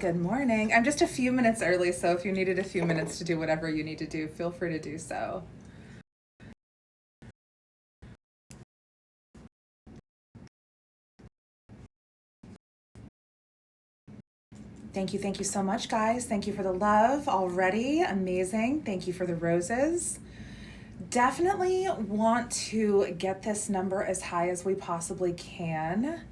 good morning. I'm just a few minutes early, so if you needed a few minutes to do whatever you need to do, feel free to do so. Thank you so much, guys. Thank you for the love already. Amazing. Thank you for the roses. Definitely want to get this number as high as we possibly can.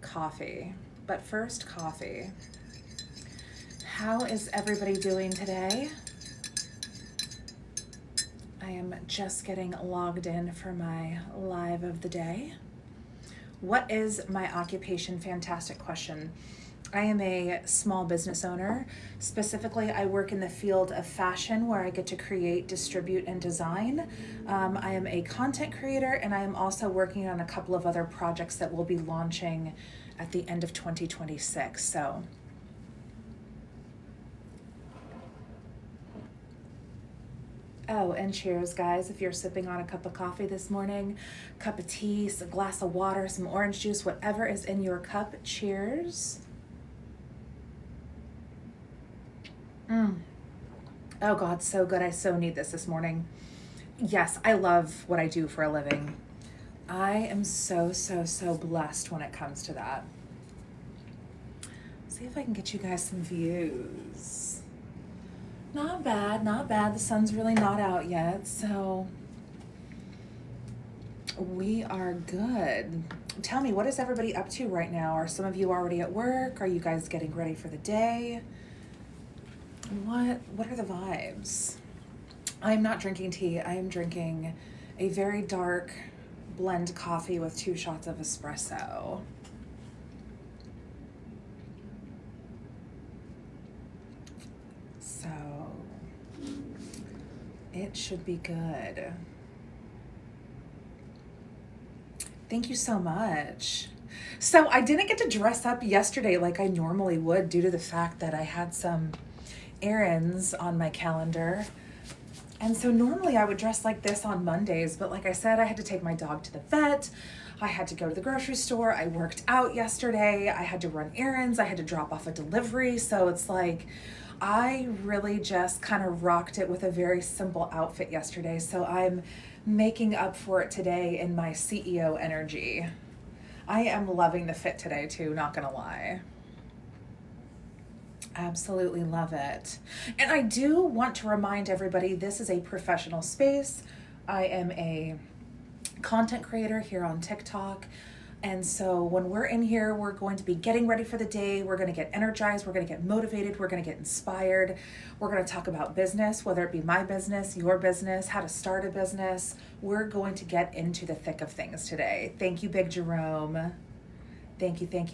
Coffee. But first, coffee. How is everybody doing today? I am just getting logged in for my live of the day. What is my occupation? Fantastic question. I am a small business owner. Specifically, I work in the field of fashion where I get to create, distribute, and design. I am a content creator, and I am also working on a couple of other projects that will be launching at the end of 2026. So oh, and cheers, guys. If you're sipping on a cup of coffee this morning, cup of tea, a glass of water, some orange juice, whatever is in your cup, cheers. Oh God, so good. I so need this morning. Yes, I love what I do for a living. I am so blessed when it comes to that. See if I can get you guys some views. Not bad, not bad. The sun's really not out yet, so we are good. Tell me, what is everybody up to right now? Are some of you already at work? Are you guys getting ready for the day? What are the vibes? I'm not drinking tea. I am drinking a very dark blend coffee with 2 shots of espresso. So it should be good. Thank you so much. So I didn't get to dress up yesterday like I normally would due to the fact that I had some errands on my calendar. And so normally I would dress like this on Mondays, but like I said, I had to take my dog to the vet. I had to go to the grocery store. I worked out yesterday. I had to run errands. I had to drop off a delivery. So it's like, I really just kind of rocked it with a very simple outfit yesterday. So I'm making up for it today in my CEO energy. I am loving the fit today too, not gonna lie. Absolutely love it. And I do want to remind everybody, this is a professional space. I am a content creator here on TikTok. And so when we're in here, we're going to be getting ready for the day. We're going to get energized. We're going to get motivated. We're going to get inspired. We're going to talk about business, whether it be my business, your business, how to start a business. We're going to get into the thick of things today. Thank you, Big Jerome. Thank you. Thank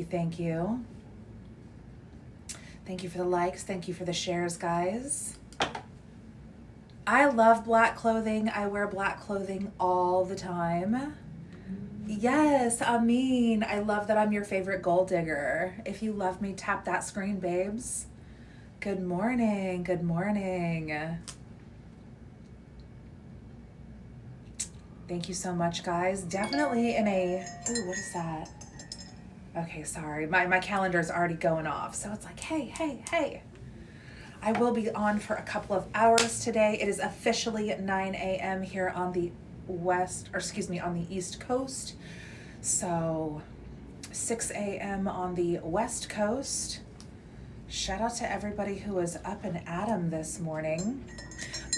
you for the likes. Thank you for the shares, guys. I love black clothing. I wear black clothing all the time. Yes, Amin. I love that I'm your favorite gold digger. If you love me, tap that screen, babes. Good morning. Thank you so much, guys. Definitely in a... Ooh, what is that? Okay, sorry. My calendar's already going off. So it's like, hey. I will be on for a couple of hours today. It is officially at 9 a.m. here on the on the East Coast. So 6 a.m. on the West Coast. Shout out to everybody who was up and at 'em this morning.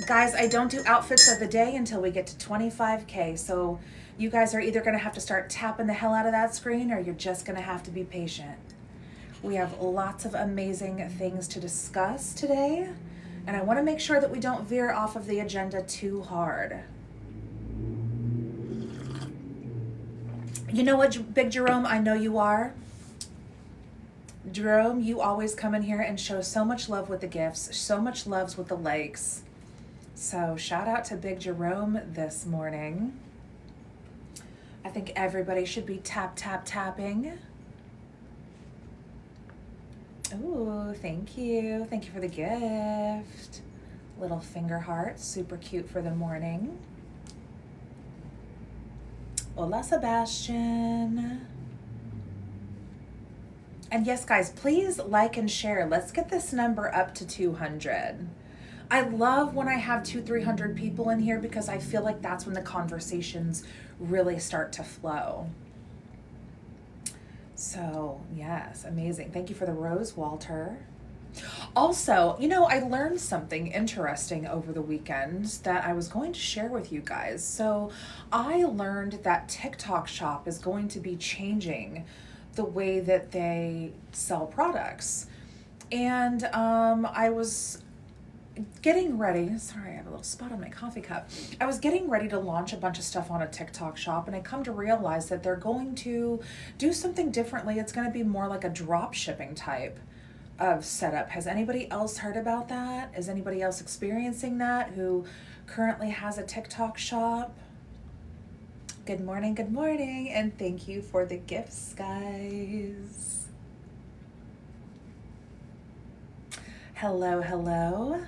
Guys, I don't do outfits of the day until we get to 25K. So you guys are either going to have to start tapping the hell out of that screen or you're just going to have to be patient. We have lots of amazing things to discuss today. And I want to make sure that we don't veer off of the agenda too hard. You know what, Big Jerome? I know you are. Jerome, you always come in here and show so much love with the gifts, so much love with the likes. So shout out to Big Jerome this morning. I think everybody should be tapping. Ooh, thank you. Thank you for the gift. Little finger heart, super cute for the morning. Hola, Sebastian. And yes, guys, please like and share. Let's get this number up to 200. I love when I have 200-300 people in here because I feel like that's when the conversations really start to flow. So, yes, amazing. Thank you for the rose, Walter. Also, I learned something interesting over the weekend that I was going to share with you guys. So, I learned that TikTok Shop is going to be changing the way that they sell products. And I was getting ready. Sorry, I have a little spot on my coffee cup. I was getting ready to launch a bunch of stuff on a TikTok Shop, and I come to realize that they're going to do something differently. It's going to be more like a drop shipping type of setup. Has anybody else heard about that? Is anybody else experiencing that who currently has a TikTok Shop? Good morning, and thank you for the gifts, guys. Hello.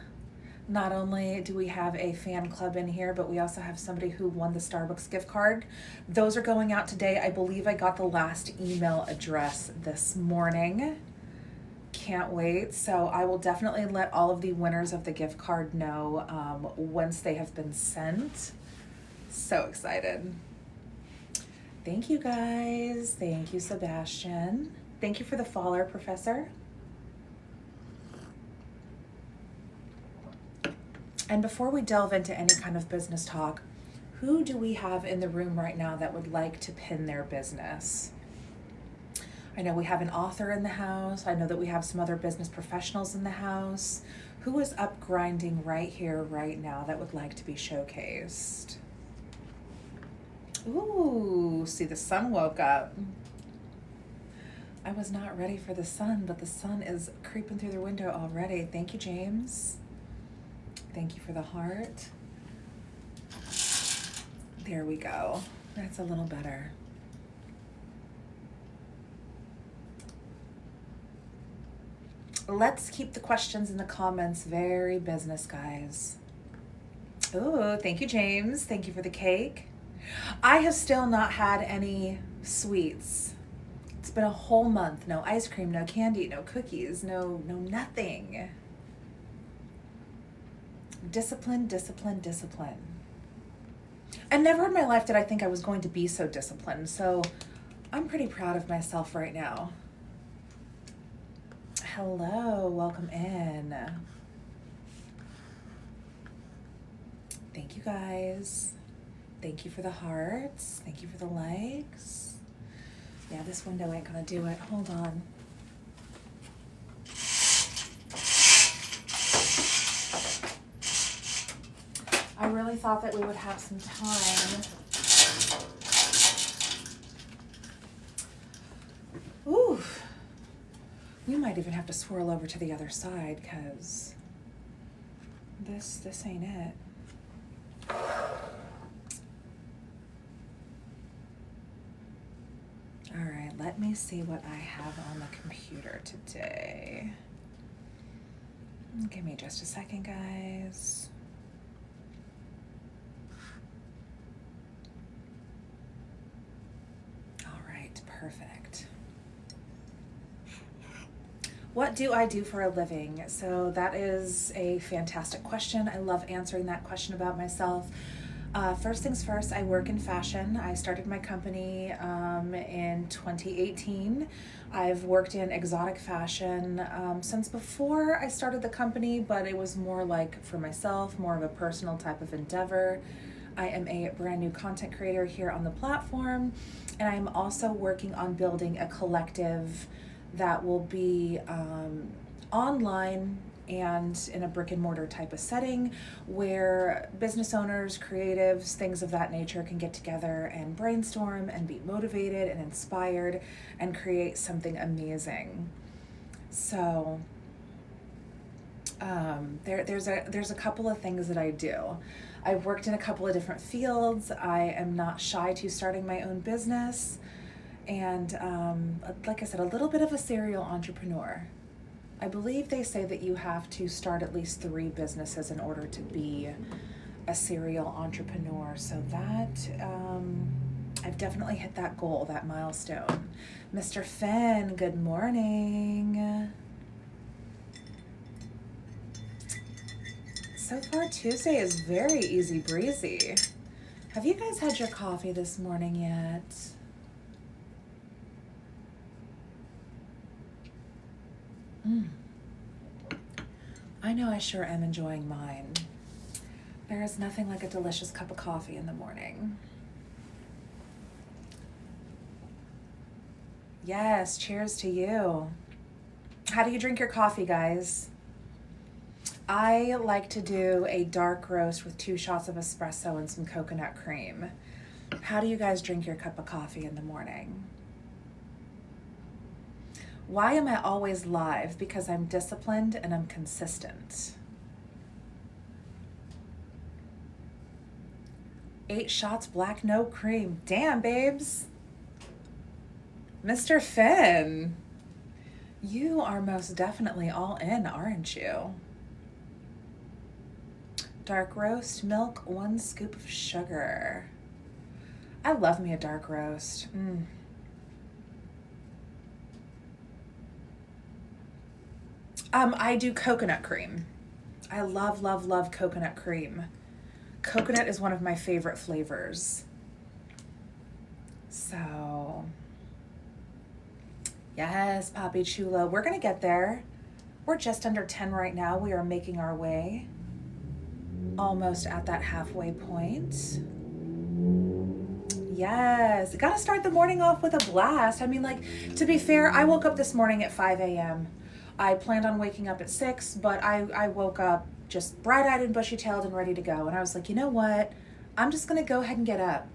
Not only do we have a fan club in here, but we also have somebody who won the Starbucks gift card. Those are going out today. I believe I got the last email address this morning. Can't wait. So I will definitely let all of the winners of the gift card know once they have been sent. So excited. Thank you, guys. Thank you, Sebastian. Thank you for the follower, Professor. And before we delve into any kind of business talk, who do we have in the room right now that would like to pin their business? I know we have an author in the house. I know that we have some other business professionals in the house. Who is up grinding right here, right now that would like to be showcased? Ooh, see, the sun woke up. I was not ready for the sun, but the sun is creeping through the window already. Thank you, James. Thank you for the heart. There we go. That's a little better. Let's keep the questions in the comments very business, guys. Oh, thank you, James. Thank you for the cake. I have still not had any sweets. It's been a whole month. No ice cream, no candy, no cookies, no nothing. Discipline. And never in my life did I think I was going to be so disciplined. So I'm pretty proud of myself right now. Hello, welcome in. Thank you, guys. Thank you for the hearts. Thank you for the likes. Yeah, this window ain't gonna do it. Hold on. I really thought that we would have some time. Ooh. We might even have to swirl over to the other side because this ain't it. All right, let me see what I have on the computer today. Give me just a second, guys. All right, perfect. What do I do for a living? So that is a fantastic question. I love answering that question about myself. First things first, I work in fashion. I started my company in 2018. I've worked in exotic fashion since before I started the company, but it was more like for myself, more of a personal type of endeavor. I am a brand new content creator here on the platform, and I'm also working on building a collective that will be online and in a brick and mortar type of setting where business owners, creatives, things of that nature can get together and brainstorm and be motivated and inspired and create something amazing. So there's a couple of things that I do. I've worked in a couple of different fields. I am not shy to starting my own business. And like I said, a little bit of a serial entrepreneur. I believe they say that you have to start at least 3 businesses in order to be a serial entrepreneur. So that I've definitely hit that goal, that milestone. Mr. Finn, good morning. So far, Tuesday is very easy breezy. Have you guys had your coffee this morning yet? I know I sure am enjoying mine. There is nothing like a delicious cup of coffee in the morning. Yes, cheers to you. How do you drink your coffee, guys? I like to do a dark roast with 2 shots of espresso and some coconut cream. How do you guys drink your cup of coffee in the morning? Why am I always live? Because I'm disciplined and I'm consistent. 8 shots black, no cream. Damn, babes. Mr. Finn, you are most definitely all in, aren't you? Dark roast, milk, 1 scoop of sugar. I love me a dark roast. I do coconut cream. I love, love, love coconut cream. Coconut is one of my favorite flavors. So, yes, Papi Chulo. We're going to get there. We're just under 10 right now. We are making our way. Almost at that halfway point. Yes. Got to start the morning off with a blast. I mean, like, to be fair, I woke up this morning at 5 a.m. I planned on waking up at 6, but I woke up just bright-eyed and bushy-tailed and ready to go. And I was like, you know what? I'm just going to go ahead and get up.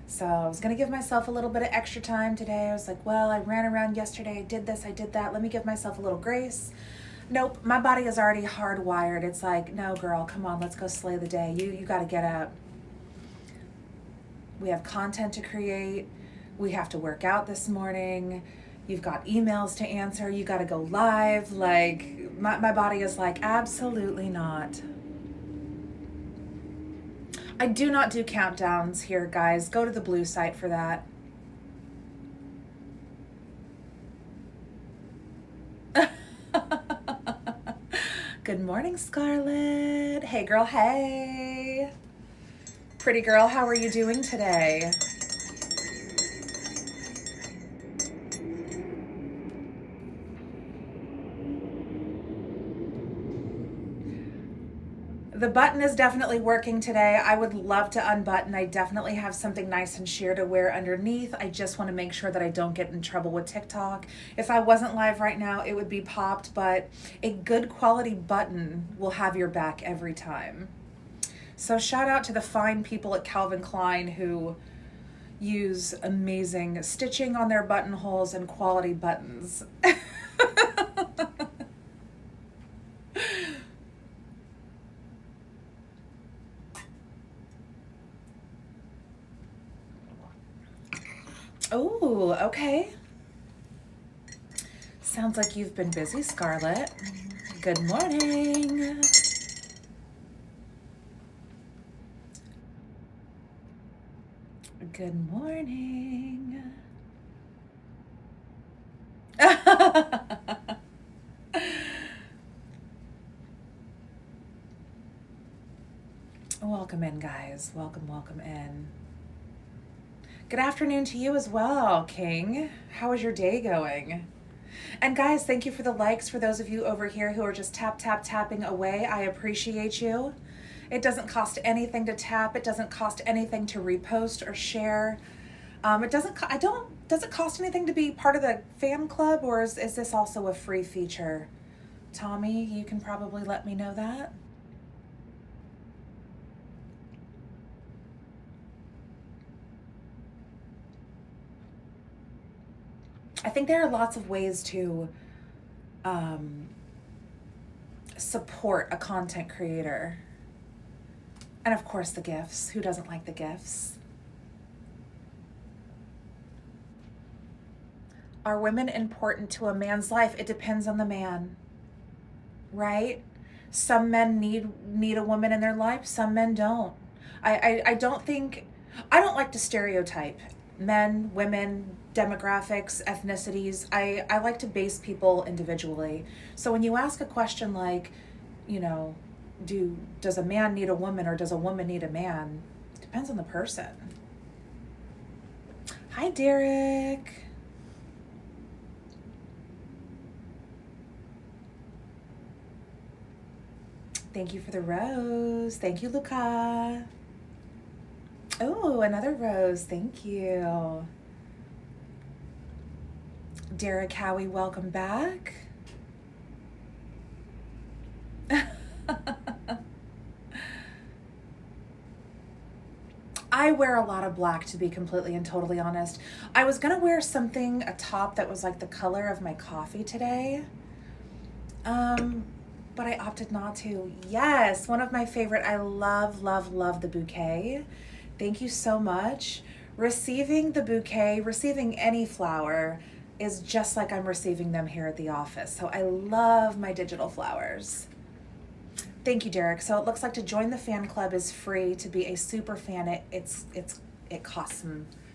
So I was going to give myself a little bit of extra time today. I was like, well, I ran around yesterday. I did this. I did that. Let me give myself a little grace. Nope. My body is already hardwired. It's like, no, girl, come on. Let's go slay the day. You got to get up. We have content to create. We have to work out this morning. You've got emails to answer. You got to go live. Like, my body is like, absolutely not. I do not do countdowns here, guys. Go to the blue site for that. Good morning, Scarlett. Hey, girl, hey. Pretty girl, how are you doing today? The button is definitely working today. I would love to unbutton. I definitely have something nice and sheer to wear underneath. I just want to make sure that I don't get in trouble with TikTok. If I wasn't live right now, it would be popped, but a good quality button will have your back every time. So shout out to the fine people at Calvin Klein who use amazing stitching on their buttonholes and quality buttons. Oh, okay. Sounds like you've been busy, Scarlett. Good morning. Good morning. Welcome in, guys. Welcome, welcome in. Good afternoon to you as well, King. How is your day going? And guys, thank you for the likes for those of you over here who are just tapping away. I appreciate you. It doesn't cost anything to tap. It doesn't cost anything to repost or share. Does it cost anything to be part of the fan club, or is this also a free feature? Tommy, you can probably let me know that. I think there are lots of ways to support a content creator. And of course the gifts. Who doesn't like the gifts? Are women important to a man's life? It depends on the man, right? Some men need a woman in their life. Some men don't. I don't think I don't like to stereotype men, women, demographics, ethnicities. I like to base people individually. So when you ask a question like, you know, does a man need a woman or does a woman need a man? It depends on the person. Hi, Derek. Thank you for the rose. Thank you, Luca. Oh, another rose. Thank you. Derek Howie, welcome back. I wear a lot of black, to be completely and totally honest. I was gonna wear something, a top that was like the color of my coffee today. But I opted not to. Yes, one of my favorite. I love, love, love the bouquet. Thank you so much. Receiving the bouquet, receiving any flower is just like I'm receiving them here at the office. So I love my digital flowers. Thank you, Derek. So it looks like to join the fan club is free. To be a super fan, it costs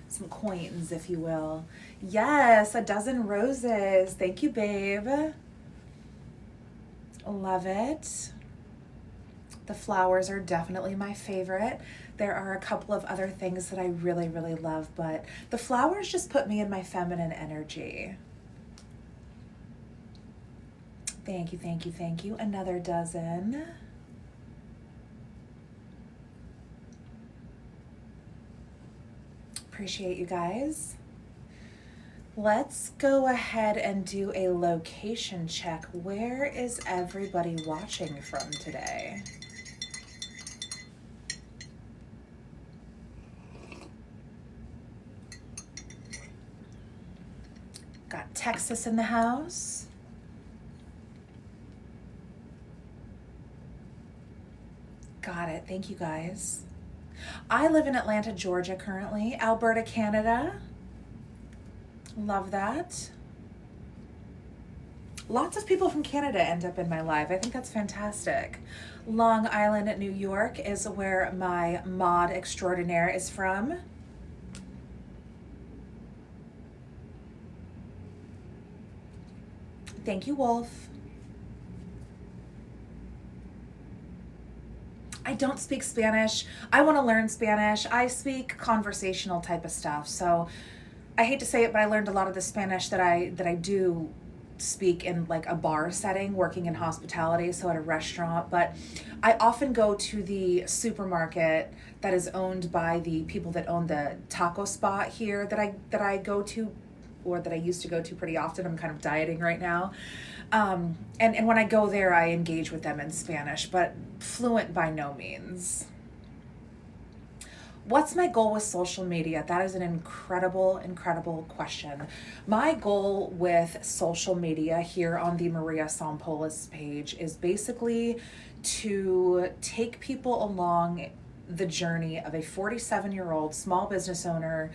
some coins, if you will. Yes, a dozen roses. Thank you, babe. Love it. The flowers are definitely my favorite. There are a couple of other things that I really, really love, but the flowers just put me in my feminine energy. Thank you, thank you, thank you. Another dozen. Appreciate you guys. Let's go ahead and do a location check. Where is everybody watching from today? Got Texas in the house. Got it. Thank you guys. I live in Atlanta, Georgia currently. Alberta, Canada. Love that. Lots of people from Canada end up in my live. I think that's fantastic. Long Island, New York is where my mod extraordinaire is from. Thank you, Wolf. I don't speak Spanish. I want to learn Spanish. I speak conversational type of stuff. So I hate to say it, but I learned a lot of the Spanish that I do speak in like a bar setting, working in hospitality, so at a restaurant. But I often go to the supermarket that is owned by the people that own the taco spot here that I go to, or that I used to go to pretty often. I'm kind of dieting right now. And when I go there, I engage with them in Spanish, but fluent by no means. What's my goal with social media? That is an incredible, incredible question. My goal with social media here on the María Sombolos page is basically to take people along the journey of a 47-year-old small business owner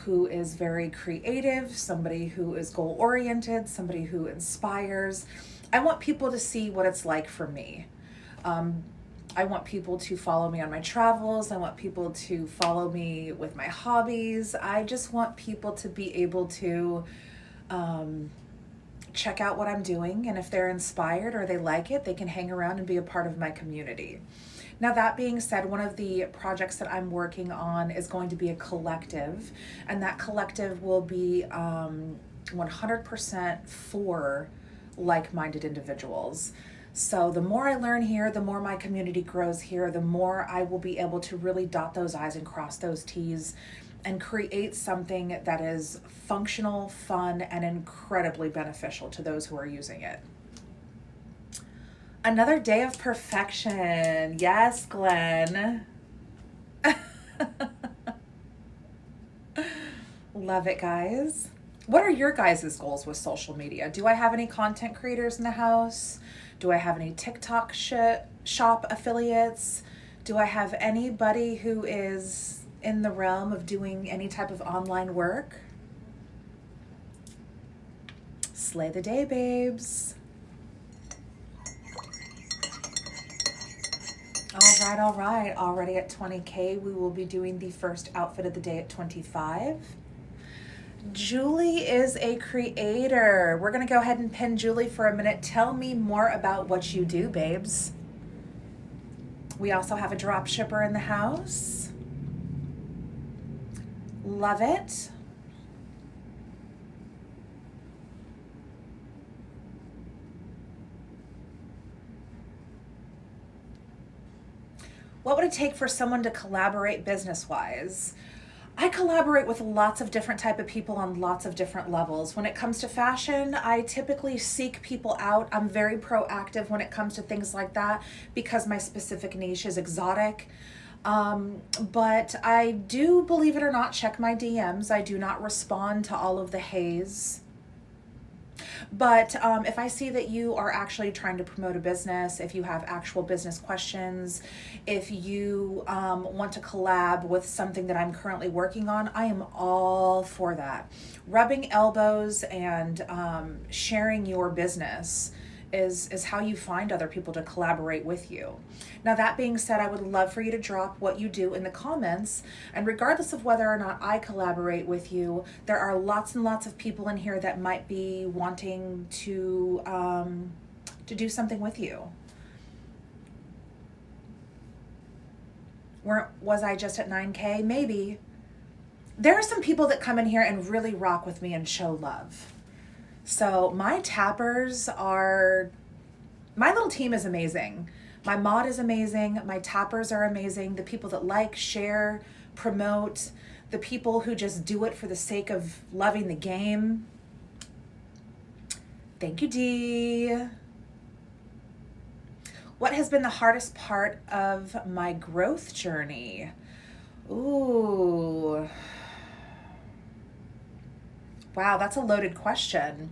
who is very creative, somebody who is goal-oriented, somebody who inspires. I want people to see what it's like for me. I want people to follow me on my travels. I want people to follow me with my hobbies. I just want people to be able to check out what I'm doing. And if they're inspired or they like it, they can hang around and be a part of my community. Now, that being said, one of the projects that I'm working on is going to be a collective. And that collective will be 100% for like-minded individuals. So the more I learn here, the more my community grows here, the more I will be able to really dot those I's and cross those T's and create something that is functional, fun, and incredibly beneficial to those who are using it. Another day of perfection. Yes, Glenn. Love it, guys. What are your guys' goals with social media? Do I have any content creators in the house? Do I have any TikTok shop affiliates? Do I have anybody who is in the realm of doing any type of online work? Slay the day, babes. All All right. Already at 20K, we will be doing the first outfit of the day at 25. Julie is a creator. We're going to go ahead and pin Julie for a minute. Tell me more about what you do, babes. We also have a drop shipper in the house. Love it. What would it take for someone to collaborate business-wise? I collaborate with lots of different type of people on lots of different levels. When it comes to fashion, I typically seek people out. I'm very proactive when it comes to things like that because my specific niche is exotic. But I do, believe it or not, check my DMs. I do not respond to all of the haze. But if I see that you are actually trying to promote a business, if you have actual business questions, if you want to collab with something that I'm currently working on, I am all for that. Rubbing elbows and sharing your business is how you find other people to collaborate with you. Now, that being said, I would love for you to drop what you do in the comments. And regardless of whether or not I collaborate with you, there are lots and lots of people in here that might be wanting to do something with you. Was I just at 9K? Maybe. There are some people that come in here and really rock with me and show love. So my tappers my little team is amazing. My mod is amazing. My tappers are amazing. The people that like, share, promote, the people who just do it for the sake of loving the game. Thank you, Dee. What has been the hardest part of my growth journey? Ooh. Wow, that's a loaded question.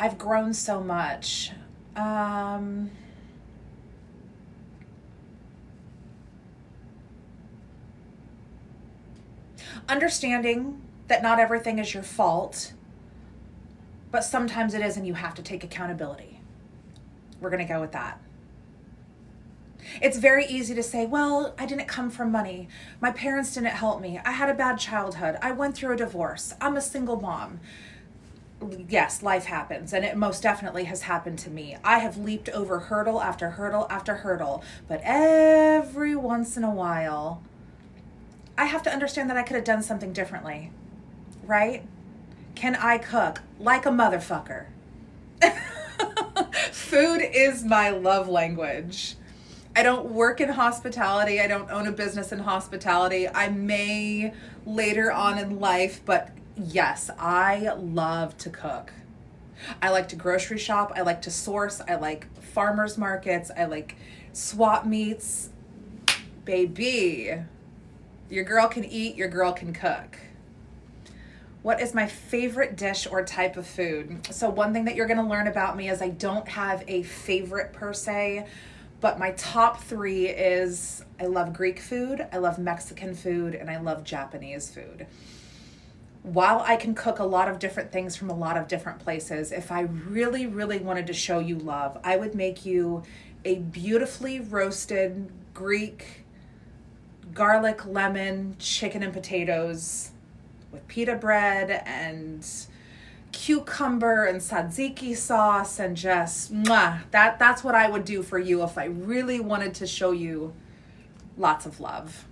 I've grown so much. Understanding that not everything is your fault, but sometimes it is, and you have to take accountability. We're going to go with that. It's very easy to say, well, I didn't come from money. My parents didn't help me. I had a bad childhood. I went through a divorce. I'm a single mom. Yes, life happens, and it most definitely has happened to me. I have leaped over hurdle after hurdle after hurdle, but every once in a while, I have to understand that I could have done something differently, right? Can I cook like a motherfucker? Food is my love language. I don't work in hospitality. I don't own a business in hospitality. I may later on in life, but yes, I love to cook. I like to grocery shop. I like to source. I like farmers markets. I like swap meets. Baby, your girl can eat, your girl can cook. What is my favorite dish or type of food? So one thing that you're going to learn about me is I don't have a favorite per se. But my top three is I love Greek food, I love Mexican food, and I love Japanese food. While I can cook a lot of different things from a lot of different places, if I really, really wanted to show you love, I would make you a beautifully roasted Greek garlic, lemon, chicken and potatoes with pita bread and cucumber and tzatziki sauce and just that's what I would do for you if I really wanted to show you lots of love.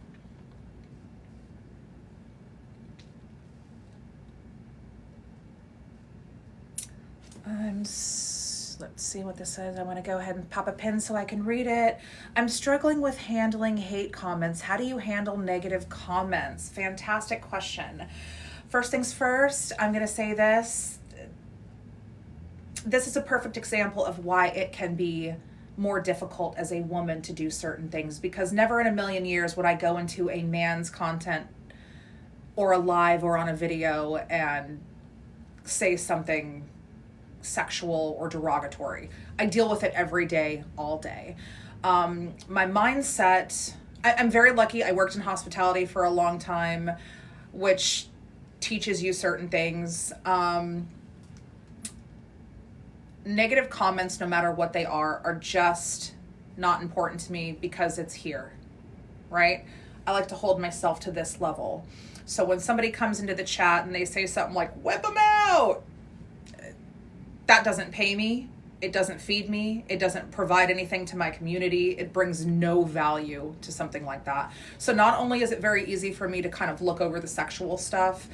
Let's see what this says. I want to go ahead and pop a pin so I can read it. I'm struggling with handling hate comments. How do you handle negative comments? Fantastic question. First things first, I'm going to say this. This is a perfect example of why it can be more difficult as a woman to do certain things, because never in a million years would I go into a man's content or a live or on a video and say something sexual or derogatory. I deal with it every day, all day. My mindset, I'm very lucky. I worked in hospitality for a long time, which teaches you certain things. Negative comments, no matter what they are just not important to me because it's here, right? I like to hold myself to this level. So when somebody comes into the chat and they say something like, whip them out, that doesn't pay me. It doesn't feed me. It doesn't provide anything to my community. It brings no value to something like that. So not only is it very easy for me to kind of look over the sexual stuff,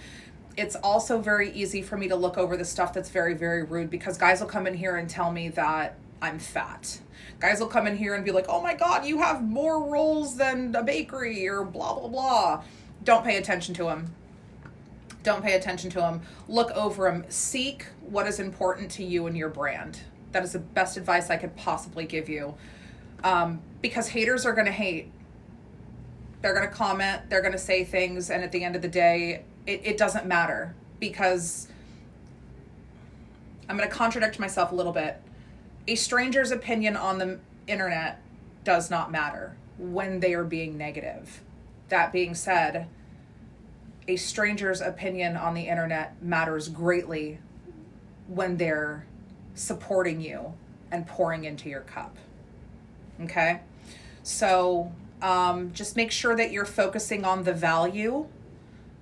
it's also very easy for me to look over the stuff that's very, very rude, because guys will come in here and tell me that I'm fat. Guys will come in here and be like, oh my God, you have more rolls than a bakery, or blah, blah, blah. Don't pay attention to them. Don't pay attention to them. Look over them. Seek what is important to you and your brand. That is the best advice I could possibly give you. Because haters are going to hate. They're going to comment. They're going to say things. And at the end of the day, it doesn't matter, because I'm going to contradict myself a little bit. A stranger's opinion on the internet does not matter when they are being negative. That being said, a stranger's opinion on the internet matters greatly when they're supporting you and pouring into your cup. Okay? So just make sure that you're focusing on the value.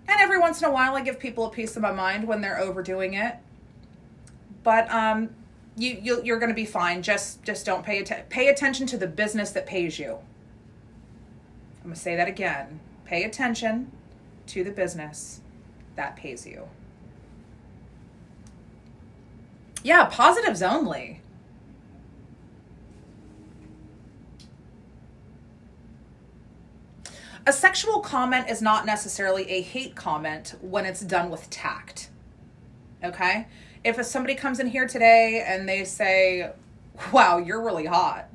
And every once in a while, I give people a piece of my mind when they're overdoing it. But you're going to be fine. Just don't pay attention to the business that pays you. I'm going to say that again. Pay attention to the business that pays you. Yeah, positives only. A sexual comment is not necessarily a hate comment when it's done with tact. Okay? If somebody comes in here today and they say, wow, you're really hot.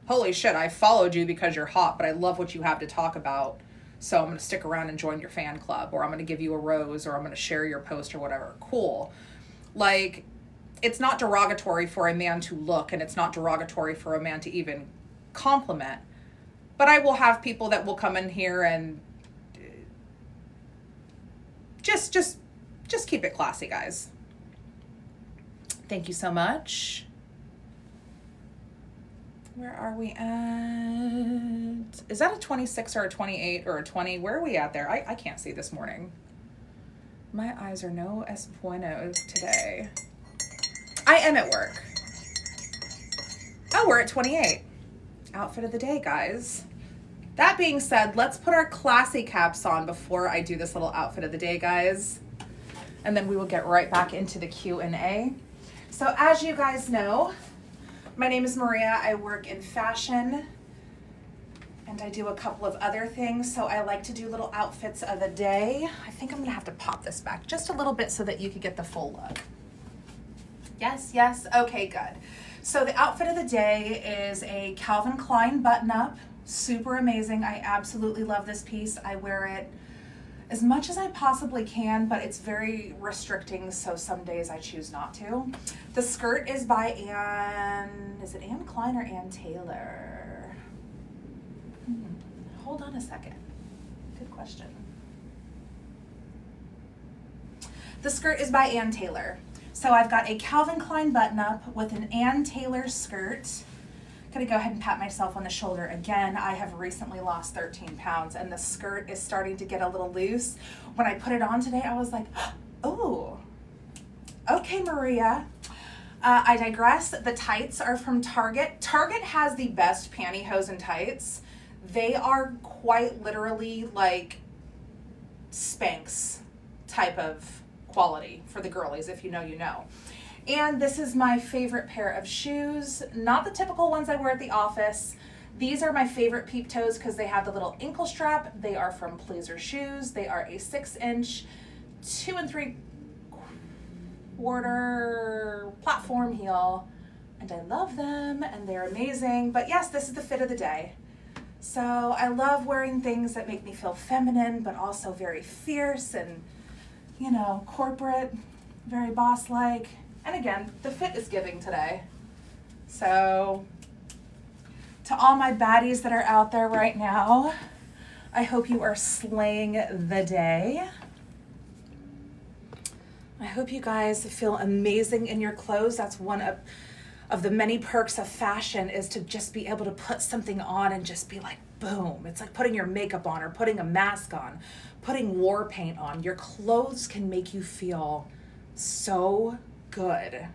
Holy shit, I followed you because you're hot, but I love what you have to talk about. So I'm going to stick around and join your fan club, or I'm going to give you a rose, or I'm going to share your post or whatever. Cool. Like, it's not derogatory for a man to look, and it's not derogatory for a man to even compliment. But I will have people that will come in here and just keep it classy, guys. Thank you so much. Where are we at? Is that a 26 or a 28 or a 20? Where are we at there? I can't see this morning. My eyes are no es bueno today. I am at work. Oh, we're at 28. Outfit of the day, guys. That being said, let's put our classy caps on before I do this little outfit of the day, guys. And then we will get right back into the Q&A. So as you guys know, my name is Maria. I work in fashion and I do a couple of other things. So I like to do little outfits of the day. I think I'm gonna have to pop this back just a little bit so that you can get the full look. Yes, yes, okay, good. So the outfit of the day is a Calvin Klein button-up. Super amazing. I absolutely love this piece. I wear it as much as I possibly can, but it's very restricting, so some days I choose not to. The skirt is by is it Anne Klein or Ann Taylor? Hold on a second. Good question. The skirt is by Ann Taylor. So I've got a Calvin Klein button-up with an Ann Taylor skirt. Gonna go ahead and pat myself on the shoulder again. I have recently lost 13 pounds and the skirt is starting to get a little loose. When I put it on today, I was like, oh, okay, Maria. I digress. The tights are from Target. Target has the best pantyhose and tights. They are quite literally like Spanx type of quality for the girlies. If you know, you know. And this is my favorite pair of shoes. Not the typical ones I wear at the office. These are my favorite peep toes because they have the little ankle strap. They are from Pleaser Shoes. They are a 6-inch, 2 3/4 platform heel. And I love them and they're amazing. But yes, this is the fit of the day. So I love wearing things that make me feel feminine, but also very fierce and, you know, corporate, very boss-like. And again, the fit is giving today. So to all my baddies that are out there right now, I hope you are slaying the day. I hope you guys feel amazing in your clothes. That's one of of the many perks of fashion is to just be able to put something on and just be like, boom. It's like putting your makeup on or putting a mask on, putting war paint on. Your clothes can make you feel so good.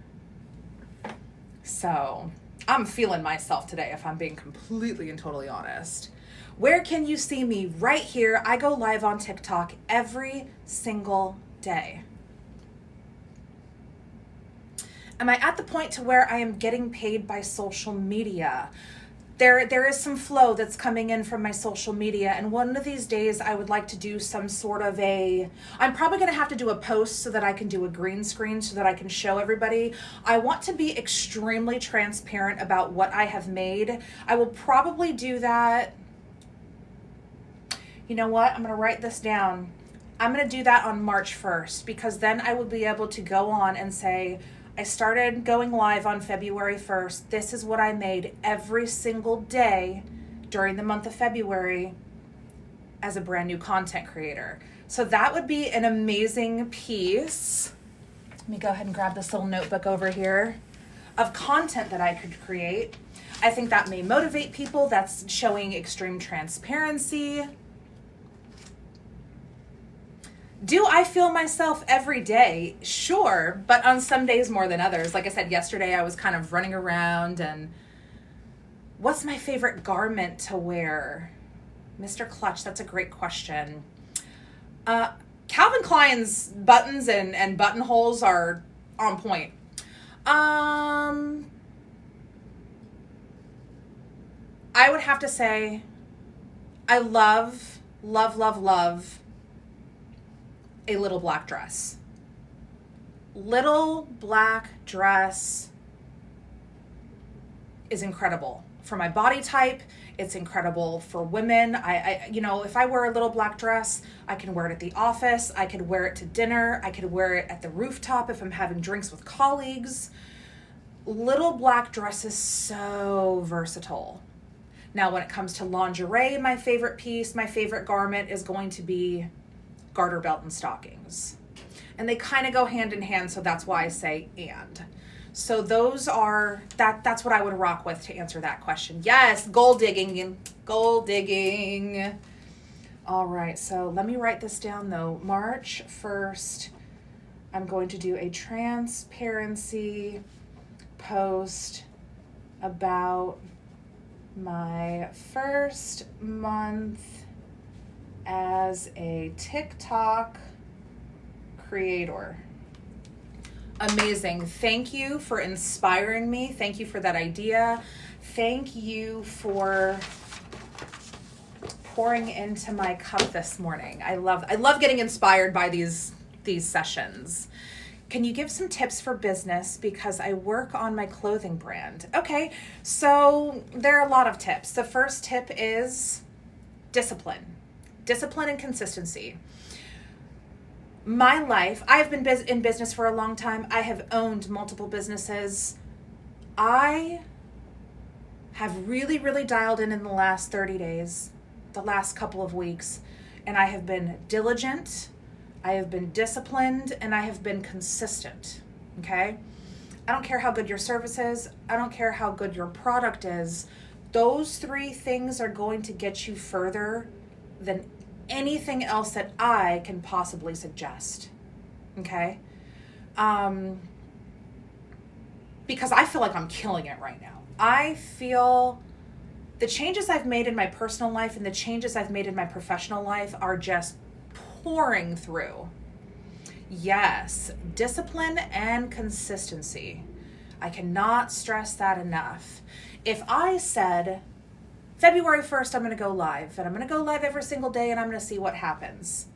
So I'm feeling myself today, if I'm being completely and totally honest. Where can you see me? Right here. I go live on TikTok every single day. Am I at the point to where I am getting paid by social media? There is some flow that's coming in from my social media, and one of these days I would like to do some sort of I'm probably going to have to do a post so that I can do a green screen so that I can show everybody. I want to be extremely transparent about what I have made. I will probably do that. You know what? I'm going to write this down. I'm going to do that on March 1st, because then I will be able to go on and say, I started going live on February 1st. This is what I made every single day during the month of February as a brand new content creator. So that would be an amazing piece. Let me go ahead and grab this little notebook over here of content that I could create. I think that may motivate people. That's showing extreme transparency. Do I feel myself every day? Sure, but on some days more than others. Like I said, yesterday I was kind of running around and what's my favorite garment to wear? Mr. Clutch, that's a great question. Calvin Klein's buttons and buttonholes are on point. I would have to say I love a little black dress. Little black dress is incredible for my body type. It's incredible for women. I if I wear a little black dress, I can wear it at the office. I could wear it to dinner. I could wear it at the rooftop if I'm having drinks with colleagues. Little black dress is so versatile. Now, when it comes to lingerie, my favorite piece, my favorite garment is going to be garter belt and stockings. And they kind of go hand in hand, so that's why I say and. So those are, that's what I would rock with to answer that question. Yes, gold digging. All right, so let me write this down though. March 1st, I'm going to do a transparency post about my first month as a TikTok creator. Amazing. Thank you for inspiring me. Thank you for that idea. Thank you for pouring into my cup this morning. I love getting inspired by these sessions. Can you give some tips for business? Because I work on my clothing brand. Okay, so there are a lot of tips. The first tip is discipline. Discipline and consistency. My life, I've been in business for a long time. I have owned multiple businesses. I have really dialed in the last 30 days, the last couple of weeks, and I have been diligent, I have been disciplined, and I have been consistent, okay? I don't care how good your service is. I don't care how good your product is. Those three things are going to get you further than anything else that I can possibly suggest, okay? Because I feel like I'm killing it right now. I feel the changes I've made in my personal life and the changes I've made in my professional life are just pouring through. Yes, discipline and consistency. I cannot stress that enough. If I said, February 1st, I'm going to go live, and I'm going to go live every single day, and I'm going to see what happens.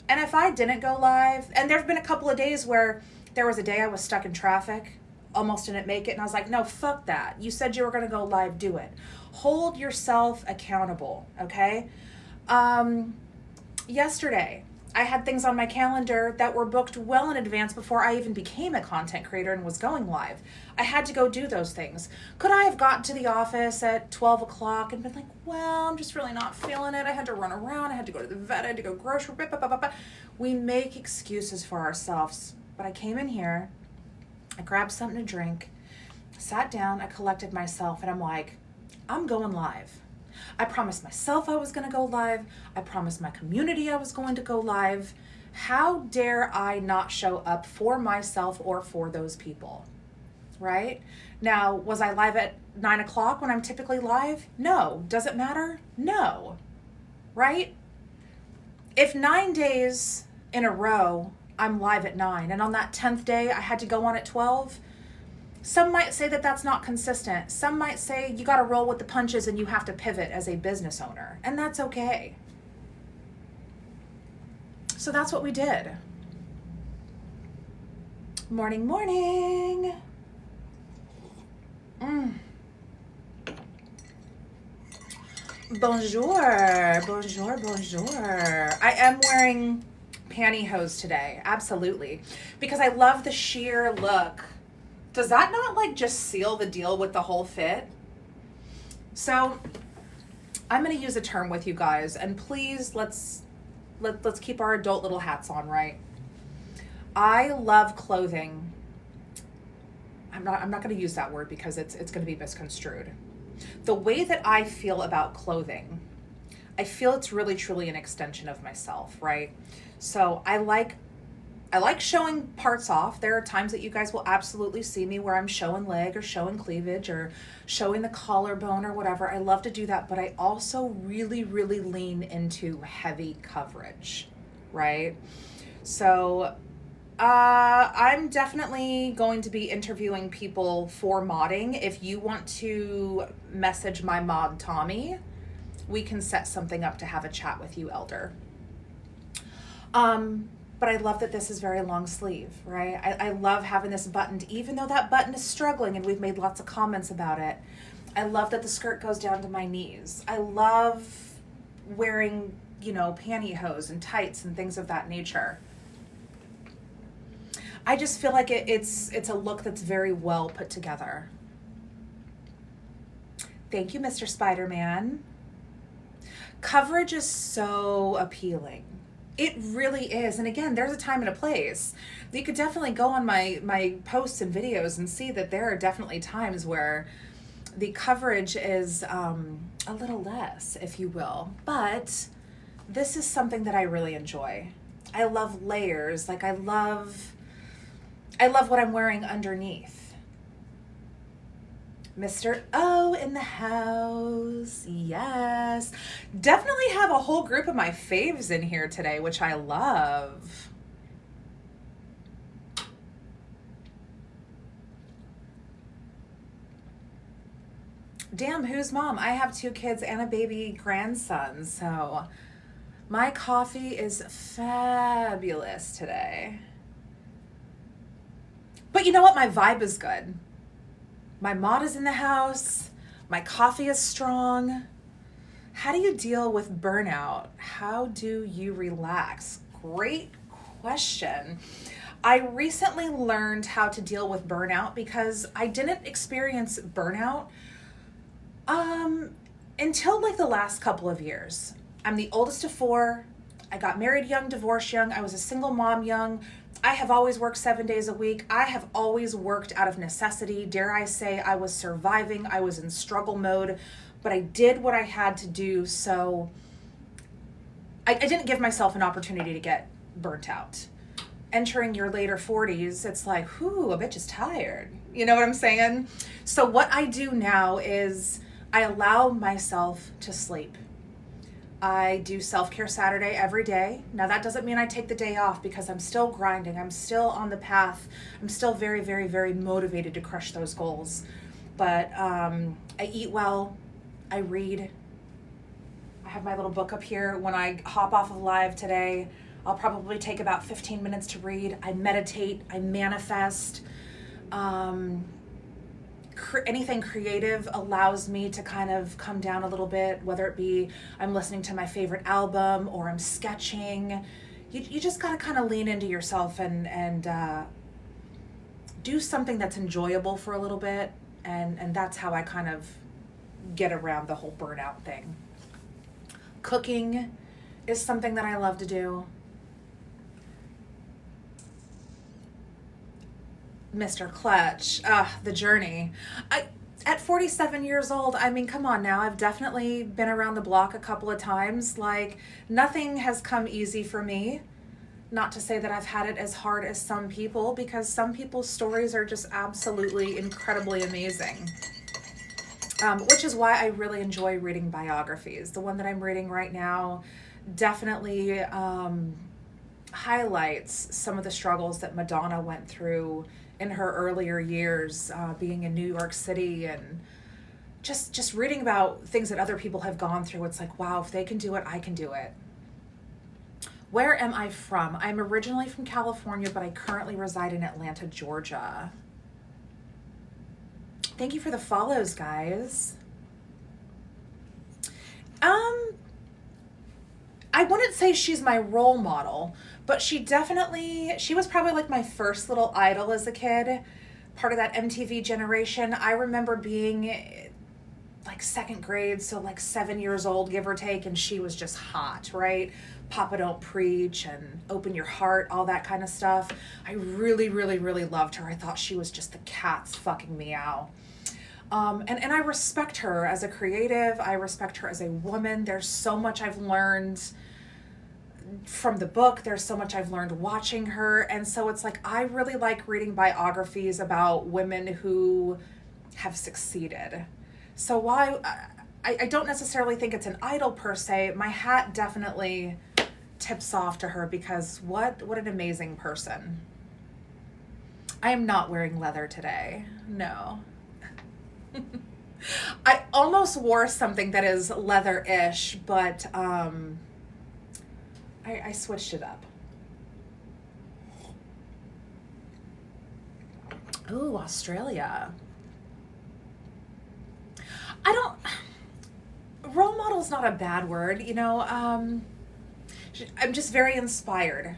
And if I didn't go live, and there have been a couple of days where there was a day I was stuck in traffic, almost didn't make it, and I was like, no, fuck that. You said you were going to go live, do it. Hold yourself accountable, okay? Yesterday, I had things on my calendar that were booked well in advance before I even became a content creator and was going live. I had to go do those things. Could I have gotten to the office at 12 o'clock and been like, well, I'm just really not feeling it. I had to run around. I had to go to the vet. I had to go grocery. We make excuses for ourselves. But I came in here. I grabbed something to drink. sat down, I collected myself, and I'm like, I'm going live. I promised myself I was going to go live. I promised my community I was going to go live. How dare I not show up for myself or for those people, right? Now, was I live at 9 o'clock when I'm typically live? No. Does it matter? No, right? If 9 days in a row I'm live at 9, and on that 10th day I had to go on at 12, some might say that that's not consistent. Some might say you got to roll with the punches and you have to pivot as a business owner, and that's okay. So that's what we did. Morning, morning. Bonjour, bonjour, bonjour. I am wearing pantyhose today, absolutely, because I love the sheer look. Does that not like just seal the deal with the whole fit? So I'm going to use a term with you guys, and please let's keep our adult little hats on, right? I love clothing. I'm not going to use that word because it's going to be misconstrued. The way that I feel about clothing, I feel it's really truly an extension of myself, right? So I like showing parts off. There are times that you guys will absolutely see me where I'm showing leg or showing cleavage or showing the collarbone or whatever. I love to do that, but I also really, really lean into heavy coverage, right? So I'm definitely going to be interviewing people for modding. If you want to message my mod, Tommy, we can set something up to have a chat with you, Elder. But I love that this is very long sleeve, right? I love having this buttoned, even though that button is struggling and we've made lots of comments about it. I love that the skirt goes down to my knees. I love wearing, pantyhose and tights and things of that nature. I just feel like it's a look that's very well put together. Thank you, Mr. Spider-Man. Coverage is so appealing. It really is. And again, there's a time and a place. You could definitely go on my posts and videos and see that there are definitely times where the coverage is a little less, if you will. But this is something that I really enjoy. I love layers. Like I love what I'm wearing underneath. Mr. O in the house. Yes. Definitely have a whole group of my faves in here today, which I love. Damn, who's mom? I have 2 kids and a baby grandson, so my coffee is fabulous today. But you know what? My vibe is good. My mod is in the house. My coffee is strong. How do you deal with burnout? How do you relax? Great question. I recently learned how to deal with burnout because I didn't experience burnout until like the last couple of years. I'm the oldest of 4. I got married young, divorced young. I was a single mom young. I have always worked 7 days a week. I have always worked out of necessity. Dare I say I was surviving. I was in struggle mode, but I did what I had to do. So I didn't give myself an opportunity to get burnt out. Entering your later 40s, it's like, whew, a bitch is tired. You know what I'm saying? So what I do now is I allow myself to sleep. I do self-care Saturday every day. Now that doesn't mean I take the day off because I'm still grinding. I'm still on the path. I'm still very, very, very motivated to crush those goals. But I eat well. I read. I have my little book up here. When I hop off of live today, I'll probably take about 15 minutes to read. I meditate. I manifest. Anything creative allows me to kind of come down a little bit, whether it be I'm listening to my favorite album or I'm sketching. You just got to kind of lean into yourself and do something that's enjoyable for a little bit. And that's how I kind of get around the whole burnout thing. Cooking is something that I love to do. Mr. Clutch, the journey. At 47 years old, I mean, come on now. I've definitely been around the block a couple of times. Like, nothing has come easy for me. Not to say that I've had it as hard as some people, because some people's stories are just absolutely incredibly amazing. Which is why I really enjoy reading biographies. The one that I'm reading right now definitely highlights some of the struggles that Madonna went through in her earlier years, being in New York City, and just reading about things that other people have gone through. It's like, wow, if they can do it, I can do it. Where am I from? I'm originally from California, but I currently reside in Atlanta, Georgia. Thank you for the follows, guys. I wouldn't say she's my role model, but she was probably like my first little idol as a kid, part of that MTV generation. I remember being like second grade, so like 7 years old, give or take, and she was just hot, right? Papa Don't Preach and Open Your Heart, all that kind of stuff. I really, really, really loved her. I thought she was just the cat's fucking meow. And I respect her as a creative. I respect her as a woman. There's so much I've learned from the book. There's so much I've learned watching her. And so it's like, I really like reading biographies about women who have succeeded. So while I don't necessarily think it's an idol per se, my hat definitely tips off to her, because what an amazing person. I am not wearing leather today. No. I almost wore something that is leather-ish, but I switched it up. Ooh, Australia. Role model is not a bad word, you know. I'm just very inspired.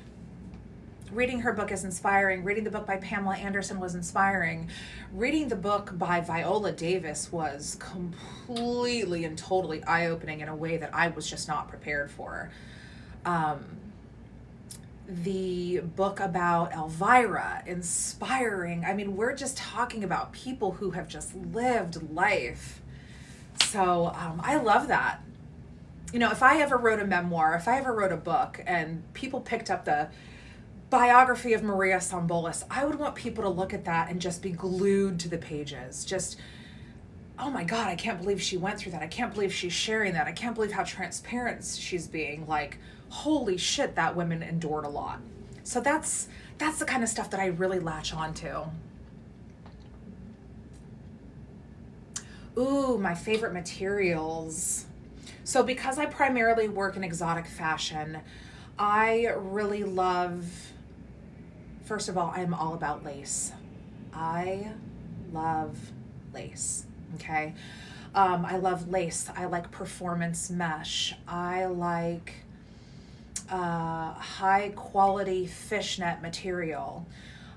Reading her book is inspiring. Reading the book by Pamela Anderson was inspiring. Reading the book by Viola Davis was completely and totally eye-opening in a way that I was just not prepared for. The book about Elvira, inspiring. I mean, we're just talking about people who have just lived life. So I love that. You know, if I ever wrote a memoir, if I ever wrote a book and people picked up the biography of María Sombolos, I would want people to look at that and just be glued to the pages. Just, oh my God, I can't believe she went through that. I can't believe she's sharing that. I can't believe how transparent she's being. Like, holy shit, that woman endured a lot. So that's the kind of stuff that I really latch on to. Ooh, my favorite materials. So because I primarily work in exotic fashion, I really love, first of all, I'm all about lace. I love lace, okay? I love lace. I like performance mesh. I like high quality fishnet material.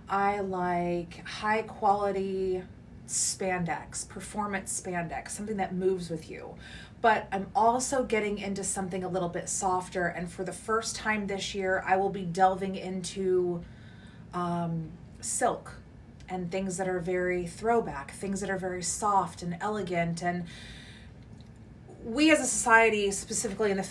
I like high quality spandex, performance spandex, something that moves with you. But I'm also getting into something a little bit softer, and for the first time this year, I will be delving into silk and things that are very throwback, things that are very soft and elegant. And we as a society, specifically in the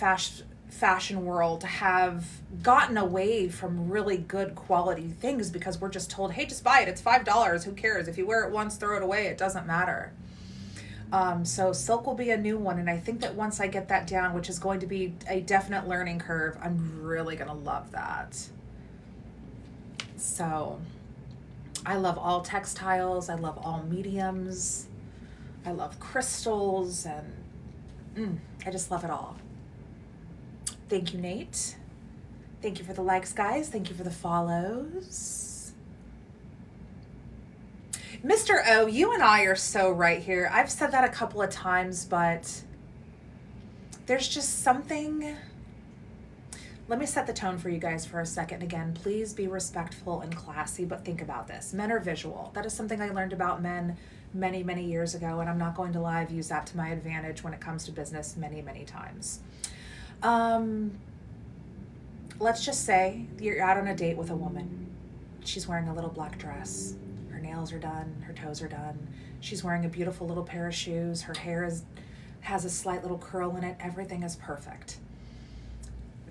fashion world, have gotten away from really good quality things because we're just told, hey, just buy it. It's $5. Who cares? If you wear it once, throw it away. It doesn't matter. So silk will be a new one. And I think that once I get that down, which is going to be a definite learning curve, I'm really going to love that. So I love all textiles. I love all mediums. I love crystals, and I just love it all. Thank you, Nate. Thank you for the likes, guys. Thank you for the follows. Mr. O, you and I are so right here. I've said that a couple of times, but there's just something. Let me set the tone for you guys for a second. Again, please be respectful and classy, but think about this. Men are visual. That is something I learned about men many, many years ago, and I'm not going to lie, I've used that to my advantage when it comes to business many, many times. Let's just say you're out on a date with a woman. She's wearing a little black dress. Her Her nails are done, her toes are done. She's wearing a beautiful little pair of shoes. Her hair has a slight little curl in it. Everything is perfect.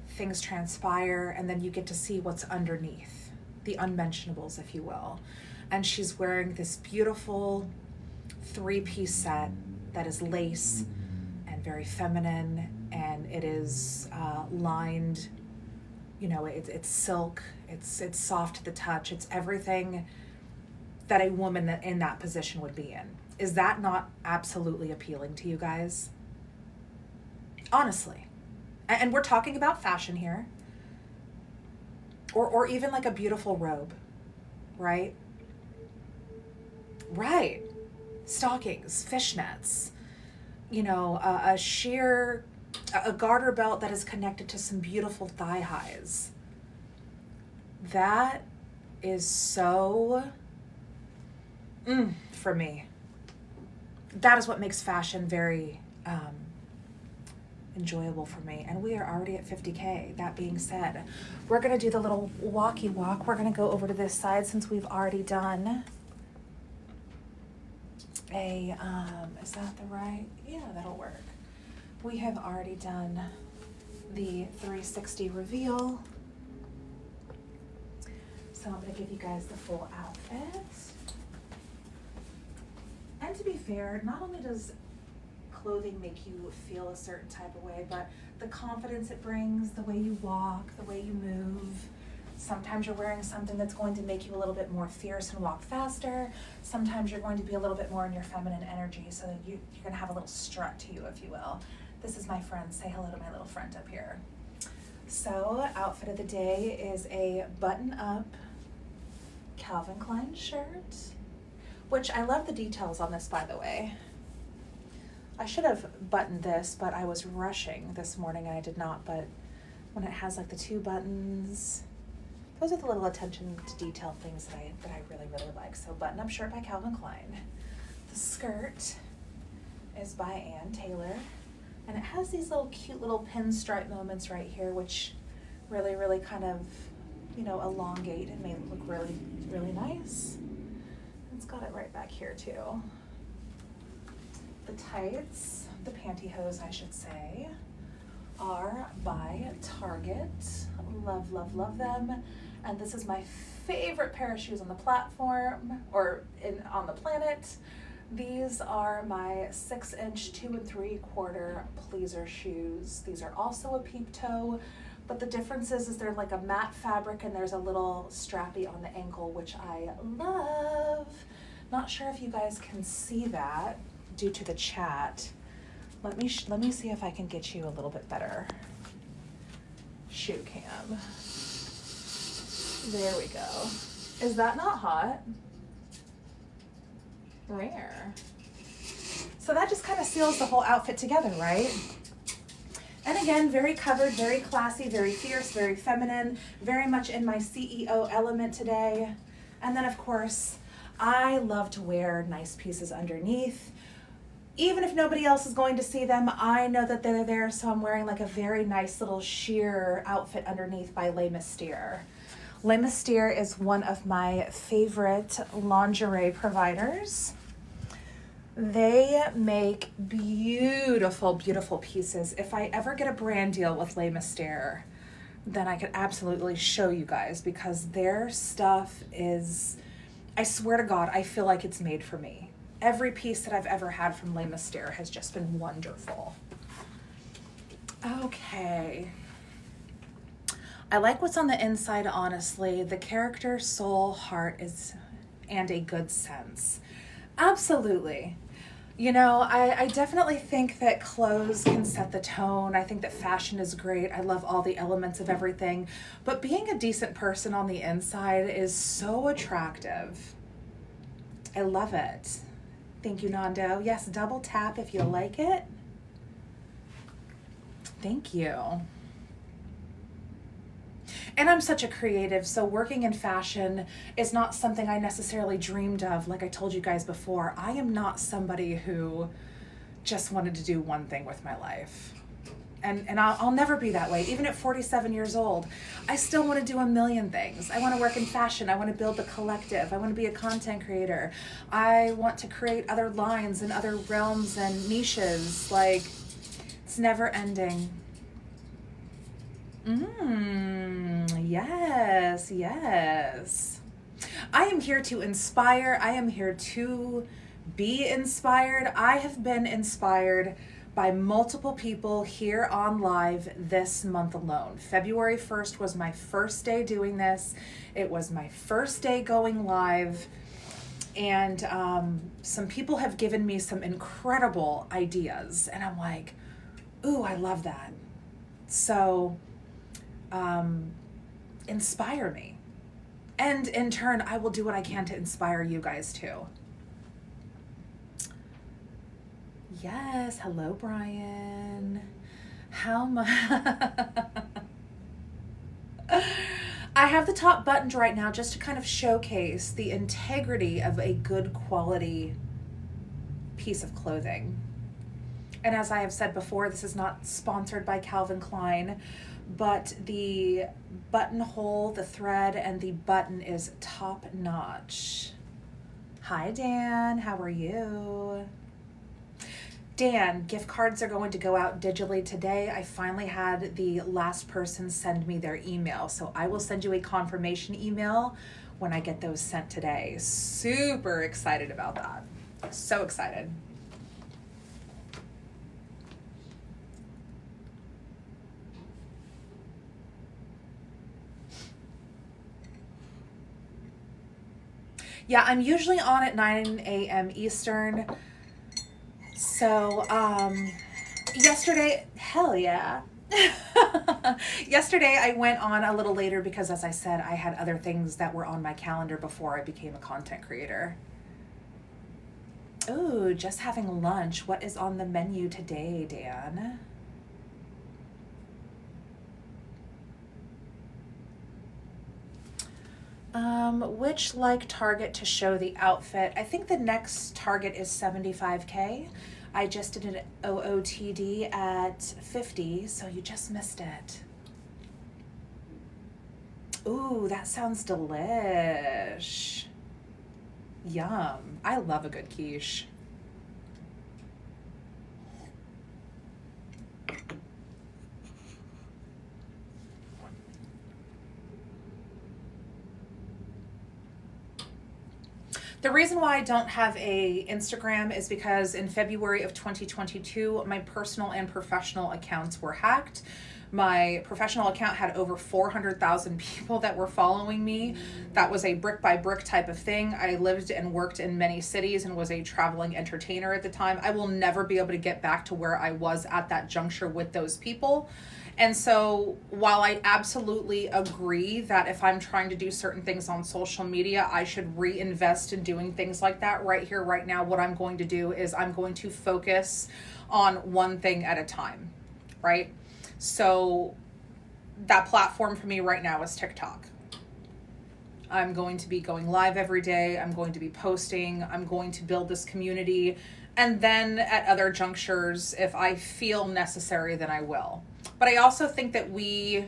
Things transpire, and then you get to see what's underneath, the unmentionables, if you will. And she's wearing this beautiful 3-piece set that is lace and very feminine, and it is lined, you know, it's silk, it's soft to the touch, it's everything that a woman in that position would be in. Is that not absolutely appealing to you guys? Honestly. And we're talking about fashion here. Or even like a beautiful robe, right? Right. Stockings, fishnets, you know, a garter belt that is connected to some beautiful thigh highs. That is so, for me. That is what makes fashion very enjoyable for me. And we are already at 50K. That being said, we're going to do the little walkie walk. We're going to go over to this side since we've already done is that the right? Yeah, that'll work. We have already done the 360 reveal. So I'm going to give you guys the full outfit. And to be fair, not only does clothing make you feel a certain type of way, but the confidence it brings, the way you walk, the way you move. Sometimes you're wearing something that's going to make you a little bit more fierce and walk faster. Sometimes you're going to be a little bit more in your feminine energy, so that you're going to have a little strut to you, if you will. This is my friend. Say hello to my little friend up here. So, outfit of the day is a button-up Calvin Klein shirt, which I love the details on this, by the way. I should have buttoned this, but I was rushing this morning and I did not. But when it has like the 2 buttons, those are the little attention to detail things that I really, really like. So button-up shirt by Calvin Klein. The skirt is by Ann Taylor. And it has these little cute little pinstripe moments right here, which really, really kind of, you know, elongate and make it look really, really nice. It's got it right back here too. The tights, the pantyhose I should say, are by Target. Love, love, love them. And this is my favorite pair of shoes on the platform, or on the planet. These are my 6-inch 2 3/4 pleaser shoes. These are also a peep toe, but the difference is they're like a matte fabric and there's a little strappy on the ankle, which I love. Not sure if you guys can see that due to the chat. Let me see if I can get you a little bit better shoe cam. There we go. Is that not hot? Rare. So that just kind of seals the whole outfit together, right? And again, very covered, very classy, very fierce, very feminine, very much in my CEO element today. And then of course, I love to wear nice pieces underneath. Even if nobody else is going to see them, I know that they're there, so I'm wearing like a very nice little sheer outfit underneath by Les Mystere. Les Mystere is one of my favorite lingerie providers. They make beautiful, beautiful pieces. If I ever get a brand deal with Les Mystere, then I could absolutely show you guys, because their stuff is, I swear to God, I feel like it's made for me. Every piece that I've ever had from Les Mystere has just been wonderful. Okay. I like what's on the inside, honestly. The character, soul, heart and a good sense. Absolutely. You know, I definitely think that clothes can set the tone. I think that fashion is great. I love all the elements of everything. But being a decent person on the inside is so attractive. I love it. Thank you, Nando. Yes, double tap if you like it. Thank you. And I'm such a creative, so working in fashion is not something I necessarily dreamed of. Like I told you guys before, I am not somebody who just wanted to do one thing with my life. And I'll never be that way. Even at 47 years old, I still want to do a million things. I want to work in fashion. I want to build a collective. I want to be a content creator. I want to create other lines and other realms and niches. Like, it's never ending. Yes, yes. I am here to inspire. I am here to be inspired. I have been inspired by multiple people here on live this month alone. February 1st was my first day doing this. It was my first day going live. And some people have given me some incredible ideas. And I'm like, ooh, I love that. So inspire me. And in turn, I will do what I can to inspire you guys too. Yes, hello, Brian. How much? I have the top buttoned right now just to kind of showcase the integrity of a good quality piece of clothing. And as I have said before, this is not sponsored by Calvin Klein, but the buttonhole, the thread, and the button is top notch. Hi, Dan. How are you? Dan, gift cards are going to go out digitally today. I finally had the last person send me their email, so I will send you a confirmation email when I get those sent today. Super excited about that. So excited. Yeah, I'm usually on at 9 a.m. Eastern. So, yesterday, hell yeah. Yesterday I went on a little later because, as I said, I had other things that were on my calendar before I became a content creator. Ooh, just having lunch. What is on the menu today, Dan? Which target to show the outfit? I think the next target is 75K. I just did an OOTD at 50, so you just missed it. Ooh, that sounds delish. Yum. I love a good quiche. The reason why I don't have a Instagram is because in February of 2022, my personal and professional accounts were hacked. My professional account had over 400,000 people that were following me. That was a brick by brick type of thing. I lived and worked in many cities and was a traveling entertainer at the time. I will never be able to get back to where I was at that juncture with those people. And so while I absolutely agree that if I'm trying to do certain things on social media, I should reinvest in doing things like that right here, right now, what I'm going to do is I'm going to focus on one thing at a time, right? So that platform for me right now is TikTok. I'm going to be going live every day. I'm going to be posting. I'm going to build this community. And then at other junctures, if I feel necessary, then I will. But I also think that we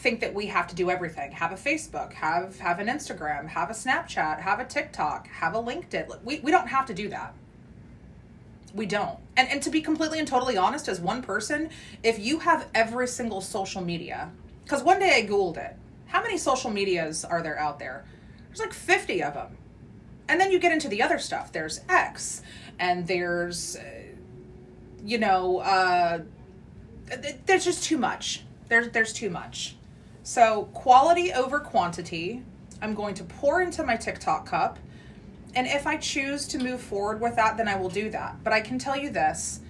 have to do everything. Have a Facebook, have an Instagram, have a Snapchat, have a TikTok, have a LinkedIn. We don't have to do that. We don't. And to be completely and totally honest, as one person, if you have every single social media, because one day I Googled it, how many social medias are there out there? There's like 50 of them. And then you get into the other stuff. There's X, and there's, there's just too much. There's too much. So quality over quantity. I'm going to pour into my TikTok cup. And if I choose to move forward with that, then I will do that. But I can tell you this.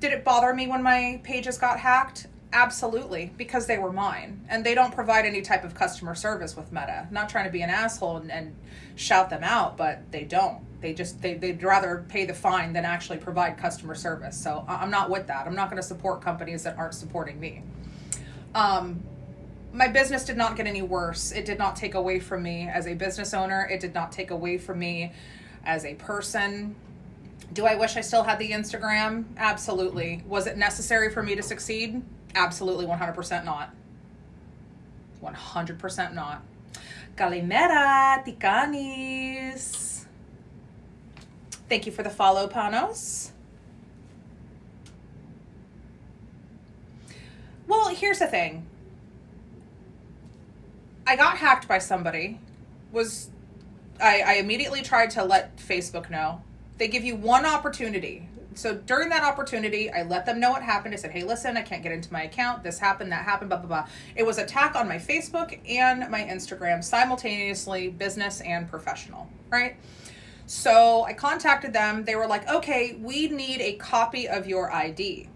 Did it bother me when my pages got hacked? Absolutely, because they were mine. And they don't provide any type of customer service with Meta. Not trying to be an asshole and shout them out, but they don't. They'd rather pay the fine than actually provide customer service. So I'm not with that. I'm not going to support companies that aren't supporting me. My business did not get any worse. It did not take away from me as a business owner. It did not take away from me as a person. Do I wish I still had the Instagram? Absolutely. Was it necessary for me to succeed? Absolutely, 100% not. 100% not. Kalimera, Tikanis. Thank you for the follow, Panos. Well, here's the thing. I got hacked by somebody. I immediately tried to let Facebook know. They give you one opportunity. So during that opportunity, I let them know what happened. I said, hey, listen, I can't get into my account. This happened, that happened, blah, blah, blah. It was an attack on my Facebook and my Instagram simultaneously, business and professional, right? So I contacted them. They were like, okay, we need a copy of your ID.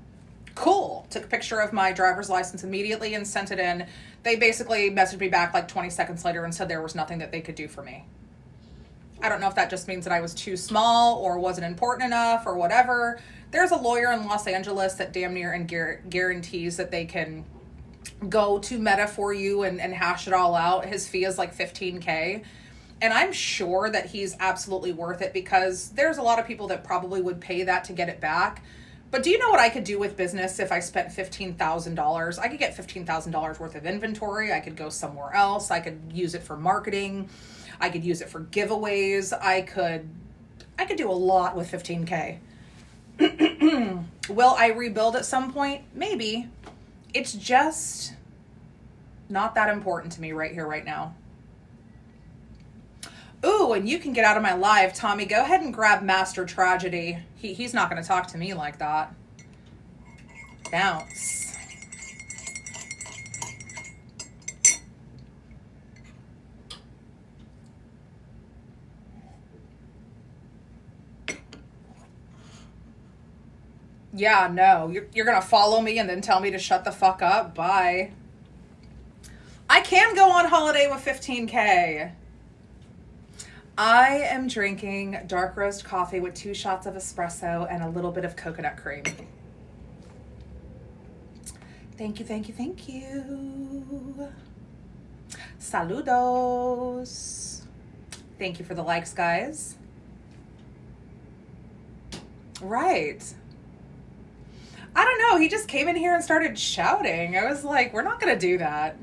Cool. Took a picture of my driver's license immediately and sent it in. They basically messaged me back like 20 seconds later and said there was nothing that they could do for me. I don't know if that just means that I was too small or wasn't important enough or whatever. There's a lawyer in Los Angeles that damn near and guarantees that they can go to Meta for you and hash it all out. His fee is like $15K. And I'm sure that he's absolutely worth it because there's a lot of people that probably would pay that to get it back. But do you know what I could do with business if I spent $15,000? I could get $15,000 worth of inventory. I could go somewhere else. I could use it for marketing. I could use it for giveaways. I could do a lot with $15K. Will I rebuild at some point? Maybe. It's just not that important to me right here, right now. Ooh, and you can get out of my live, Tommy. Go ahead and grab Master Tragedy. He's not going to talk to me like that. Bounce. Yeah, no. You're going to follow me and then tell me to shut the fuck up? Bye. I can go on holiday with $15K. I am drinking dark roast coffee with 2 shots of espresso and a little bit of coconut cream. Thank you, thank you, thank you. Saludos. Thank you for the likes, guys. Right. I don't know. He just came in here and started shouting. I was like, we're not going to do that.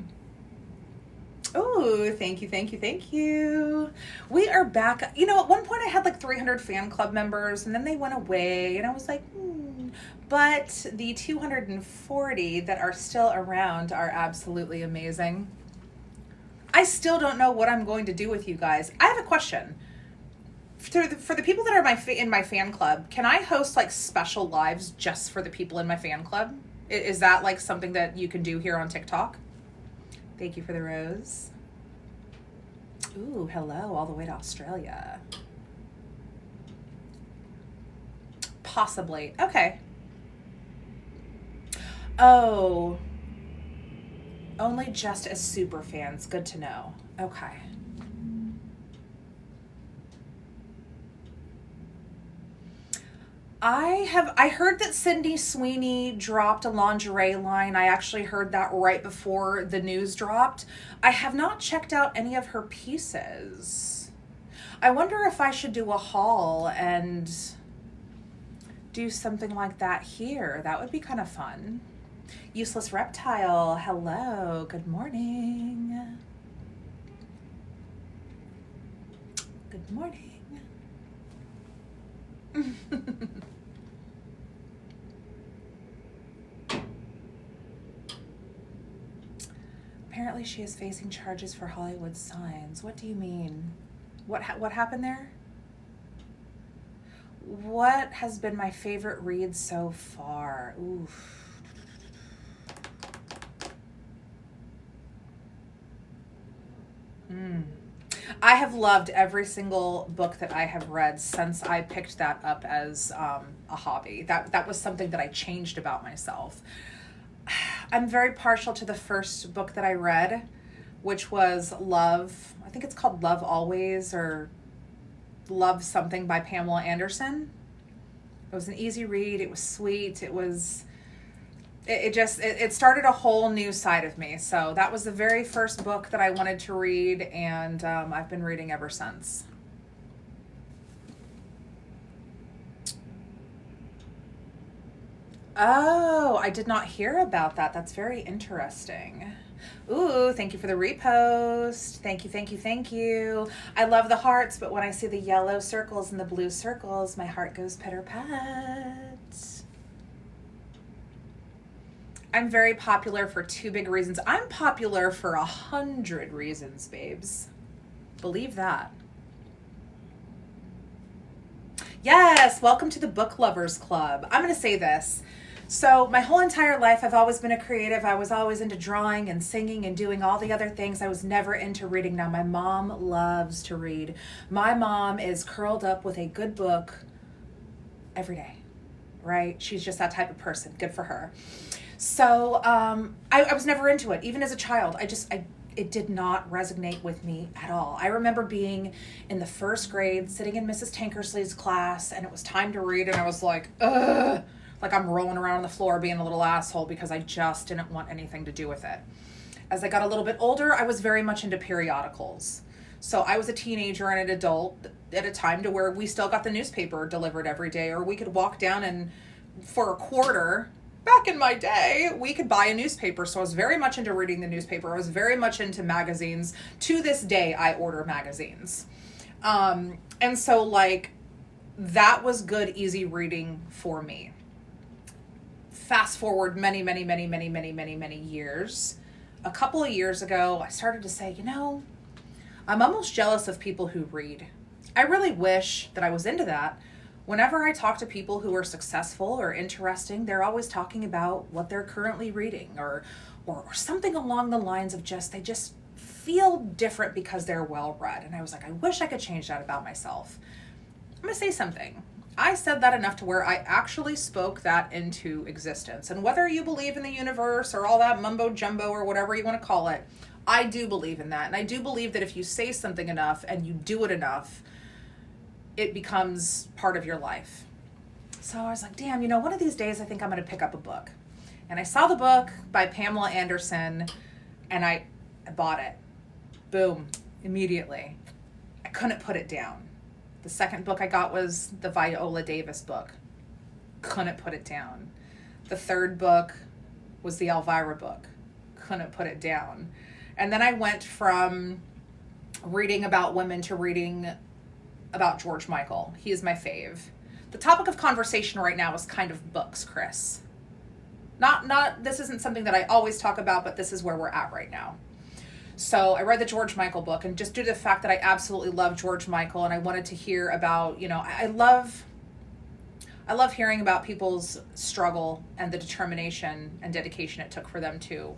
Oh, thank you, thank you, thank you. We are back. You know, at one point I had like 300 fan club members and then they went away and I was like, But the 240 that are still around are absolutely amazing. I still don't know what I'm going to do with you guys. I have a question. For the people that are in my fan club, can I host like special lives just for the people in my fan club? Is that like something that you can do here on TikTok? Thank you for the rose. Ooh, hello, all the way to Australia. Possibly. Okay. Oh. Only just as super fans. Good to know. Okay. I heard that Sydney Sweeney dropped a lingerie line. I actually heard that right before the news dropped. I have not checked out any of her pieces. I wonder if I should do a haul and do something like that here. That would be kind of fun. Useless Reptile, hello, good morning. Good morning. Apparently she is facing charges for Hollywood signs. What do you mean? What happened there? What has been my favorite read so far? Oof. I have loved every single book that I have read since I picked that up as a hobby. That was something that I changed about myself. I'm very partial to the first book that I read, which was Love. I think it's called Love Always or Love Something by Pamela Anderson. It was an easy read. It was sweet. It started a whole new side of me. So that was the very first book that I wanted to read, and I've been reading ever since. Oh, I did not hear about that. That's very interesting. Ooh, thank you for the repost. Thank you, thank you, thank you. I love the hearts, but when I see the yellow circles and the blue circles, my heart goes pitter-pat. I'm very popular for 2 big reasons. I'm popular for 100 reasons, babes. Believe that. Yes, welcome to the Book Lovers Club. I'm going to say this. So my whole entire life, I've always been a creative. I was always into drawing and singing and doing all the other things. I was never into reading. Now, my mom loves to read. My mom is curled up with a good book every day, right? She's just that type of person. Good for her. So I was never into it. Even as a child, it did not resonate with me at all. I remember being in the 1st grade, sitting in Mrs. Tankersley's class, and it was time to read, and I was like, ugh. Like I'm rolling around on the floor being a little asshole because I just didn't want anything to do with it. As I got a little bit older, I was very much into periodicals. So I was a teenager and an adult at a time to where we still got the newspaper delivered every day, or we could walk down and for a quarter, back in my day, we could buy a newspaper. So I was very much into reading the newspaper. I was very much into magazines. To this day, I order magazines. And so like that was good, easy reading for me. Fast forward many years. A couple of years ago, I started to say, I'm almost jealous of people who read. I really wish that I was into that. Whenever I talk to people who are successful or interesting, they're always talking about what they're currently reading or something along the lines of they just feel different because they're well read. And I was like, I wish I could change that about myself. I'm going to say something. I said that enough to where I actually spoke that into existence. And whether you believe in the universe or all that mumbo jumbo or whatever you want to call it, I do believe in that. And I do believe that if you say something enough and you do it enough, it becomes part of your life. So I was like, damn, one of these days I think I'm going to pick up a book. And I saw the book by Pamela Anderson and I bought it. Boom, immediately. I couldn't put it down. The second book I got was the Viola Davis book. Couldn't put it down. The third book was the Elvira book. Couldn't put it down. And then I went from reading about women to reading about George Michael. He is my fave. The topic of conversation right now is kind of books, Chris. Not this isn't something that I always talk about, but this is where we're at right now. So I read the George Michael book, and just due to the fact that I absolutely love George Michael and I wanted to hear about, I love hearing about people's struggle and the determination and dedication it took for them to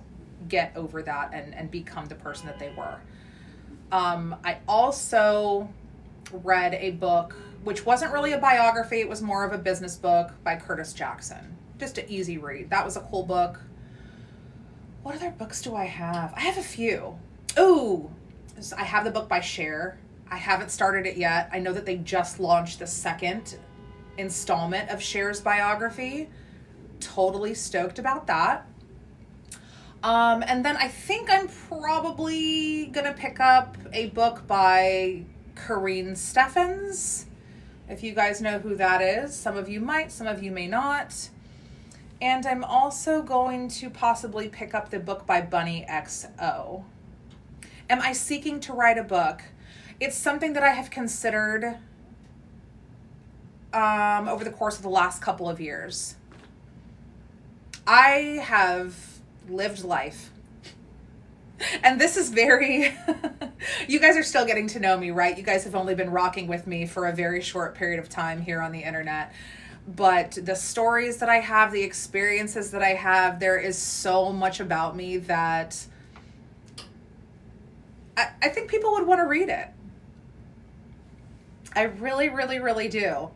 get over that and become the person that they were. I also read a book, which wasn't really a biography. It was more of a business book by Curtis Jackson. Just an easy read. That was a cool book. What other books do I have? I have a few. Oh, I have the book by Cher. I haven't started it yet. I know that they just launched the 2nd installment of Cher's biography. Totally stoked about that. And then I think I'm probably going to pick up a book by Corinne Steffens. If you guys know who that is. Some of you might, some of you may not. And I'm also going to possibly pick up the book by Bunny XO. Am I seeking to write a book? It's something that I have considered over the course of the last couple of years. I have lived life. And this is very... You guys are still getting to know me, right? You guys have only been rocking with me for a very short period of time here on the internet. But the stories that I have, the experiences that I have, there is so much about me that I think people would want to read it. I really, really, really do.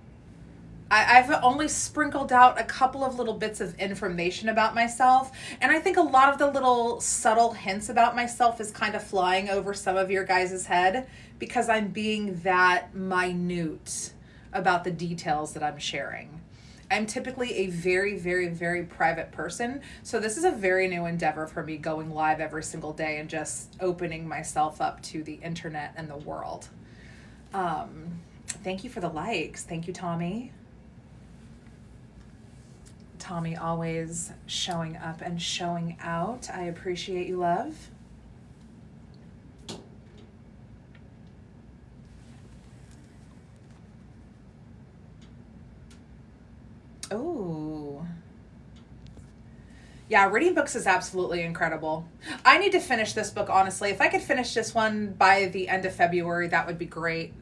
I've only sprinkled out a couple of little bits of information about myself. And I think a lot of the little subtle hints about myself is kind of flying over some of your guys' head because I'm being that minute about the details that I'm sharing. I'm typically a very, very, very private person. So this is a very new endeavor for me, going live every single day and just opening myself up to the internet and the world. Thank you for the likes. Thank you, Tommy. Tommy always showing up and showing out. I appreciate you, love. Oh. Yeah, reading books is absolutely incredible. I need to finish this book, honestly. If I could finish this one by the end of February, that would be great.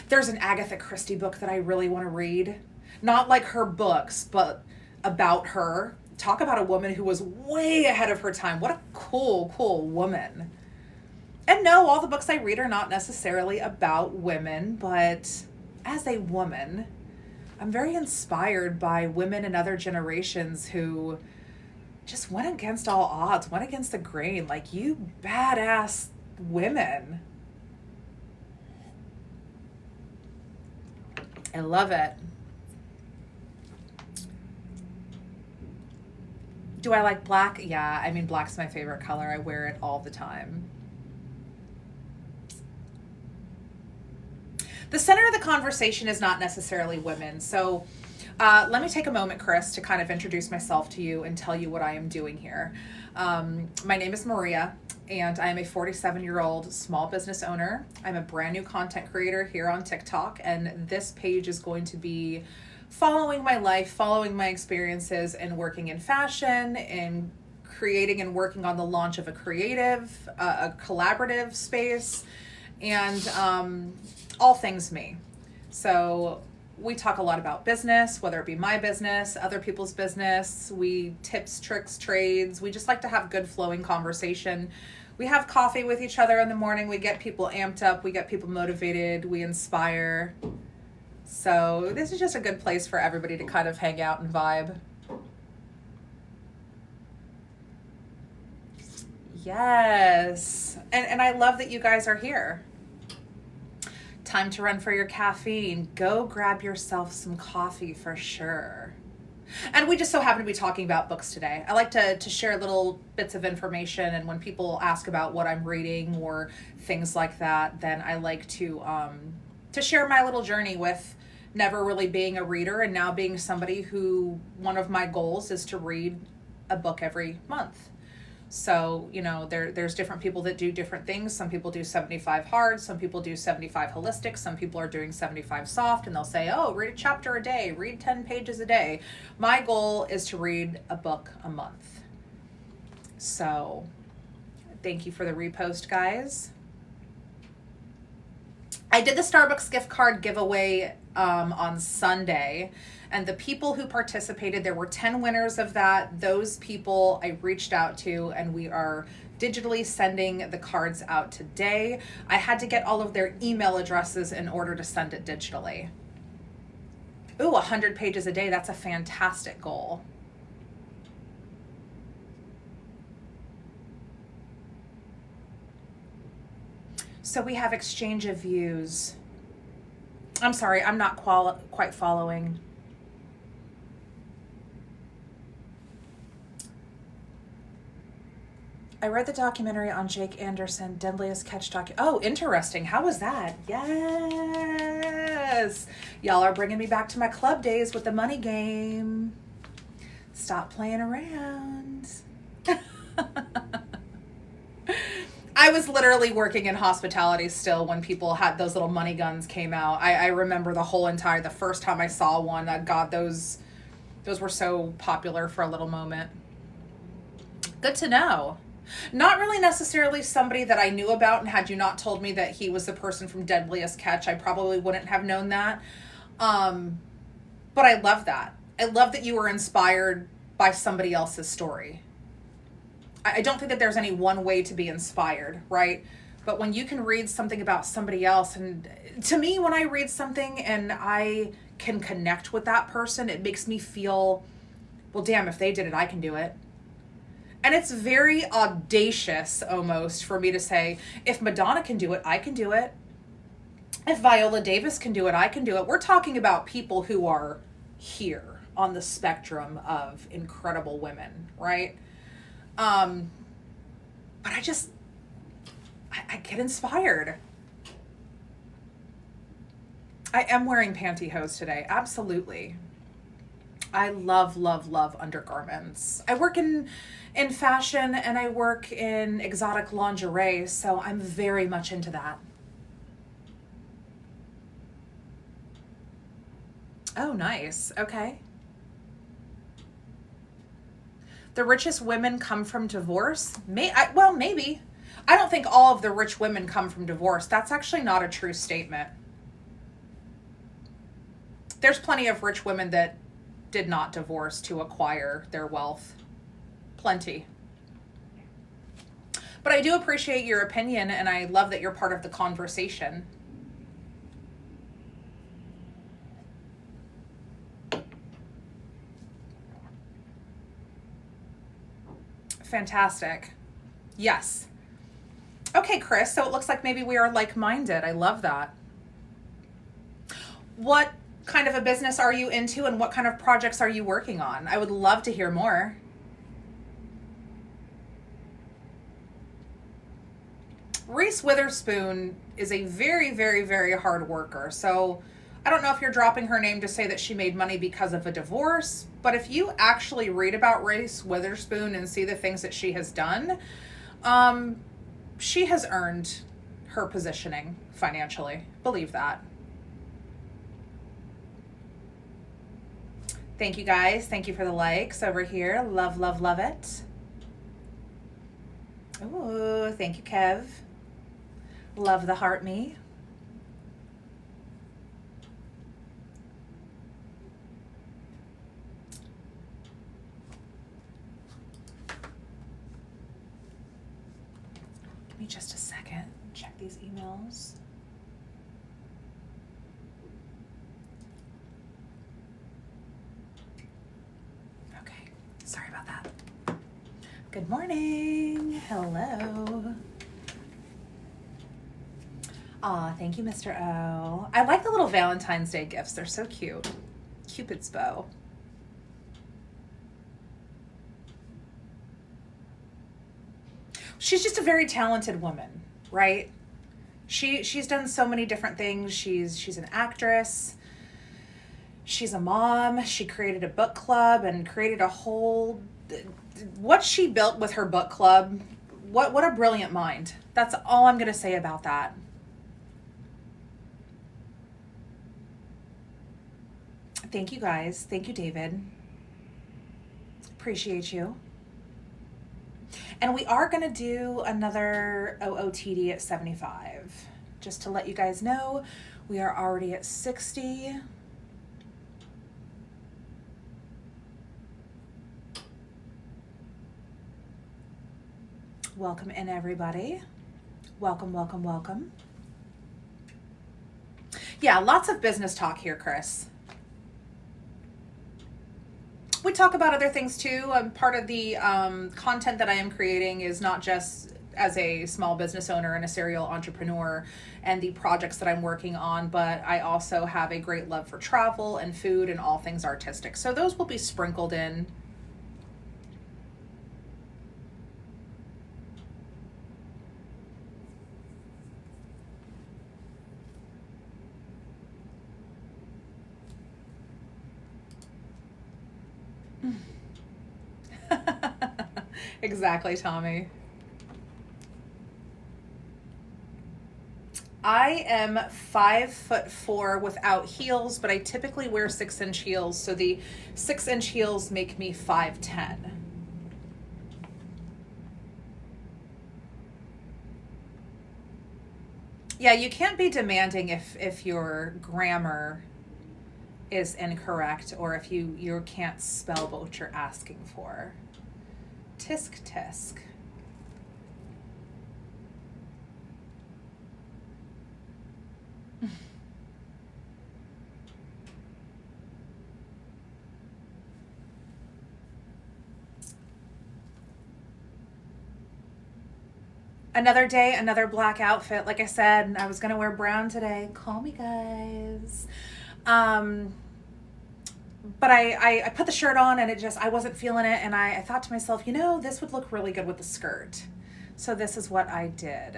There's an Agatha Christie book that I really want to read. Not like her books, but about her. Talk about a woman who was way ahead of her time. What a cool, cool woman. And no, all the books I read are not necessarily about women, but as a woman, I'm very inspired by women in other generations who just went against all odds, went against the grain. Like, you badass women. I love it. Do I like black? Yeah, I mean, black's my favorite color. I wear it all the time. The center of the conversation is not necessarily women. So let me take a moment, Chris, to kind of introduce myself to you and tell you what I am doing here. My name is Maria, and I am a 47-year-old small business owner. I'm a brand new content creator here on TikTok, and this page is going to be following my life, following my experiences in working in fashion, in creating and working on the launch of a collaborative space, and all things me. So we talk a lot about business, whether it be my business, other people's business. We tips, tricks, trades. We just like to have good flowing conversation. We have coffee with each other in the morning. We get people amped up. We get people motivated. We inspire. So this is just a good place for everybody to kind of hang out and vibe. Yes. And I love that you guys are here. Time to run for your caffeine. Go grab yourself some coffee for sure. And we just so happen to be talking about books today. I like to share little bits of information, and when people ask about what I'm reading or things like that, then I like to share my little journey with never really being a reader and now being somebody who one of my goals is to read a book every month. So, you know, there's different people that do different things. Some people do 75 hard, some people do 75 holistic, some people are doing 75 soft, and they'll say, oh, read a chapter a day, read 10 pages a day. My goal is to read a book a month. So thank you for the repost, guys. I did the Starbucks gift card giveaway on Sunday, and the people who participated, there were 10 winners of that. Those people I reached out to, and we are digitally sending the cards out today. I had to get all of their email addresses in order to send it digitally. Ooh, 100 pages a day. That's a fantastic goal. So we have exchange of views. I'm sorry, I'm not quite following. I read the documentary on Jake Anderson, Deadliest Catch Oh, interesting. How was that? Yes. Y'all are bringing me back to my club days with the money game. Stop playing around. I was literally working in hospitality still when people had those little money guns came out. I remember the first time I saw one. God, those were so popular for a little moment. Good to know. Not really necessarily somebody that I knew about, and had you not told me that he was the person from Deadliest Catch, I probably wouldn't have known that. But I love that. I love that you were inspired by somebody else's story. I don't think that there's any one way to be inspired, right? But when you can read something about somebody else, and to me, when I read something and I can connect with that person, it makes me feel, well, damn, if they did it, I can do it. And it's very audacious almost for me to say, if Madonna can do it, I can do it. If Viola Davis can do it, I can do it. We're talking about people who are here on the spectrum of incredible women, right? But I get inspired. I am wearing pantyhose today. Absolutely. I love, love, love undergarments. I work in fashion and I work in exotic lingerie, so I'm very much into that. Oh, nice. Okay. The richest women come from divorce? Well, maybe. I don't think all of the rich women come from divorce. That's actually not a true statement. There's plenty of rich women that did not divorce to acquire their wealth. Plenty. But I do appreciate your opinion, and I love that you're part of the conversation. Fantastic. Yes. Okay, Chris, so it looks like maybe we are like-minded. I love that. What kind of a business are you into, and what kind of projects are you working on? I would love to hear more. Reese Witherspoon is a very, very, very hard worker. So I don't know if you're dropping her name to say that she made money because of a divorce, but if you actually read about Reese Witherspoon and see the things that she has done, she has earned her positioning financially. Believe that. Thank you guys. Thank you for the likes over here. Love, love, love it. Ooh, thank you, Kev. Love the heart me. Give me just a second. Check these emails. Okay. Sorry about that. Good morning. Hello. Aw, thank you, Mr. O. I like the little Valentine's Day gifts. They're so cute. Cupid's bow. She's just a very talented woman, right? She's done so many different things. She's an actress. She's a mom. She created a book club and created a whole... What she built with her book club, what a brilliant mind. That's all I'm going to say about that. Thank you, guys. Thank you, David. Appreciate you. And we are going to do another OOTD at 75. Just to let you guys know, we are already at 60. Welcome in, everybody. Welcome, welcome, welcome. Yeah, lots of business talk here, Chris. We talk about other things too. Part of the content that I am creating is not just as a small business owner and a serial entrepreneur and the projects that I'm working on, but I also have a great love for travel and food and all things artistic. So those will be sprinkled in. Exactly, Tommy. I am 5'4" without heels, but I typically wear 6-inch heels. So the 6-inch heels make me 5'10". Yeah, you can't be demanding if your grammar is incorrect or if you can't spell what you're asking for. Tisk tisk. Another day, another black outfit. Like I said, I was going to wear brown today. Call me, guys. But I put the shirt on and I wasn't feeling it. And I thought to myself, this would look really good with the skirt. So this is what I did.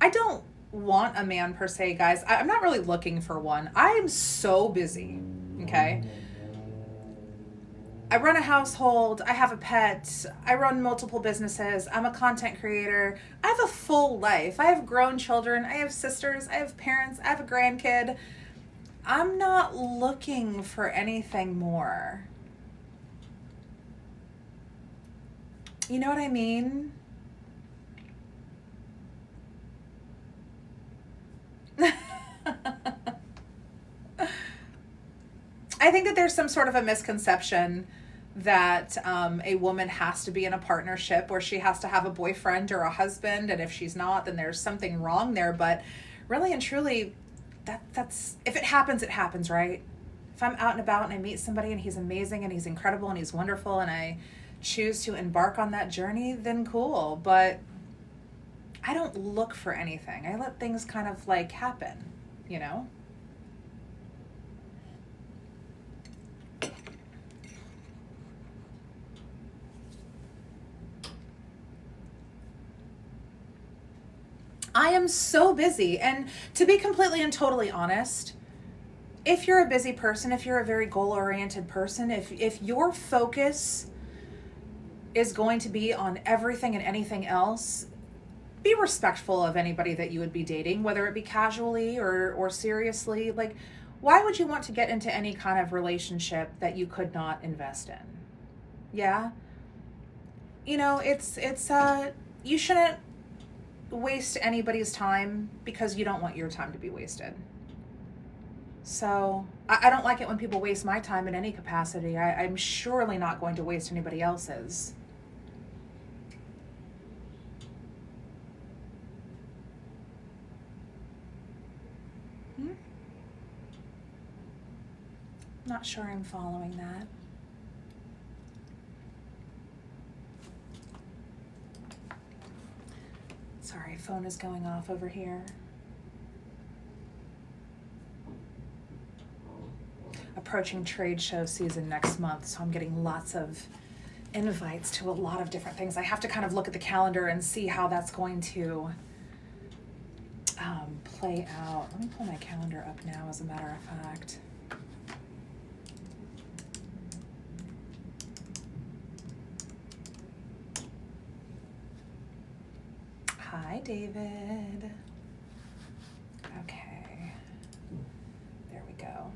I don't want a man per se, guys. I'm not really looking for one. I am so busy. Okay. I run a household, I have a pet, I run multiple businesses, I'm a content creator. I have a full life. I have grown children, I have sisters, I have parents, I have a grandkid. I'm not looking for anything more. You know what I mean? I think that there's some sort of a misconception that a woman has to be in a partnership where she has to have a boyfriend or a husband, and if she's not, then there's something wrong there. But really and truly, that's if it happens, right? If I'm out and about and I meet somebody and he's amazing and he's incredible and he's wonderful and I choose to embark on that journey, then cool. But I don't look for anything. I let things kind of like happen, you know? I am so busy. And to be completely and totally honest, if you're a busy person, if you're a very goal-oriented person, if your focus is going to be on everything and anything else, be respectful of anybody that you would be dating, whether it be casually or seriously. Like, why would you want to get into any kind of relationship that you could not invest in? Yeah? You know, it's you shouldn't waste anybody's time because you don't want your time to be wasted. So I don't like it when people waste my time in any capacity. I'm surely not going to waste anybody else's. Not sure I'm following that. Sorry, phone is going off over here. Approaching trade show season next month, so I'm getting lots of invites to a lot of different things. I have to kind of look at the calendar and see how that's going to play out. Let me pull my calendar up now, as a matter of fact. Hi, David. Okay, there we go.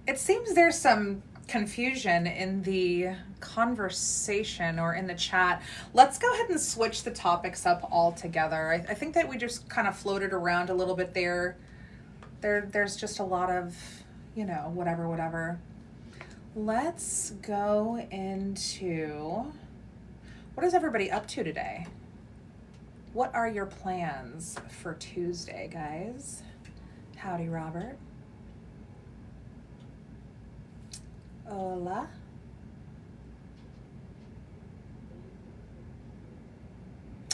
It seems there's some confusion in the conversation or in the chat. Let's go ahead and switch the topics up altogether. I think that we just kind of floated around a little bit there. There's just a lot of, you know, whatever. Let's go into, what is everybody up to today? What are your plans for Tuesday, guys? Howdy, Robert. Hola.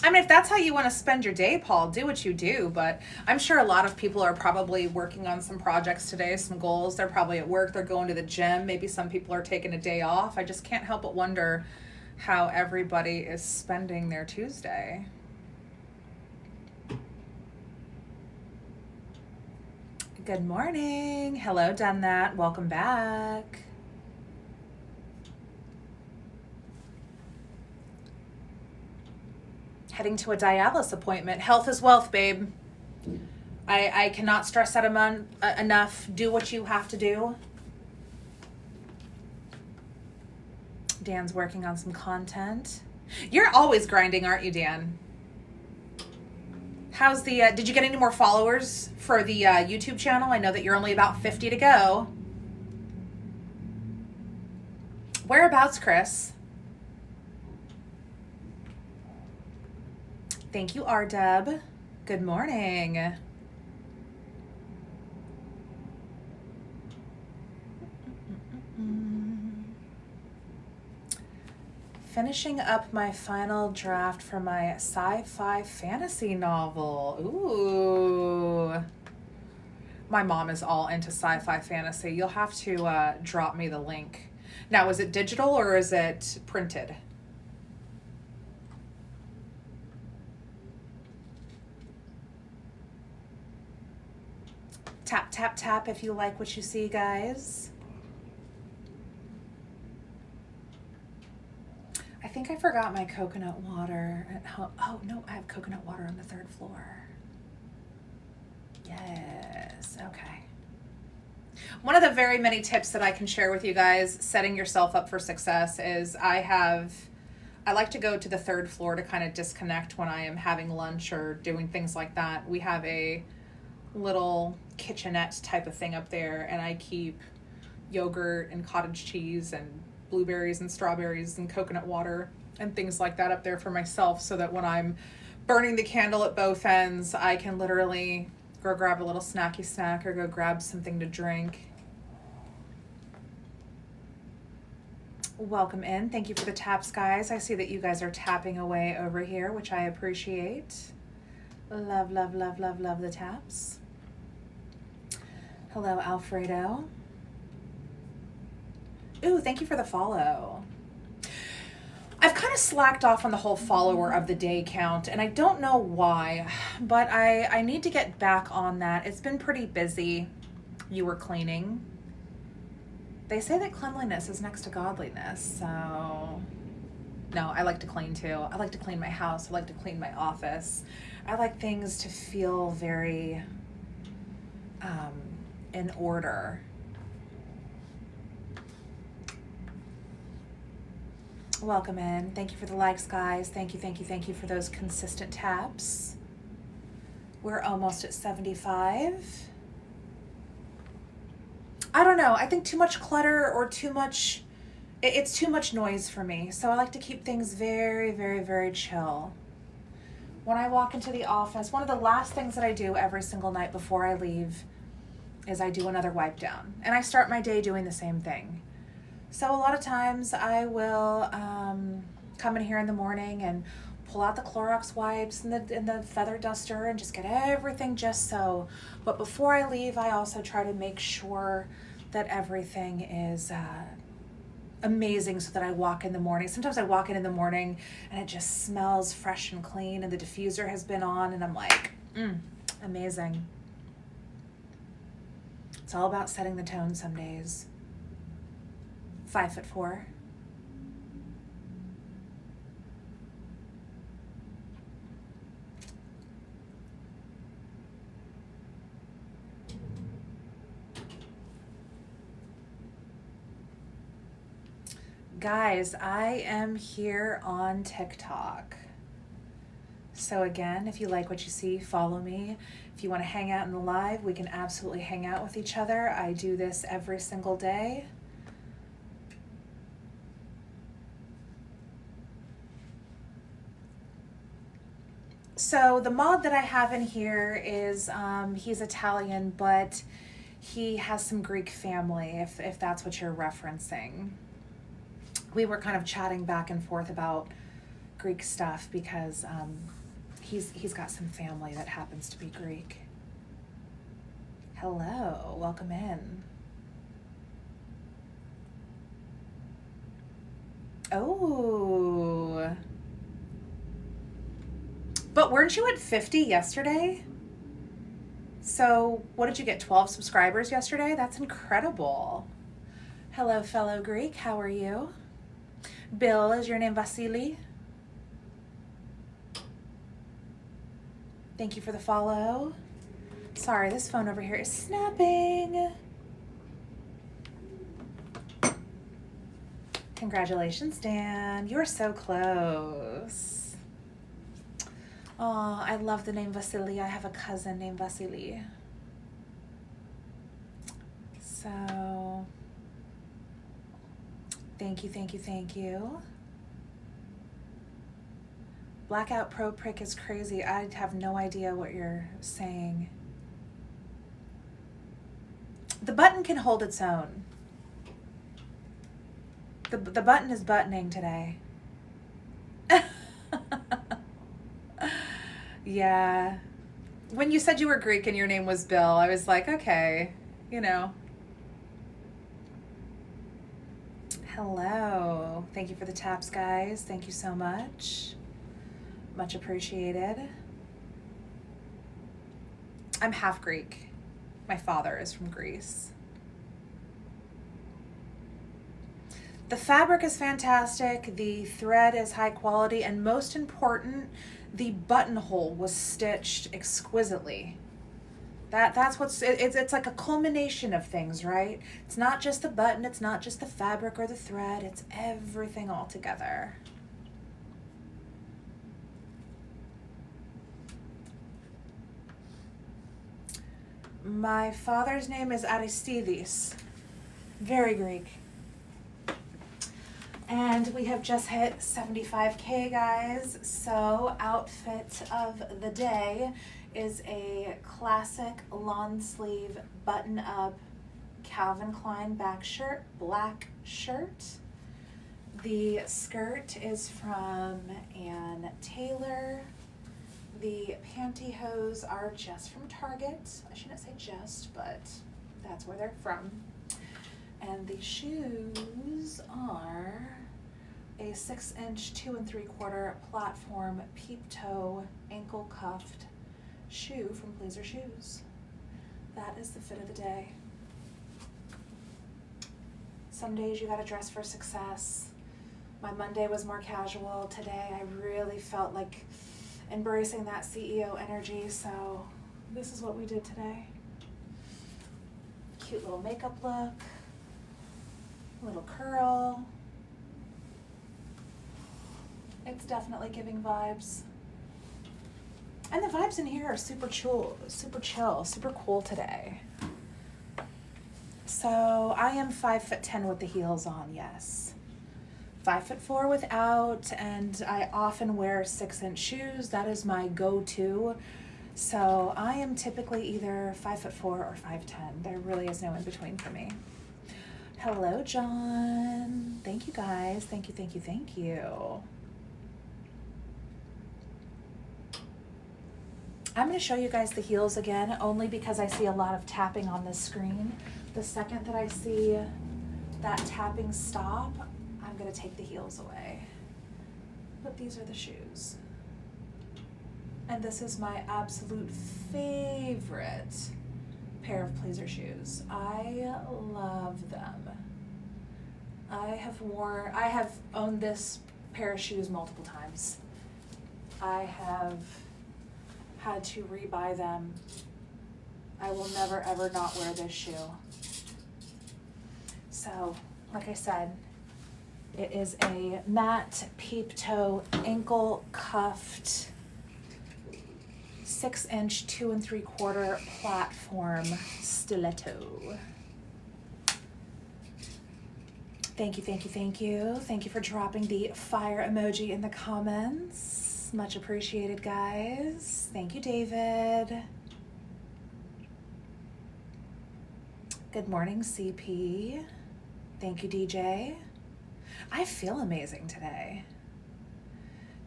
I mean, if that's how you want to spend your day, Paul, do what you do. But I'm sure a lot of people are probably working on some projects today, some goals. They're probably at work. They're going to the gym. Maybe some people are taking a day off. I just can't help but wonder how everybody is spending their Tuesday. Good morning. Hello, done that. Welcome back. Heading to a dialysis appointment. Health is wealth, babe. I cannot stress that enough. Do what you have to do. Dan's working on some content. You're always grinding, aren't you, Dan? How's the, did you get any more followers for the YouTube channel? I know that you're only about 50 to go. Whereabouts, Chris? Thank you, R-Dub. Good morning. Finishing up my final draft for my sci-fi fantasy novel. Ooh. My mom is all into sci-fi fantasy. You'll have to drop me the link. Now, is it digital or is it printed? Tap, tap, tap if you like what you see, guys. I think I forgot my coconut water at home. Oh, no, I have coconut water on the 3rd floor. Yes, okay. One of the very many tips that I can share with you guys, setting yourself up for success, is I like to go to the 3rd floor to kind of disconnect when I am having lunch or doing things like that. We have a little kitchenette type of thing up there, and I keep yogurt and cottage cheese and blueberries and strawberries and coconut water and things like that up there for myself, so that when I'm burning the candle at both ends, I can literally go grab a little snacky snack or go grab something to drink. Welcome in. Thank you for the taps, guys. I see that you guys are tapping away over here, which I appreciate. Love, love, love, love, love the taps. Hello, Alfredo. Ooh, thank you for the follow. I've kind of slacked off on the whole follower of the day count, and I don't know why, but I need to get back on that. It's been pretty busy. You were cleaning. They say that cleanliness is next to godliness, so no, I like to clean too. I like to clean my house. I like to clean my office. I like things to feel very in order. Welcome in. Thank you for the likes, guys. Thank you, thank you, thank you for those consistent taps. We're almost at 75. I don't know. I think too much clutter or too much, it's too much noise for me. So I like to keep things very, very, very chill. When I walk into the office, one of the last things that I do every single night before I leave is I do another wipe down. And I start my day doing the same thing. So a lot of times I will come in here in the morning and pull out the Clorox wipes and the feather duster and just get everything just so. But before I leave, I also try to make sure that everything is amazing so that I walk in the morning. Sometimes I walk in the morning and it just smells fresh and clean and the diffuser has been on and I'm like, amazing. It's all about setting the tone some days. 5'4". Guys, I am here on TikTok. So again, if you like what you see, follow me. If you want to hang out in the live, we can absolutely hang out with each other. I do this every single day. So the mod that I have in here is, he's Italian, but he has some Greek family, if that's what you're referencing. We were kind of chatting back and forth about Greek stuff because he's got some family that happens to be Greek. Hello, welcome in. Oh. But weren't you at 50 yesterday? So what did you get, 12 subscribers yesterday? That's incredible. Hello, fellow Greek. How are you? Bill, is your name Vasily? Thank you for the follow. Sorry, this phone over here is snapping. Congratulations, Dan. You are so close. Oh, I love the name Vasily. I have a cousin named Vasily. So, thank you, thank you, thank you. Blackout Pro Prick is crazy. I have no idea what you're saying. The button can hold its own. The button is buttoning today. Yeah. When you said you were Greek and your name was Bill, I was like, okay, you know. Hello. Thank you for the taps, guys. Thank you so much. Much appreciated. I'm half Greek. My father is from Greece. The fabric is fantastic, the thread is high quality, and most important, the buttonhole was stitched exquisitely. That's what's it's like a culmination of things, right? It's not just the button, it's not just the fabric or the thread, it's everything all together. My father's name is Aristides. Very Greek. And we have just hit 75K, guys. So outfit of the day is a classic lawn sleeve button up Calvin Klein back shirt, black shirt. The skirt is from Ann Taylor. The pantyhose are just from Target. I shouldn't say just, but that's where they're from. And the shoes are a 6-inch 2 3/4 platform peep toe ankle cuffed shoe from Pleaser Shoes. That is the fit of the day. Some days you gotta dress for success. My Monday was more casual. Today I really felt like embracing that CEO energy, so this is what we did today. Cute little makeup look, little curl. It's definitely giving vibes. And the vibes in here are super chill, super cool today. So I am 5'10" with the heels on, yes. 5'4" without, and I often wear 6-inch shoes. That is my go-to. So I am typically either 5'4" or 5'10". There really is no in between for me. Hello, John. Thank you, guys. Thank you, thank you, thank you. I'm going to show you guys the heels again, only because I see a lot of tapping on this screen. The second that I see that tapping stop, I'm going to take the heels away. But these are the shoes. And this is my absolute favorite pair of Pleaser shoes. I love them. I have owned this pair of shoes multiple times. I have had to rebuy them. I will never ever not wear this shoe. So, like I said, it is a matte peep toe ankle cuffed 6-inch 2 3/4 platform stiletto. Thank you, thank you, thank you. Thank you for dropping the fire emoji in the comments. Much appreciated, guys. Thank you, David. Good morning, CP. Thank you, DJ. I feel amazing today.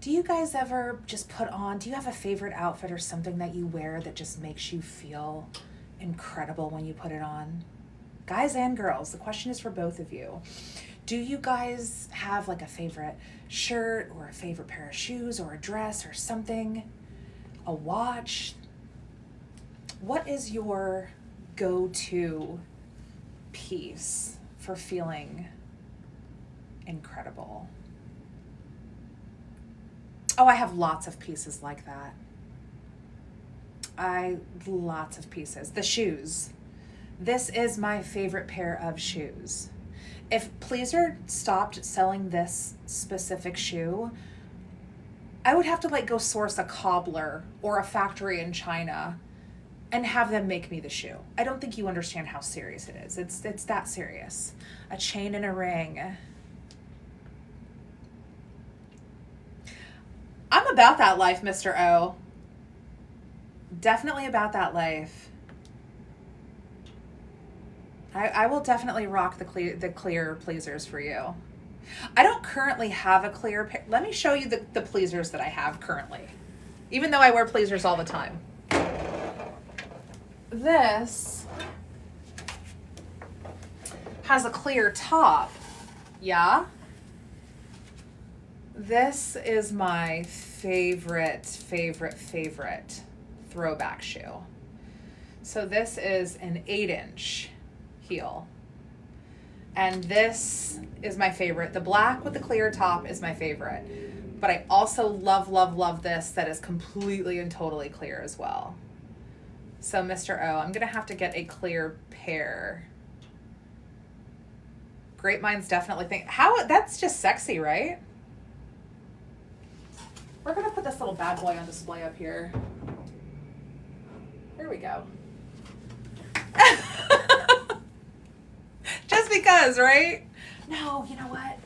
Do you guys ever just put on, do you have a favorite outfit or something that you wear that just makes you feel incredible when you put it on? Guys and girls, the question is for both of you. Do you guys have like a favorite shirt or a favorite pair of shoes or a dress or something? A watch? What is your go-to piece for feeling incredible? Oh, I have lots of pieces like that. Lots of pieces. The shoes. This is my favorite pair of shoes. If Pleaser stopped selling this specific shoe, I would have to like go source a cobbler or a factory in China and have them make me the shoe. I don't think you understand how serious it is. It's that serious. A chain and a ring. I'm about that life, Mr. O. Definitely about that life. I will definitely rock the clear Pleasers for you. I don't currently have a clear pair. Let me show you the Pleasers that I have currently, even though I wear Pleasers all the time. This has a clear top. Yeah? This is my favorite throwback shoe. So this is an 8-inch heel. And this is my favorite. The black with the clear top is my favorite. But I also love, love, love this that is completely and totally clear as well. So Mr. O, I'm going to have to get a clear pair. Great minds definitely think, that's just sexy, right? We're going to put this little bad boy on display up here. Here we go. Just because, right? No, you know what?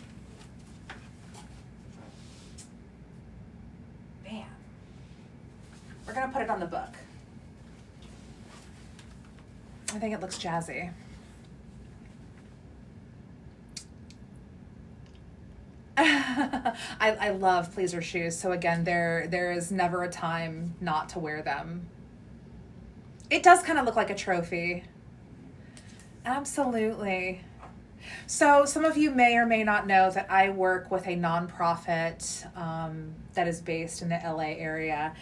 Bam. We're going to put it on the book. I think it looks jazzy. I love pleaser shoes. So again, there is never a time not to wear them. It does kind of look like a trophy. Absolutely. So some of you may or may not know that I work with a nonprofit that is based in the LA area.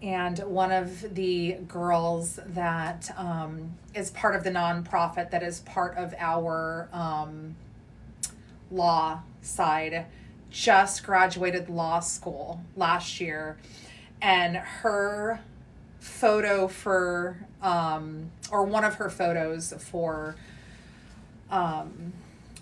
And one of the girls that is part of the nonprofit that is part of our law side just graduated law school last year. And her photo for, or one of her photos for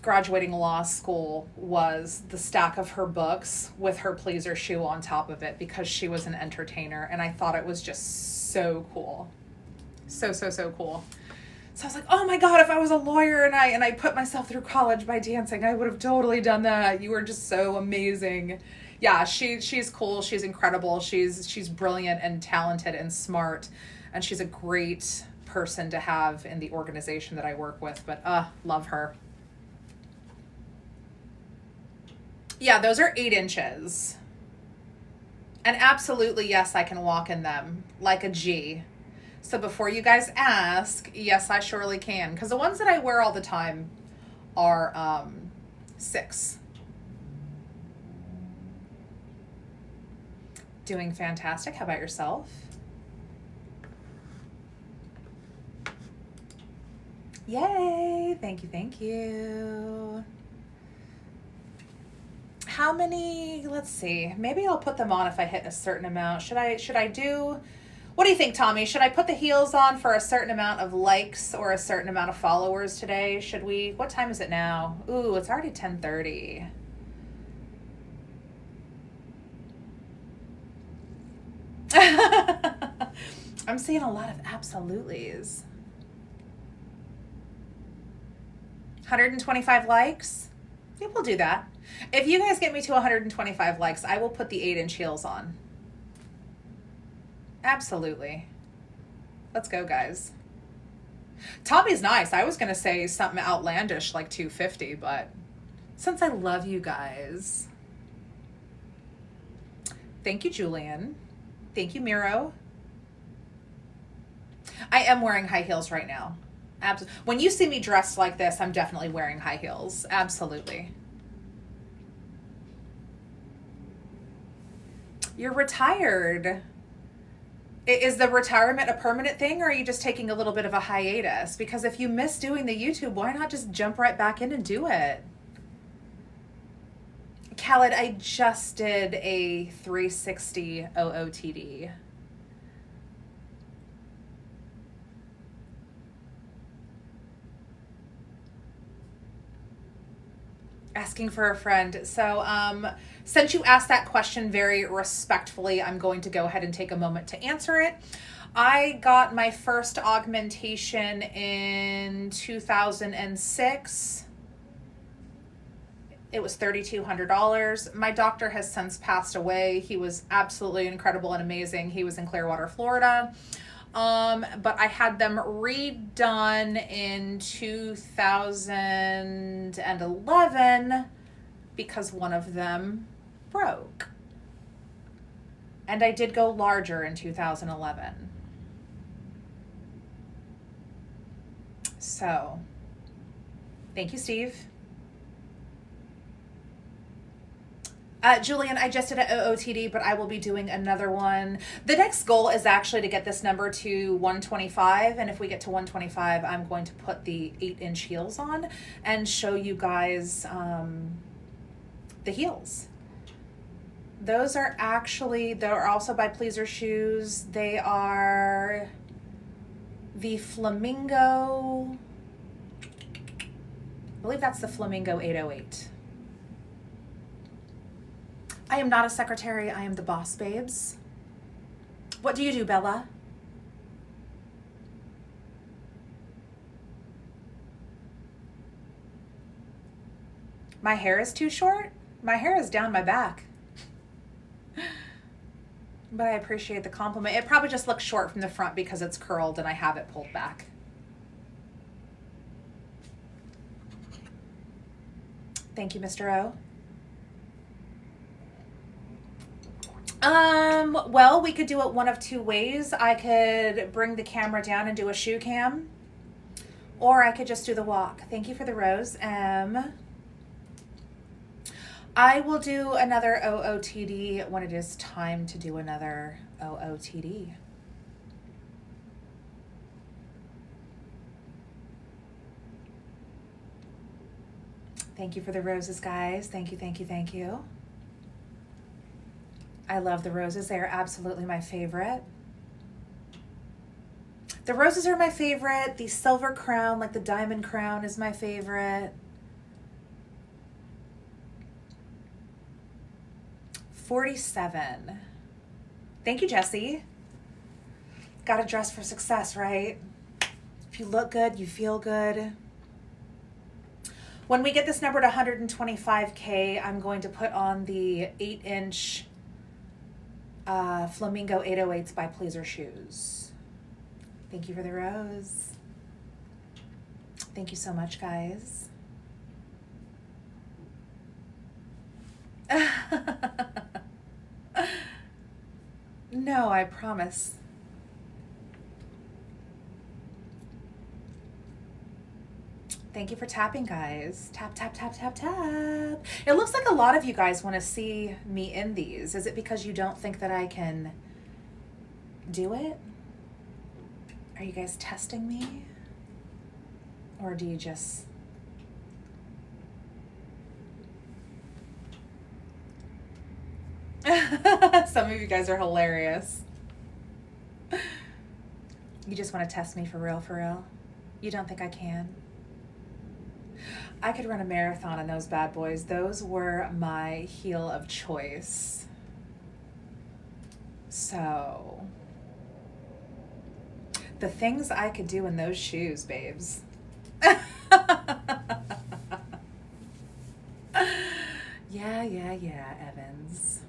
graduating law school was the stack of her books with her pleaser shoe on top of it because she was an entertainer. And I thought it was just so cool. So, so, so cool. So I was like, oh my God, if I was a lawyer and I put myself through college by dancing, I would have totally done that. You were just so amazing. Yeah, she's cool. She's incredible. She's brilliant and talented and smart. And she's a great person to have in the organization that I work with. But love her. Yeah, those are 8 inches. And absolutely, yes, I can walk in them like a G. So before you guys ask, yes, I surely can. Because the ones that I wear all the time are 6. Doing fantastic. How about yourself? Yay. Thank you. Thank you. How many, let's see, maybe I'll put them on if I hit a certain amount. Should I do, what do you think, Tommy? Should I put the heels on for a certain amount of likes or a certain amount of followers today? Should we, what time is it now? Ooh, it's already 10:30. I'm seeing a lot of absolutelys. 125 likes? Yeah, we'll do that. If you guys get me to 125 likes, I will put the 8-inch heels on. Absolutely. Let's go, guys. Tommy's nice. I was going to say something outlandish like 250, but since I love you guys. Thank you, Julian. Thank you, Miro. I am wearing high heels right now. When you see me dressed like this, I'm definitely wearing high heels. Absolutely. You're retired. Is the retirement a permanent thing, or are you just taking a little bit of a hiatus? Because if you miss doing the YouTube, why not just jump right back in and do it? Khaled, I just did a 360 OOTD. Asking for a friend. So, since you asked that question very respectfully, I'm going to go ahead and take a moment to answer it. I got my first augmentation in 2006. It was $3,200. My doctor has since passed away. He was absolutely incredible and amazing. He was in Clearwater, Florida. But I had them redone in 2011 because one of them broke. And I did go larger in 2011. So, thank you, Steve. Julian, I just did an OOTD, but I will be doing another one. The next goal is actually to get this number to 125. And if we get to 125, I'm going to put the 8-inch heels on and show you guys the heels. Those are actually, they're also by Pleaser Shoes. They are the Flamingo, I believe that's the Flamingo 808. I am not a secretary, I am the boss, babes. What do you do, Bella? My hair is too short? My hair is down my back. But I appreciate the compliment. It probably just looks short from the front because it's curled and I have it pulled back. Thank you, Mr. O. Well, we could do it one of two ways. I could bring the camera down and do a shoe cam, or I could just do the walk. Thank you for the rose, M. I will do another OOTD when it is time to do another OOTD. Thank you for the roses, guys. Thank you, thank you, thank you. I love the roses. They are absolutely my favorite. The roses are my favorite. The silver crown, like the diamond crown, is my favorite. 47. Thank you, Jessie. Gotta dress for success, right? If you look good, you feel good. When we get this number to 125K, I'm going to put on the 8-inch Flamingo 808s by Pleaser Shoes. Thank you for the rose. Thank you so much, guys. No, I promise. Thank you for tapping, guys. Tap, tap, tap, tap, tap. It looks like a lot of you guys want to see me in these. Is it because you don't think that I can do it? Are you guys testing me? Or do you just... Some of you guys are hilarious. You just want to test me for real, for real? You don't think I can? I could run a marathon on those bad boys. Those were my heel of choice. So, the things I could do in those shoes, babes. Yeah, Evans.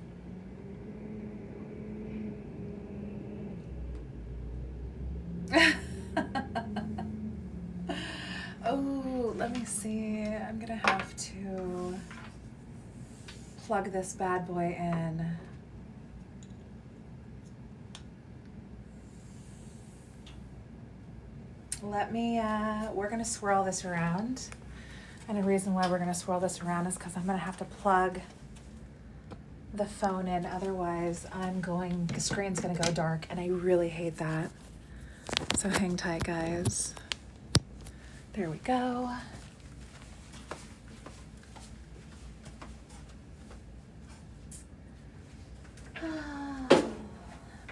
Oh, let me see. I'm gonna have to plug this bad boy in. We're gonna swirl this around. And the reason why we're gonna swirl this around is because I'm gonna have to plug the phone in. Otherwise, the screen's gonna go dark, and I really hate that. So hang tight, guys. There we go. Let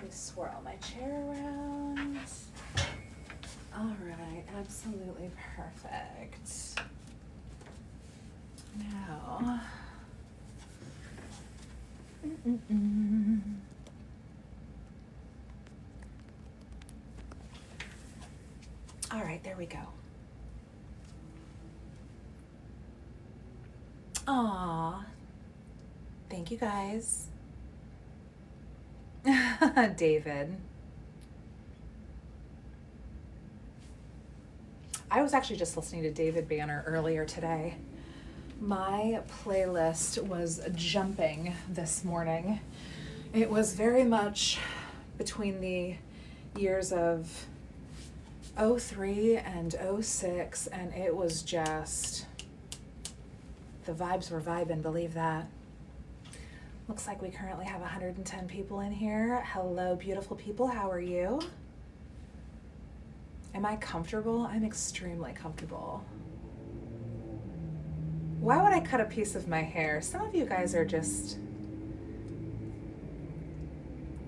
me swirl my chair around. All right, absolutely perfect. Now, all right, there we go. Aw, thank you guys. David. I was actually just listening to David Banner earlier today. My playlist was jumping this morning. It was very much between the years of 03 and 06, and it was just, the vibes were vibing, believe that. Looks like we currently have 110 people in here. Hello, beautiful people. How are you? Am I comfortable? I'm extremely comfortable. Why would I cut a piece of my hair? Some of you guys are just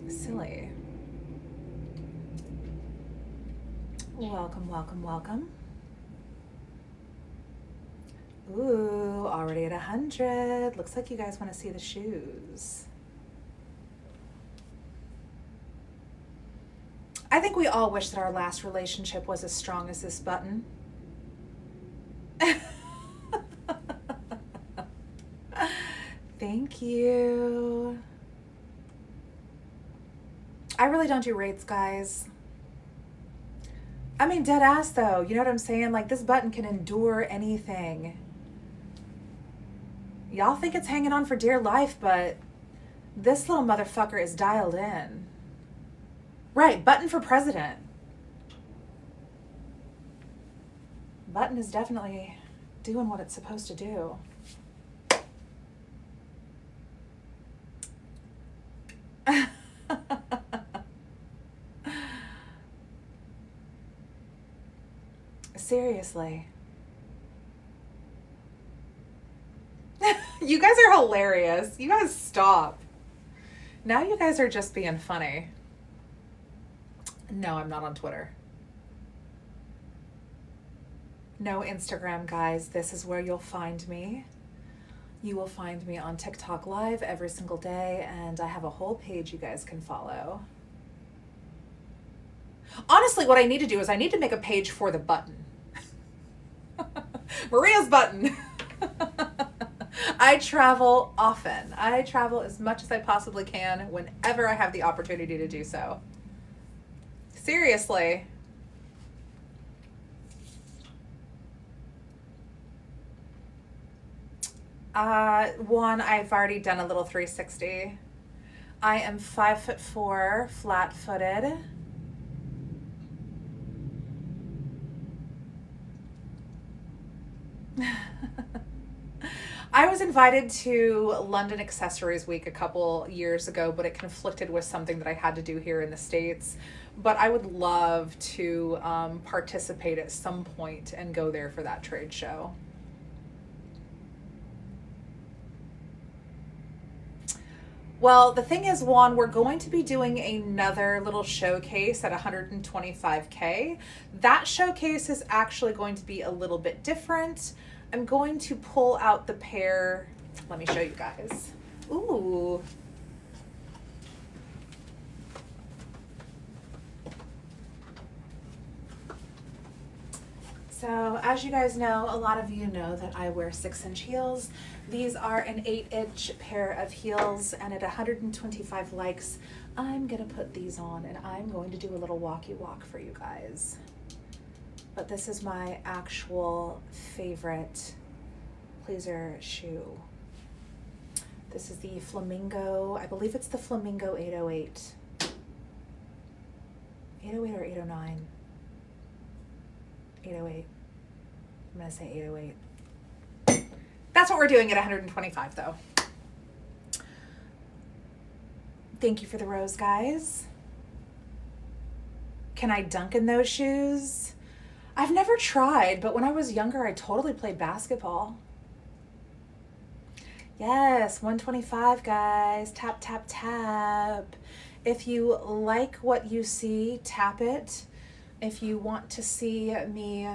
silly. Welcome, welcome, welcome. Ooh, already at 100. Looks like you guys want to see the shoes. I think we all wish that our last relationship was as strong as this button. Thank you. I really don't do rates, guys. I mean, dead ass though. You know what I'm saying? Like, this button can endure anything. Y'all think it's hanging on for dear life, but this little motherfucker is dialed in. Right, button for president. Button is definitely doing what it's supposed to do. Seriously. You guys are hilarious. You guys stop. Now you guys are just being funny. No, I'm not on Twitter. No Instagram, guys. This is where you'll find me. You will find me on TikTok Live every single day, and I have a whole page you guys can follow. Honestly, what I need to do is I need to make a page for the button. Maria's button. I travel often. I travel as much as I possibly can whenever I have the opportunity to do so. Seriously. One, I've already done a little 360. I am 5'4", flat-footed. I was invited to London Accessories Week a couple years ago, but it conflicted with something that I had to do here in the States. But I would love to participate at some point and go there for that trade show. Well, the thing is, Juan, we're going to be doing another little showcase at 125K. That showcase is actually going to be a little bit different. I'm going to pull out the pair. Let me show you guys. Ooh. So as you guys know, a lot of you know that I wear 6-inch heels. These are an 8-inch pair of heels, and at 125 likes, I'm gonna put these on and I'm going to do a little walkie walk for you guys. But this is my actual favorite pleaser shoe. This is the Flamingo, I believe it's the Flamingo 808. 808 or 809? 808. I'm gonna say 808. That's what we're doing at 125 though. Thank you for the rose, guys. Can I dunk in those shoes? I've never tried, but when I was younger, I totally played basketball. Yes, 125, guys. Tap, tap, tap. If you like what you see, tap it. If you want to see me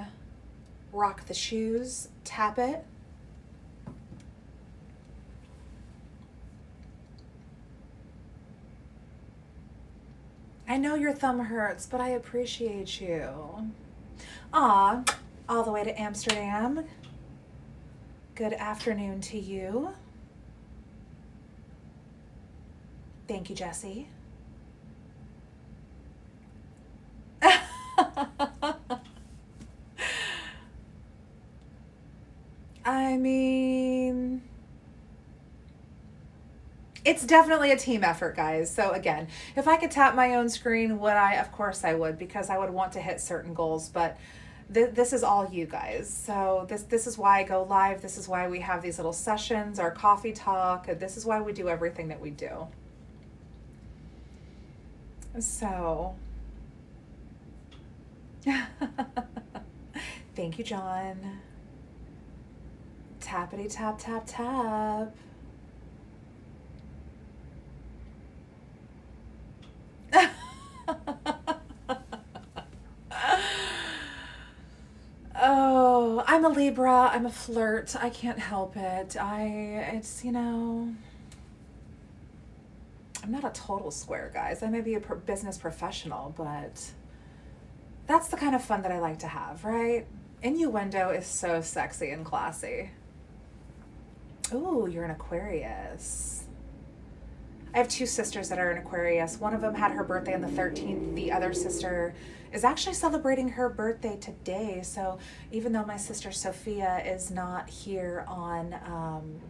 rock the shoes, tap it. I know your thumb hurts, but I appreciate you. Aw, all the way to Amsterdam. Good afternoon to you. Thank you, Jessie. I mean, it's definitely a team effort, guys. So again, if I could tap my own screen, would I? Of course I would, because I would want to hit certain goals. But this is all you guys. So this is why I go live. This is why we have these little sessions, our coffee talk. This is why we do everything that we do. So thank you, John. Tappity tap tap tap. Oh, I'm a Libra. I'm a flirt. I can't help it. It's, you know, I'm not a total square, guys. I may be a business professional, but that's the kind of fun that I like to have, right? Innuendo is so sexy and classy. Ooh, you're an Aquarius. I have two sisters that are in Aquarius. One of them had her birthday on the 13th. The other sister is actually celebrating her birthday today. So even though my sister Sophia is not here on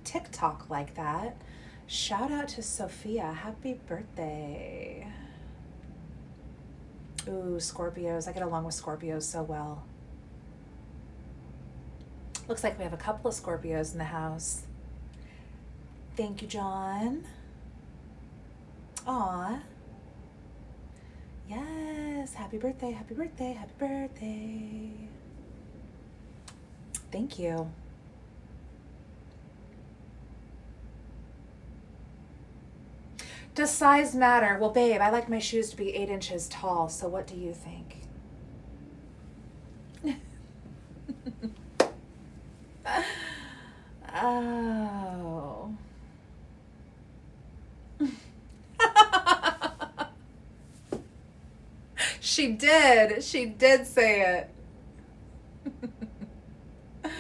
TikTok like that, shout out to Sophia. Happy birthday. Ooh, Scorpios. I get along with Scorpios so well. Looks like we have a couple of Scorpios in the house. Thank you, John. Aw. Yes. Happy birthday, happy birthday, happy birthday. Thank you. Does size matter? Well, babe, I like my shoes to be 8 inches tall, so what do you think? Oh. She did. She did say it.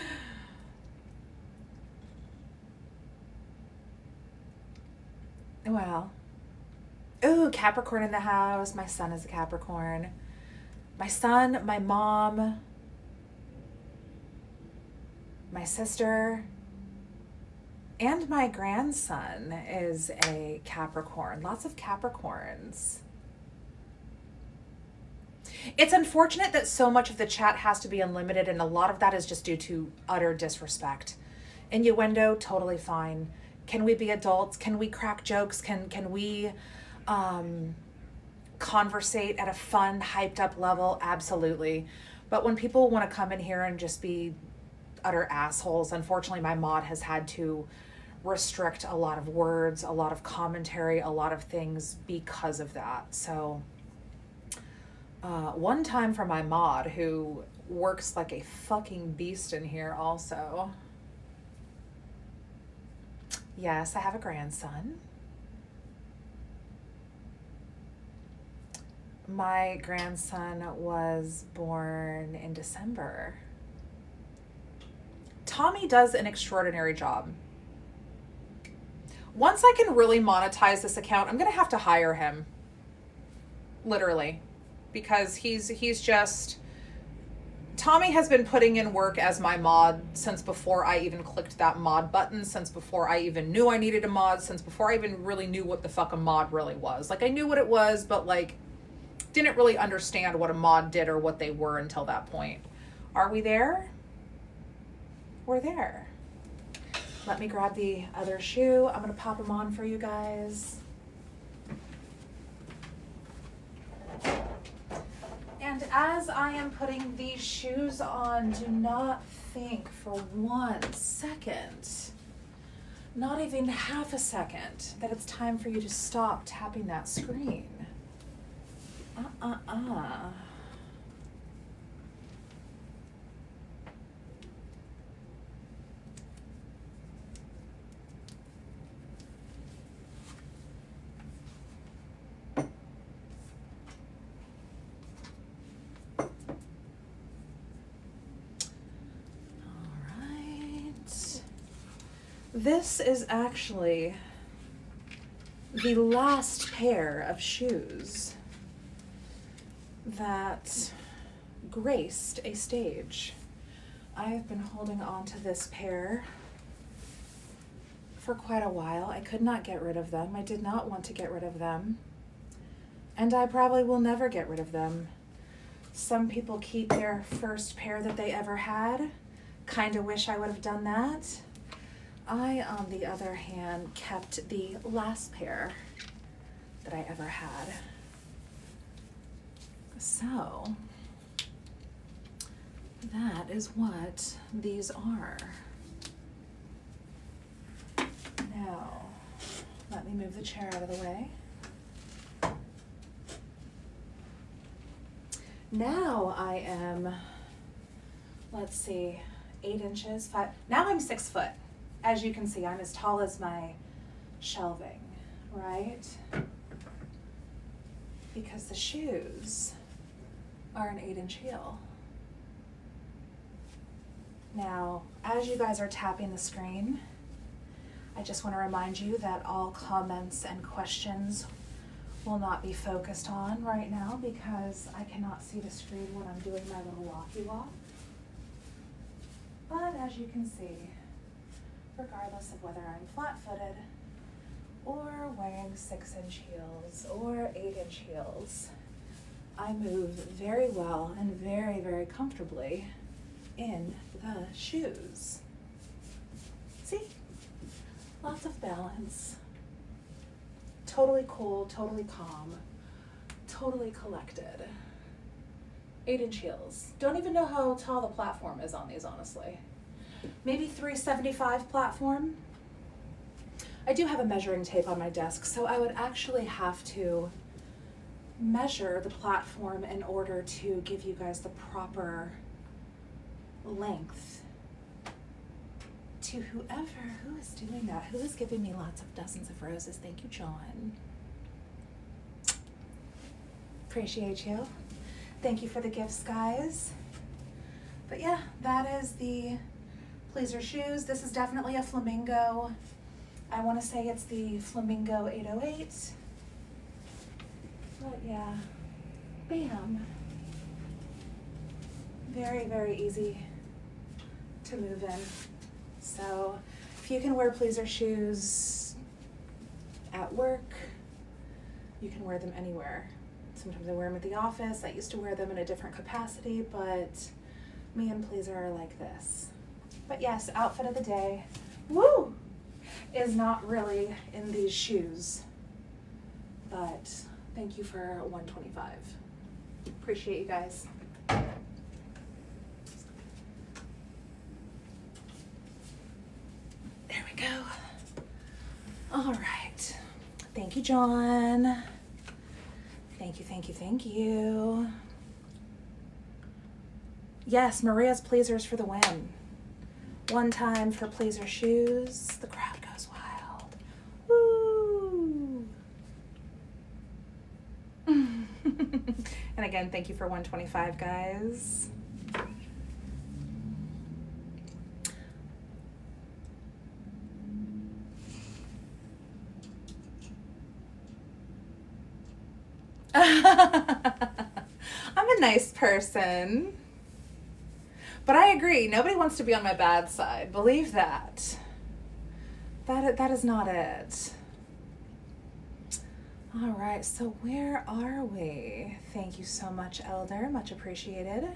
Well. Ooh, Capricorn in the house. My son is a Capricorn. My son, my mom, my sister, and my grandson is a Capricorn. Lots of Capricorns. It's unfortunate that so much of the chat has to be unlimited, and a lot of that is just due to utter disrespect. Innuendo, totally fine. Can we be adults? Can we crack jokes? Can we conversate at a fun, hyped up level? Absolutely. But when people want to come in here and just be utter assholes, unfortunately my mod has had to restrict a lot of words, a lot of commentary, a lot of things because of that. So one time for my mod, who works like a fucking beast in here also. Yes, I have a grandson. My grandson was born in December. Tommy does an extraordinary job. Once I can really monetize this account, I'm going to have to hire him. Literally. Because he's just... Tommy has been putting in work as my mod since before I even clicked that mod button, since before I even knew I needed a mod, since before I even really knew what the fuck a mod really was. Like, I knew what it was, but like, didn't really understand what a mod did or what they were until that point. Are we there? We're there. Let me grab the other shoe. I'm going to pop them on for you guys. And as I am putting these shoes on, do not think for 1 second, not even half a second, that it's time for you to stop tapping that screen. This is actually the last pair of shoes that graced a stage. I have been holding on to this pair for quite a while. I could not get rid of them. I did not want to get rid of them. And I probably will never get rid of them. Some people keep their first pair that they ever had. Kind of wish I would have done that. I, on the other hand, kept the last pair that I ever had. So, that is what these are. Now, let me move the chair out of the way. Now I am, let's see, 8 inches, 5, now I'm 6 foot. As you can see, I'm as tall as my shelving, right? Because the shoes are an 8-inch heel. Now, as you guys are tapping the screen, I just want to remind you that all comments and questions will not be focused on right now because I cannot see the screen when I'm doing my little walkie walk. But as you can see, regardless of whether I'm flat-footed or wearing 6-inch heels or 8-inch heels, I move very well and very, very comfortably in the shoes. See? Lots of balance. Totally cool, totally calm, totally collected. 8-inch heels. Don't even know how tall the platform is on these, honestly. Maybe 375 platform. I do have a measuring tape on my desk, so I would actually have to measure the platform in order to give you guys the proper length to who is doing that, who is giving me lots of dozens of roses. Thank you, John. Appreciate you. Thank you for the gifts, guys. But yeah, that is the Pleaser shoes. This is definitely a flamingo. I want to say it's the Flamingo 808. But yeah, bam. Very, very easy to move in. So if you can wear Pleaser shoes at work, you can wear them anywhere. Sometimes I wear them at the office. I used to wear them in a different capacity, but me and Pleaser are like this. But yes, outfit of the day, woo, is not really in these shoes, but thank you for 125. Appreciate you guys. There we go. All right. Thank you, John. Thank you, thank you, thank you. Yes, Maria's Pleasers for the win. One time for Pleaser shoes. The crowd goes wild. Woo! And again, thank you for 125, guys. I'm a nice person. But I agree, nobody wants to be on my bad side. Believe that. That is not it. All right, so where are we? Thank you so much, Elder. Much appreciated.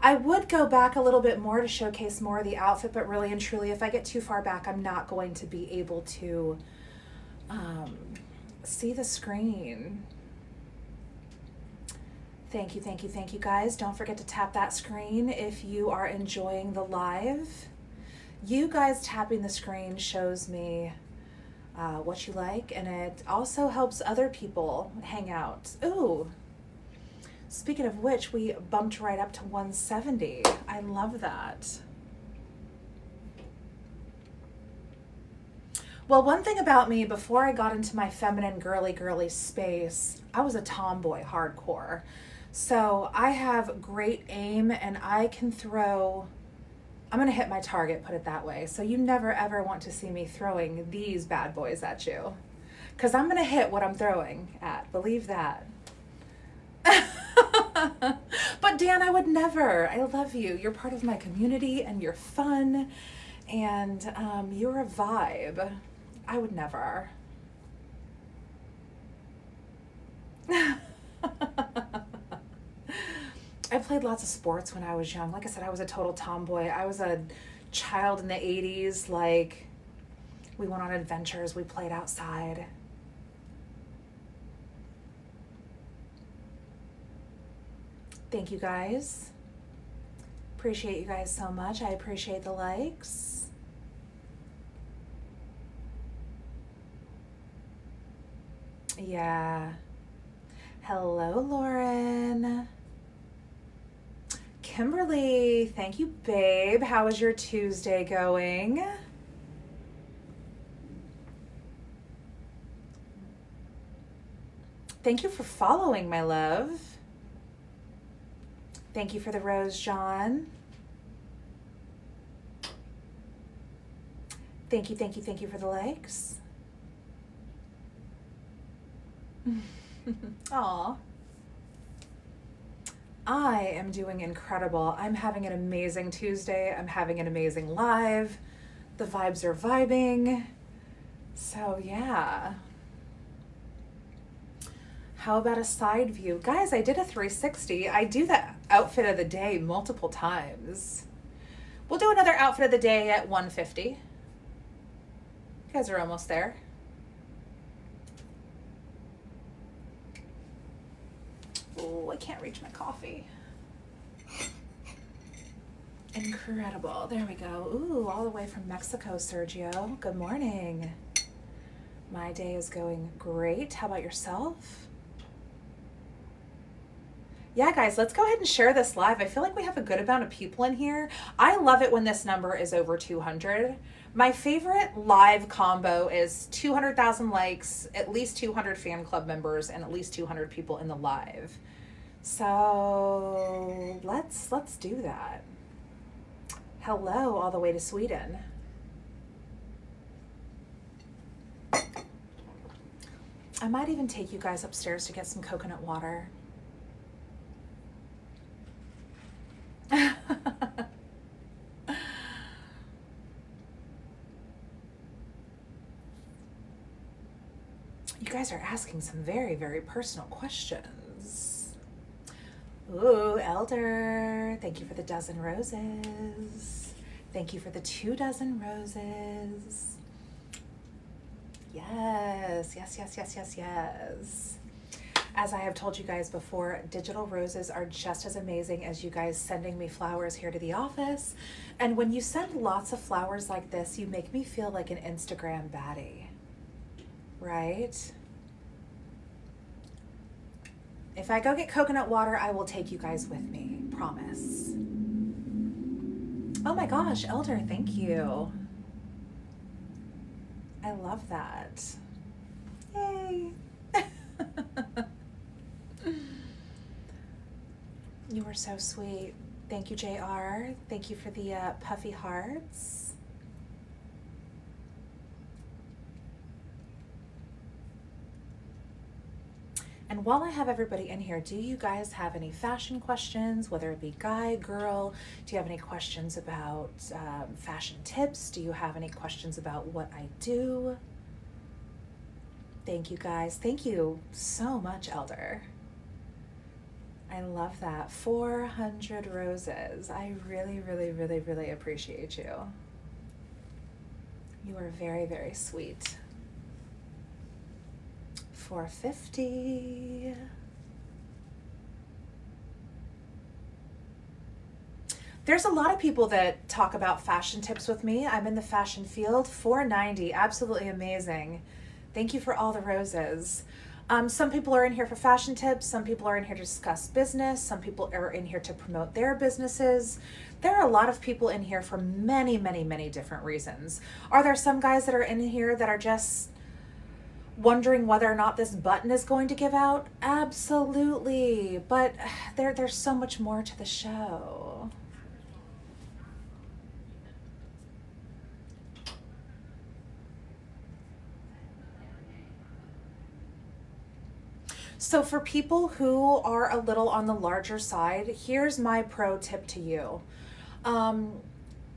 I would go back a little bit more to showcase more of the outfit, but really and truly, if I get too far back, I'm not going to be able to see the screen. Thank you, thank you, thank you, guys. Don't forget to tap that screen if you are enjoying the live. You guys tapping the screen shows me what you like, and it also helps other people hang out. Ooh, speaking of which, we bumped right up to 170. I love that. Well, one thing about me, before I got into my feminine girly space, I was a tomboy hardcore. So I have great aim and I can throw, I'm gonna hit my target, put it that way. So you never ever want to see me throwing these bad boys at you, because I'm gonna hit what I'm throwing at, believe that. But Dan, I would never. I love you. You're part of my community and you're fun and you're a vibe. I would never. I played lots of sports when I was young. Like I said, I was a total tomboy. I was a child in the 80s. Like, we went on adventures. We played outside. Thank you guys. Appreciate you guys so much. I appreciate the likes. Yeah. Hello, Lauren. Kimberly, thank you, babe. How is your Tuesday going? Thank you for following, my love. Thank you for the rose, John. Thank you for the likes. Aw. I am doing incredible. I'm having an amazing Tuesday. I'm having an amazing live. The vibes are vibing. So yeah. How about a side view? Guys, I did a 360. I do that outfit of the day multiple times. We'll do another outfit of the day at 150. You guys are almost there. Oh, I can't reach my coffee. Incredible. There we go. Ooh, all the way from Mexico, Sergio. Good morning. My day is going great. How about yourself? Yeah, guys, let's go ahead and share this live. I feel like we have a good amount of people in here. I love it when this number is over 200. My favorite live combo is 200,000 likes, at least 200 fan club members, and at least 200 people in the live. So let's do that. Hello, all the way to Sweden. I might even take you guys upstairs to get some coconut water. You guys are asking some very, very personal questions. Ooh, Elder, thank you for the dozen roses. Thank you for the 2 dozen roses. Yes. As I have told you guys before, digital roses are just as amazing as you guys sending me flowers here to the office. And when you send lots of flowers like this, you make me feel like an Instagram baddie, right? If I go get coconut water, I will take you guys with me, promise. Oh my gosh, Elder, thank you. I love that. Yay. You were so sweet. Thank you, JR. Thank you for the puffy hearts. And while I have everybody in here, do you guys have any fashion questions, whether it be guy, girl? Do you have any questions about fashion tips? Do you have any questions about what I do? Thank you, guys. Thank you so much, Elder. I love that. 400 roses. I really, really, really, really appreciate you. You are very, very sweet. 450. There's a lot of people that talk about fashion tips with me. I'm in the fashion field. 490. Absolutely amazing. Thank you for all the roses. Some people are in here for fashion tips. Some people are in here to discuss business. Some people are in here to promote their businesses. There are a lot of people in here for many, many, many different reasons. Are there some guys that are in here that are just wondering whether or not this button is going to give out? Absolutely. But there's so much more to the show. So for people who are a little on the larger side, here's my pro tip to you.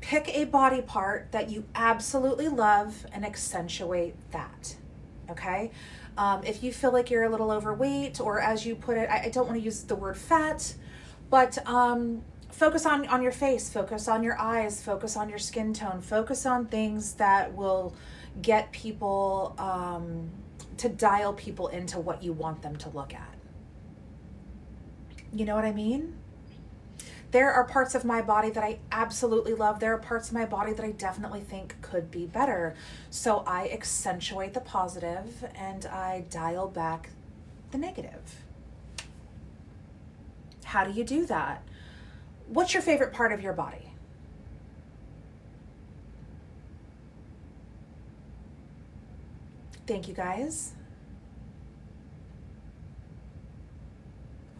Pick a body part that you absolutely love and accentuate that, okay? If you feel like you're a little overweight, or as you put it, I don't want to use the word fat, but focus on your face, focus on your eyes, focus on your skin tone, focus on things that will get people, to dial people into what you want them to look at. You know what I mean? There are parts of my body that I absolutely love. There are parts of my body that I definitely think could be better. So I accentuate the positive and I dial back the negative. How do you do that? What's your favorite part of your body? Thank you, guys.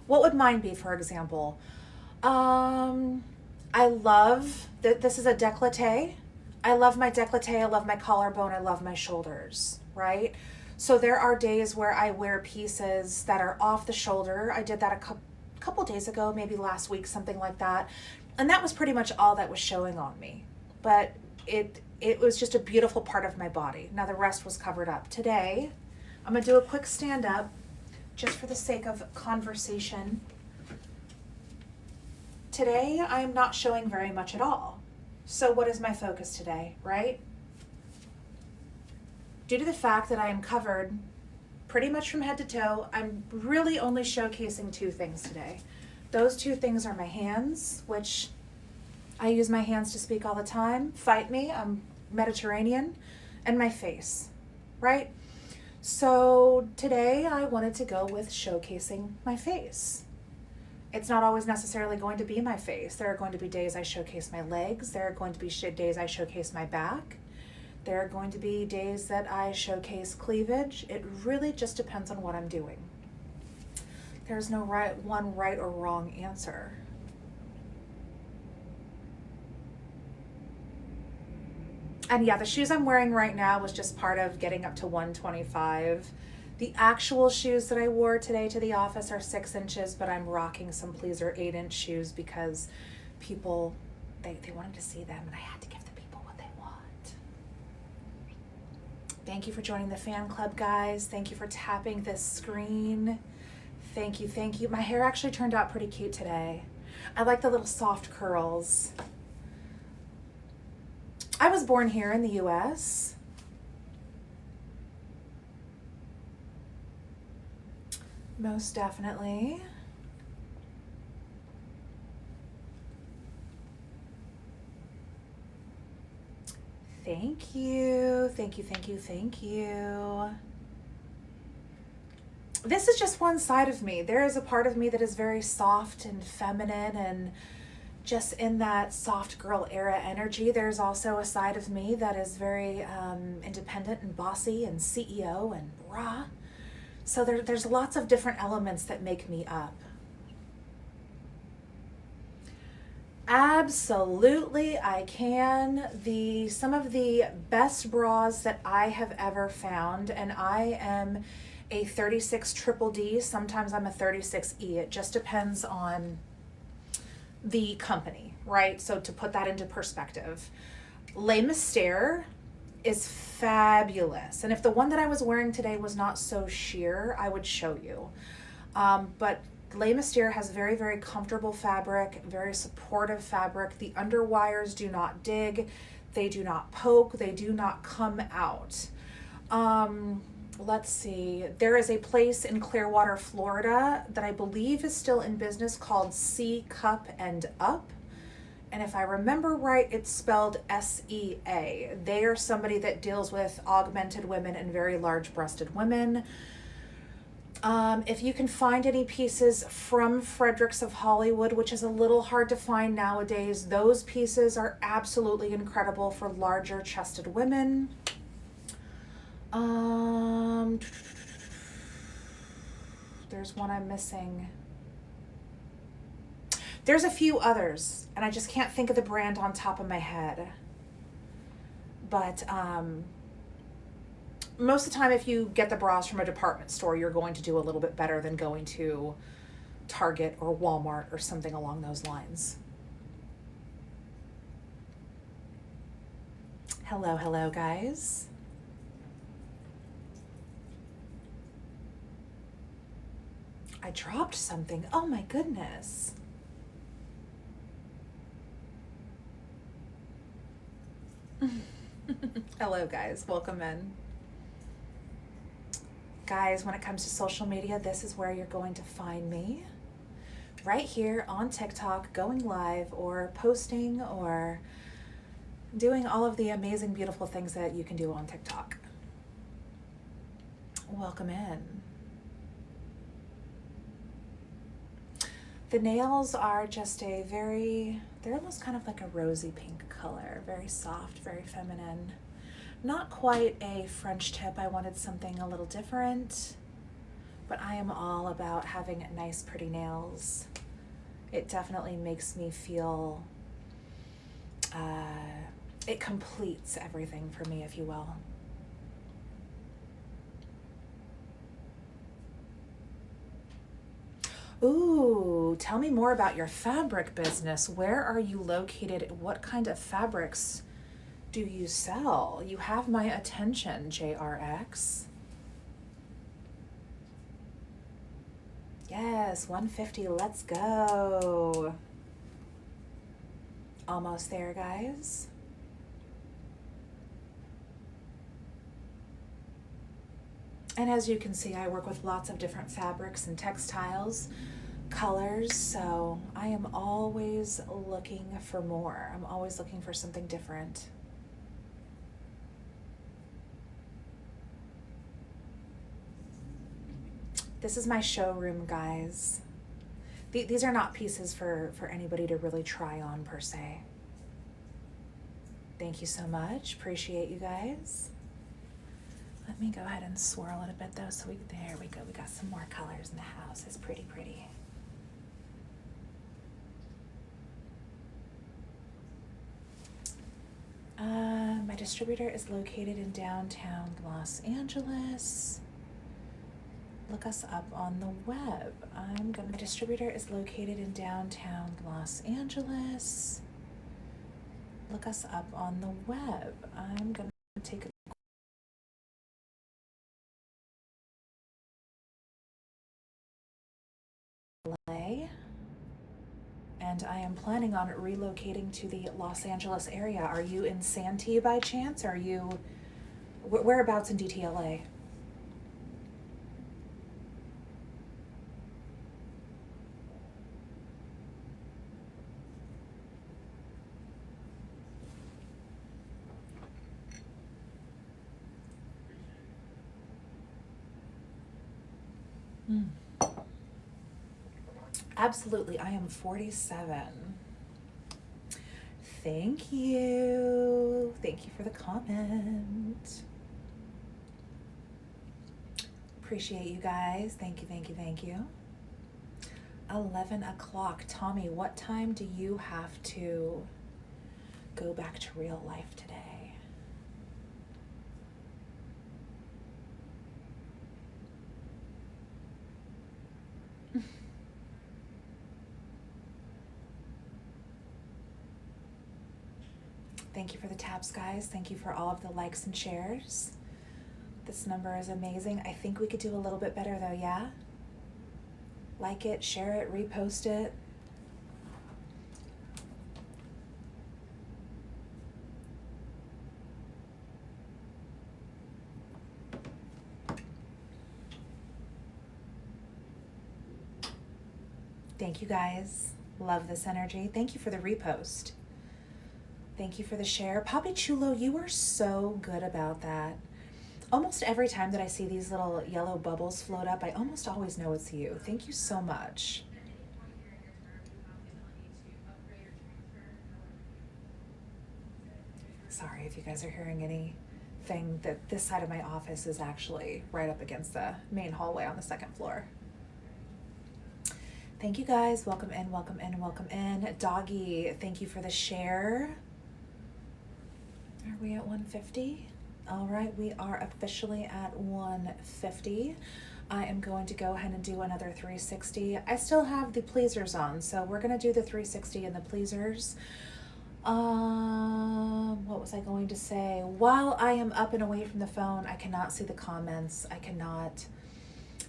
What would mine be, for example? I love that this is a décolleté. I love my décolleté. I love my collarbone. I love my shoulders, right? So there are days where I wear pieces that are off the shoulder. I did that a couple days ago, maybe last week, something like that. And that was pretty much all that was showing on me. But it was just a beautiful part of my body. Now the rest was covered up. Today, I'm going to do a quick stand up just for the sake of conversation. Today, I'm not showing very much at all. So what is my focus today, right? Due to the fact that I am covered pretty much from head to toe, I'm really only showcasing two things today. Those two things are my hands, which I use my hands to speak all the time. Fight me, I'm Mediterranean, and my face, right? So today I wanted to go with showcasing my face. It's not always necessarily going to be my face. There are going to be days I showcase my legs. There are going to be days I showcase my back. There are going to be days that I showcase cleavage. It really just depends on what I'm doing. There's no one right or wrong answer. And yeah, the shoes I'm wearing right now was just part of getting up to 125. The actual shoes that I wore today to the office are 6 inches, but I'm rocking some Pleaser 8-inch shoes because people, they wanted to see them and I had to give the people what they want. Thank you for joining the fan club, guys. Thank you for tapping this screen. Thank you, thank you. My hair actually turned out pretty cute today. I like the little soft curls. I was born here in the US. Most definitely. Thank you. Thank you, thank you, thank you. This is just one side of me. There is a part of me that is very soft and feminine and just in that soft girl era energy. There's also a side of me that is very independent and bossy and CEO and rah. So there's lots of different elements that make me up. Absolutely, I can. Some of the best bras that I have ever found, and I am a 36 triple D, sometimes I'm a 36E. It just depends on the company, right? So to put that into perspective, Les Mystères is fabulous. And if the one that I was wearing today was not so sheer, I would show you. But Les Mystères has very, very comfortable fabric, very supportive fabric. The underwires do not dig, they do not poke, they do not come out. Let's see, there is a place in Clearwater, Florida that I believe is still in business called C Cup and Up. And if I remember right, it's spelled SEA. They are somebody that deals with augmented women and very large-breasted women. If you can find any pieces from Fredericks of Hollywood, which is a little hard to find nowadays, those pieces are absolutely incredible for larger chested women. There's one I'm missing. There's a few others, and I just can't think of the brand on top of my head. But most of the time, if you get the bras from a department store, you're going to do a little bit better than going to Target or Walmart or something along those lines. Hello, hello, guys. dropped something. Oh my goodness. Hello guys, welcome in. Guys, when it comes to social media, this is where you're going to find me. Right here on TikTok, going live or posting or doing all of the amazing, beautiful things that you can do on TikTok. Welcome in. The nails are just they're almost kind of like a rosy pink color, very soft, very feminine. Not quite a French tip. I wanted something a little different, but I am all about having nice, pretty nails. It definitely makes me feel, it completes everything for me, if you will. Ooh, tell me more about your fabric business. Where are you located? What kind of fabrics do you sell? You have my attention, JRX. Yes, 150, let's go. Almost there, guys. And as you can see, I work with lots of different fabrics and textiles, colors, so I am always looking for more. I'm always looking for something different. This is my showroom, guys. These are not pieces for anybody to really try on per se. Thank you so much. Appreciate you guys. Let me go ahead and swirl it a bit though. So there we go. We got some more colors in the house. It's pretty, pretty. My distributor is located in downtown Los Angeles. Look us up on the web. My distributor is located in downtown Los Angeles. Look us up on the web. I'm gonna take a play. And I am planning on relocating to the Los Angeles area. Are you in Santee by chance? Are you whereabouts in DTLA? Absolutely, I am 47. Thank you. Thank you for the comment. Appreciate you guys. Thank you, thank you, thank you. 11 o'clock. Tommy, what time do you have to go back to real life today? Thank you for the taps, guys. Thank you for all of the likes and shares. This number is amazing. I think we could do a little bit better though, yeah? Like it, share it, repost it. Thank you guys. Love this energy. Thank you for the repost. Thank you for the share. Papi Chulo, you are so good about that. Almost every time that I see these little yellow bubbles float up, I almost always know it's you. Thank you so much. Sorry if you guys are hearing anything. That this side of my office is actually right up against the main hallway on the second floor. Thank you guys. Welcome in, welcome in, welcome in. Doggy, thank you for the share. Are we at 150? All right, we are officially at 150. I am going to go ahead and do another 360. I still have the pleasers on, so we're gonna do the 360 and the pleasers. What was I going to say? While I am up and away from the phone, I cannot see the comments. I cannot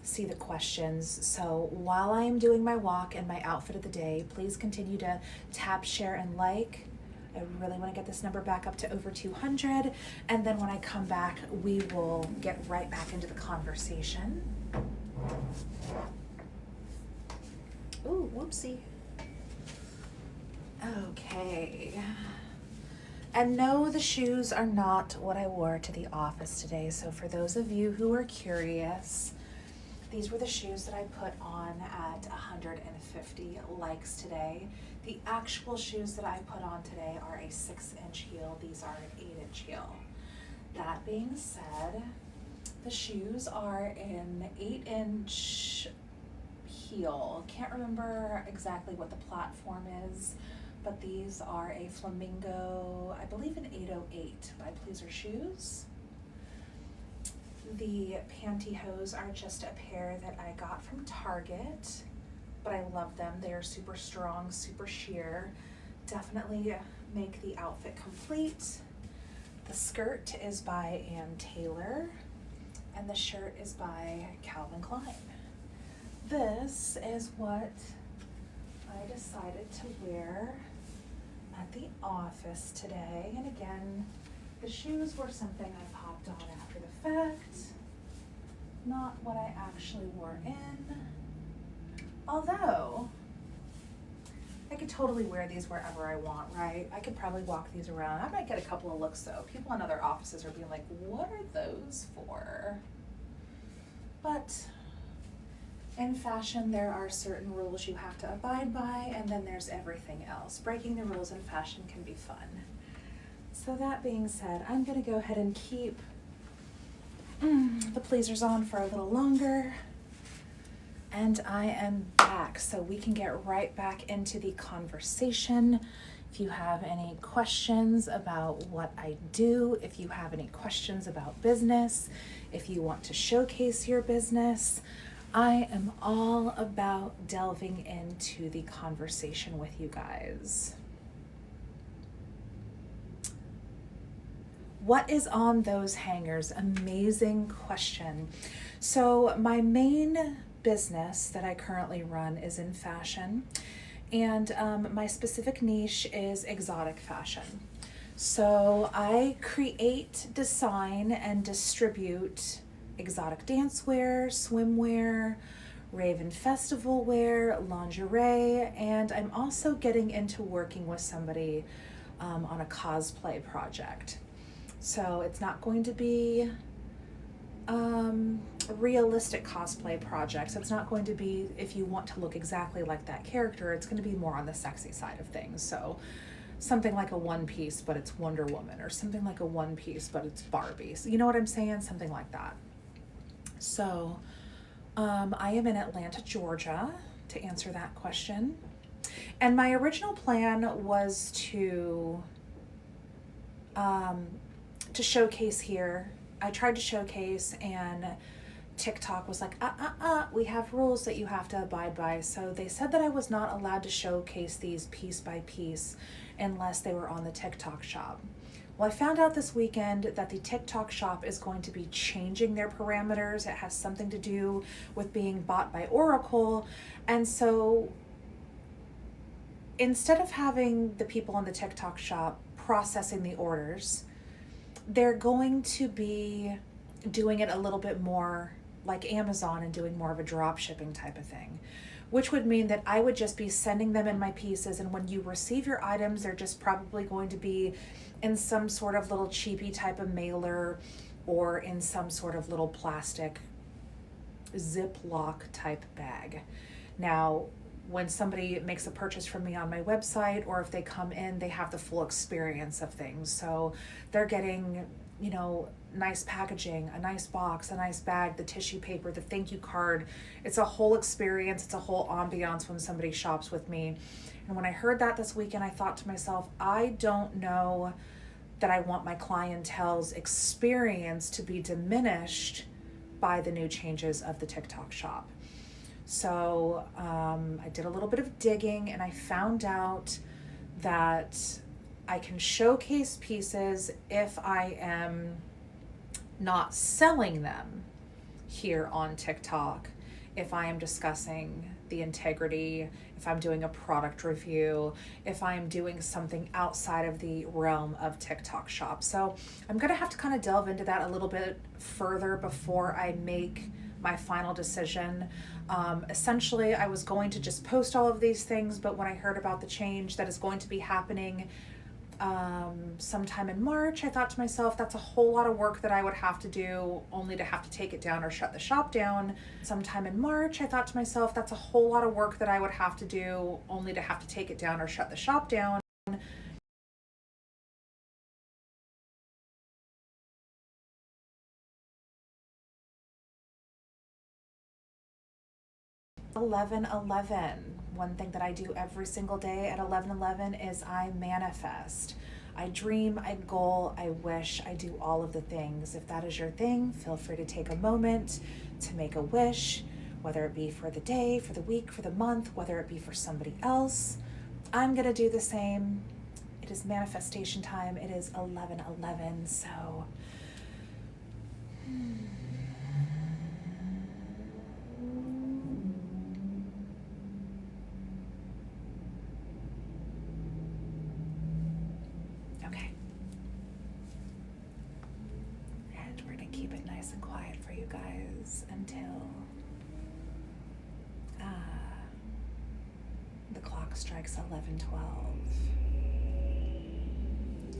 see the questions. So while I am doing my walk and my outfit of the day, please continue to tap, share, and like. I really want to get this number back up to over 200. And then when I come back, we will get right back into the conversation. Ooh, whoopsie. Okay. And no, the shoes are not what I wore to the office today. So for those of you who are curious, these were the shoes that I put on at 150 likes today. The actual shoes that I put on today are a 6-inch heel. These are an 8-inch heel. That being said, the shoes are an 8-inch heel. Can't remember exactly what the platform is, but these are a Flamingo, I believe an 808 by Pleaser Shoes. The pantyhose are just a pair that I got from Target, but I love them. They are super strong, super sheer. Definitely make the outfit complete. The skirt is by Ann Taylor, and the shirt is by Calvin Klein. This is what I decided to wear at the office today. And again, the shoes were something I popped on after the fact, not what I actually wore in. Although, I could totally wear these wherever I want, right? I could probably walk these around. I might get a couple of looks though. People in other offices are being like, what are those for? But in fashion, there are certain rules you have to abide by, and then there's everything else. Breaking the rules in fashion can be fun. So that being said, I'm gonna go ahead and keep the pleasers on for a little longer. And I am back, so we can get right back into the conversation. If you have any questions about what I do, if you have any questions about business, if you want to showcase your business, I am all about delving into the conversation with you guys. What is on those hangers? Amazing question. So my main business that I currently run is in fashion, and my specific niche is exotic fashion. So I create, design, and distribute exotic dancewear, swimwear, Raven Festival wear, lingerie, and I'm also getting into working with somebody on a cosplay project. So it's not going to be realistic cosplay projects. It's not going to be if you want to look exactly like that character. It's going to be more on the sexy side of things. So something like a One Piece, but it's Wonder Woman, or something like a One Piece, but it's Barbie. So you know what I'm saying? Something like that. So I am in Atlanta, Georgia, to answer that question. And my original plan was to showcase here. I tried to showcase, and TikTok was like, we have rules that you have to abide by. So they said that I was not allowed to showcase these piece by piece unless they were on the TikTok shop. Well, I found out this weekend that the TikTok shop is going to be changing their parameters. It has something to do with being bought by Oracle. And so instead of having the people on the TikTok shop processing the orders, they're going to be doing it a little bit more like Amazon and doing more of a drop shipping type of thing, which would mean that I would just be sending them in my pieces, and when you receive your items, they're just probably going to be in some sort of little cheapy type of mailer or in some sort of little plastic Ziploc type bag. Now, when somebody makes a purchase from me on my website, or if they come in, they have the full experience of things. So they're getting, nice packaging, a nice box, a nice bag, the tissue paper, the thank you card. It's a whole experience. It's a whole ambiance when somebody shops with me. And when I heard that this weekend, I thought to myself, I don't know that I want my clientele's experience to be diminished by the new changes of the TikTok shop. So I did a little bit of digging, and I found out that I can showcase pieces if I am not selling them here on TikTok, if I am discussing the integrity, if I'm doing a product review, if I'm doing something outside of the realm of TikTok Shop. So I'm gonna have to kind of delve into that a little bit further before I make my final decision. Essentially, I was going to just post all of these things, but when I heard about the change that is going to be happening sometime in March, I thought to myself, that's a whole lot of work that I would have to do only to have to take it down or shut the shop down. Sometime in March, I thought to myself, that's a whole lot of work that I would have to do only to have to take it down or shut the shop down. 11:11. One thing that I do every single day at 11:11 is I manifest. I dream, I goal, I wish, I do all of the things. If that is your thing, feel free to take a moment to make a wish, whether it be for the day, for the week, for the month, whether it be for somebody else. I'm going to do the same. It is manifestation time. It is 11:11, so okay. And we're going to keep it nice and quiet for you guys until the clock strikes 11:12.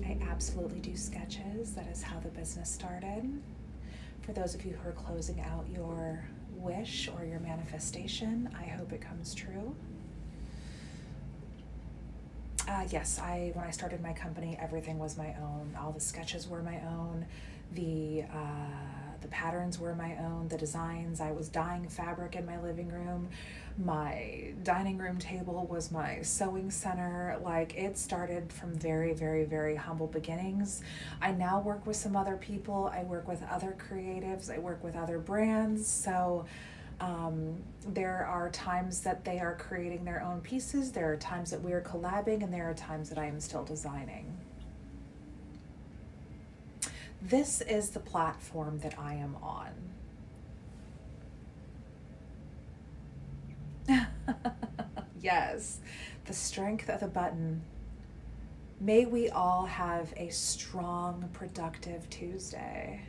I absolutely do sketches. That is how the business started. For those of you who are closing out your wish or your manifestation, I hope it comes true. Yes, when I started my company, everything was my own. All the sketches were my own. The patterns were my own. The designs. I was dyeing fabric in my living room. My dining room table was my sewing center. Like, it started from very, very, very humble beginnings. I now work with some other people. I work with other creatives. I work with other brands. So there are times that they are creating their own pieces. There are times that we are collabing, and there are times that I am still designing. This is the platform that I am on. Yes, the strength of the button. May we all have a strong, productive Tuesday.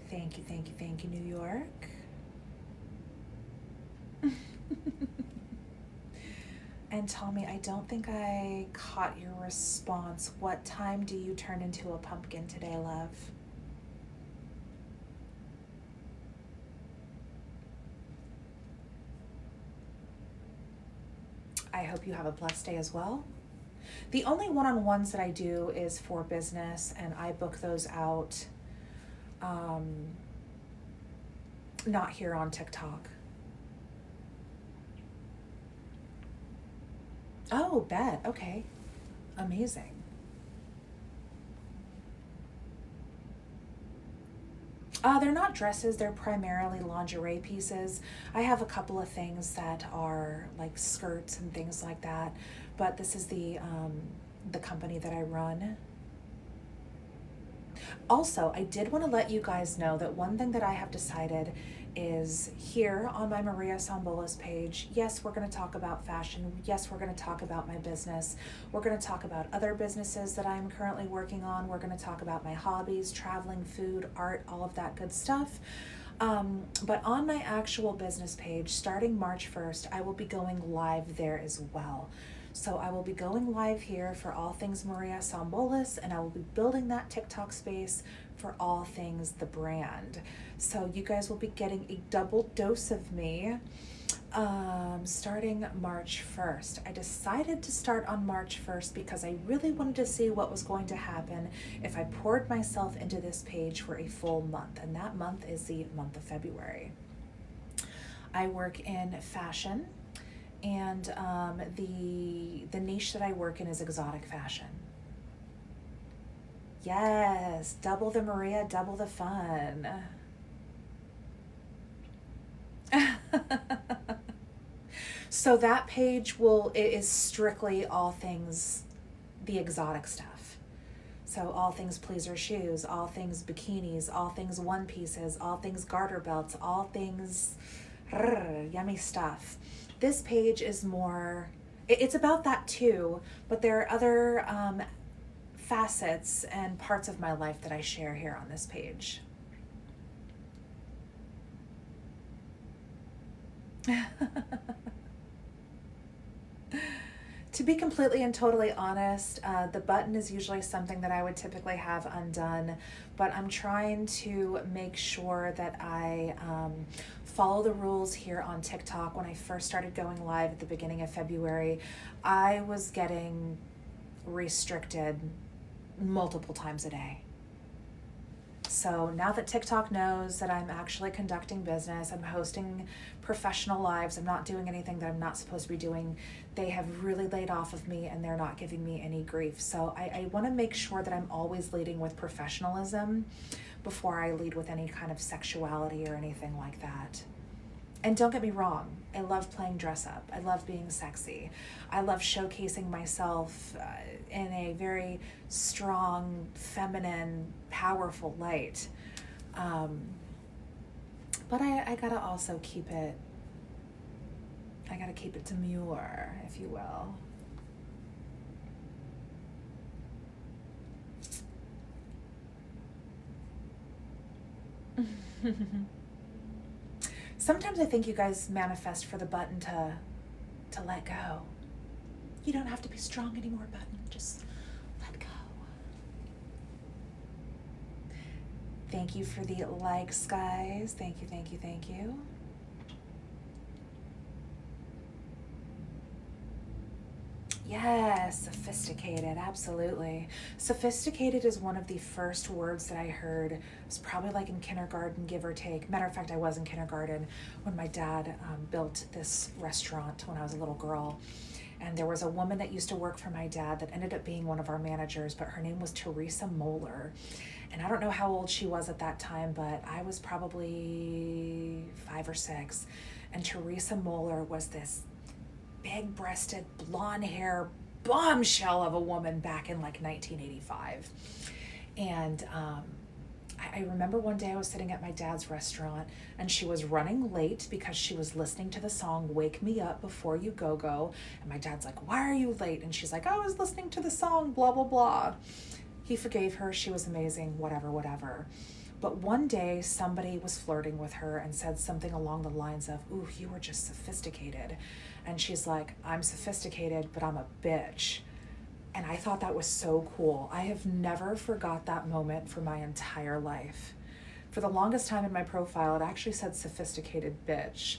Thank you, thank you, thank you, New York. And Tommy, I don't think I caught your response. What time do you turn into a pumpkin today, love? I hope you have a blessed day as well. The only one-on-ones that I do is for business, and I book those out not here on TikTok. Oh, bet. Okay. Amazing. They're not dresses, they're primarily lingerie pieces. I have a couple of things that are like skirts and things like that, but this is the company that I run. Also, I did want to let you guys know that one thing that I have decided is here on my María Sombolos page, yes, we're going to talk about fashion. Yes, we're going to talk about my business. We're going to talk about other businesses that I'm currently working on. We're going to talk about my hobbies, traveling, food, art, all of that good stuff. But on my actual business page, starting March 1st, I will be going live there as well. So I will be going live here for all things María Sombolos, and I will be building that TikTok space for all things the brand. So you guys will be getting a double dose of me starting March 1st. I decided to start on March 1st because I really wanted to see what was going to happen if I poured myself into this page for a full month, and that month is the month of February. I work in fashion, and the niche that I work in is exotic fashion. Yes, double the Maria, double the fun. So that page it is strictly all things the exotic stuff. So all things pleaser shoes, all things bikinis, all things one pieces, all things garter belts, all things yummy stuff. This page is more, it's about that too, but there are other facets and parts of my life that I share here on this page. To be completely and totally honest, the button is usually something that I would typically have undone, but I'm trying to make sure that I follow the rules here on TikTok. When I first started going live at the beginning of February, I was getting restricted multiple times a day. So now that TikTok knows that I'm actually conducting business, I'm hosting professional lives, I'm not doing anything that I'm not supposed to be doing, they have really laid off of me and they're not giving me any grief. So I want to make sure that I'm always leading with professionalism before I lead with any kind of sexuality or anything like that. And don't get me wrong, I love playing dress up. I love being sexy. I love showcasing myself in a very strong, feminine, powerful light. But I gotta also keep it demure, if you will. Sometimes I think you guys manifest for the button to let go. You don't have to be strong anymore, button. Just let go. Thank you for the likes, guys. Thank you, thank you, thank you. Yes, sophisticated, absolutely. Sophisticated is one of the first words that I heard. It was probably like in kindergarten, give or take. Matter of fact, I was in kindergarten when my dad built this restaurant when I was a little girl. And there was a woman that used to work for my dad that ended up being one of our managers, but her name was Teresa Moeller. And I don't know how old she was at that time, but I was probably 5 or 6. And Teresa Moeller was this big-breasted, blonde hair bombshell of a woman back in like 1985. And I remember one day I was sitting at my dad's restaurant and she was running late because she was listening to the song Wake Me Up Before You Go Go. And my dad's like, why are you late? And she's like, I was listening to the song, blah, blah, blah. He forgave her. She was amazing, whatever. But one day somebody was flirting with her and said something along the lines of, ooh, you were just sophisticated. And she's like, I'm sophisticated, but I'm a bitch. And I thought that was so cool. I have never forgot that moment for my entire life. For the longest time in my profile, it actually said sophisticated bitch.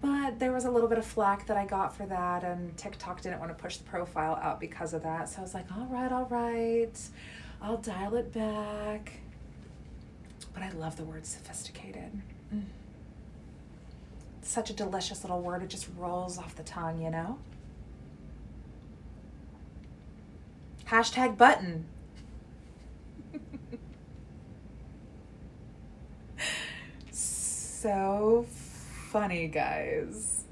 But there was a little bit of flack that I got for that, and TikTok didn't want to push the profile out because of that. So I was like, all right, I'll dial it back. But I love the word sophisticated. It's such a delicious little word. It just rolls off the tongue, you know? Hashtag button. So funny, guys.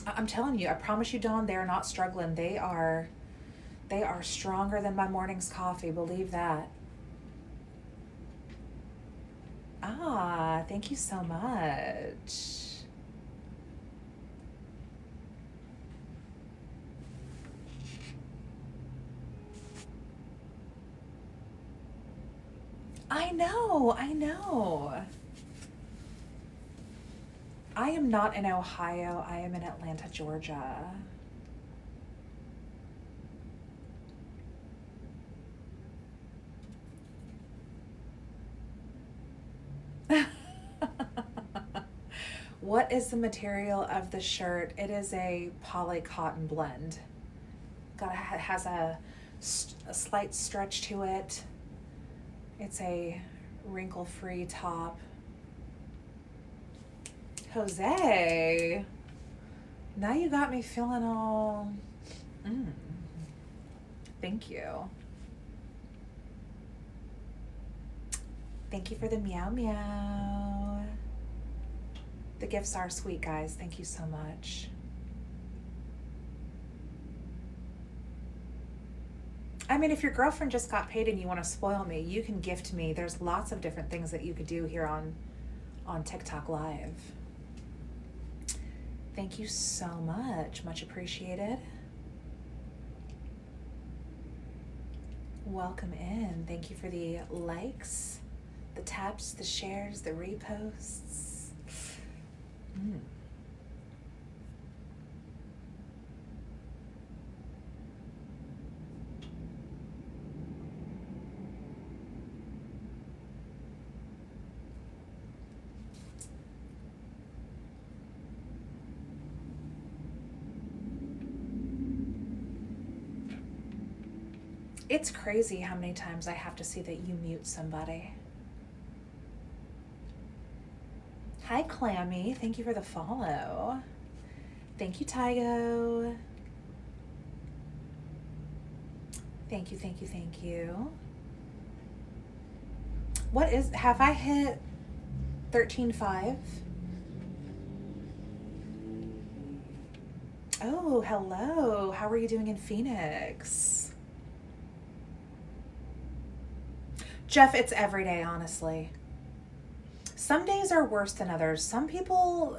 I'm telling you, I promise you, Dawn, they are not struggling. They are stronger than my morning's coffee. Believe that. Ah, thank you so much. I know. I am not in Ohio. I am in Atlanta, Georgia. What is the material of the shirt? It is a poly cotton blend. Has a slight stretch to it. It's a wrinkle-free top. Jose, now you got me feeling all, thank you. Thank you for the meow meow. The gifts are sweet, guys. Thank you so much. I mean, if your girlfriend just got paid and you want to spoil me, you can gift me. There's lots of different things that you could do here on TikTok Live. Thank you so much. Much appreciated. Welcome in. Thank you for the likes, the taps, the shares, the reposts. It's crazy how many times I have to see that you mute somebody. Hi, Clammy. Thank you for the follow. Thank you, Tygo. Thank you, thank you, thank you. Have I hit 13.5? Oh, hello. How are you doing in Phoenix? Jeff, it's every day, honestly. Some days are worse than others. Some people,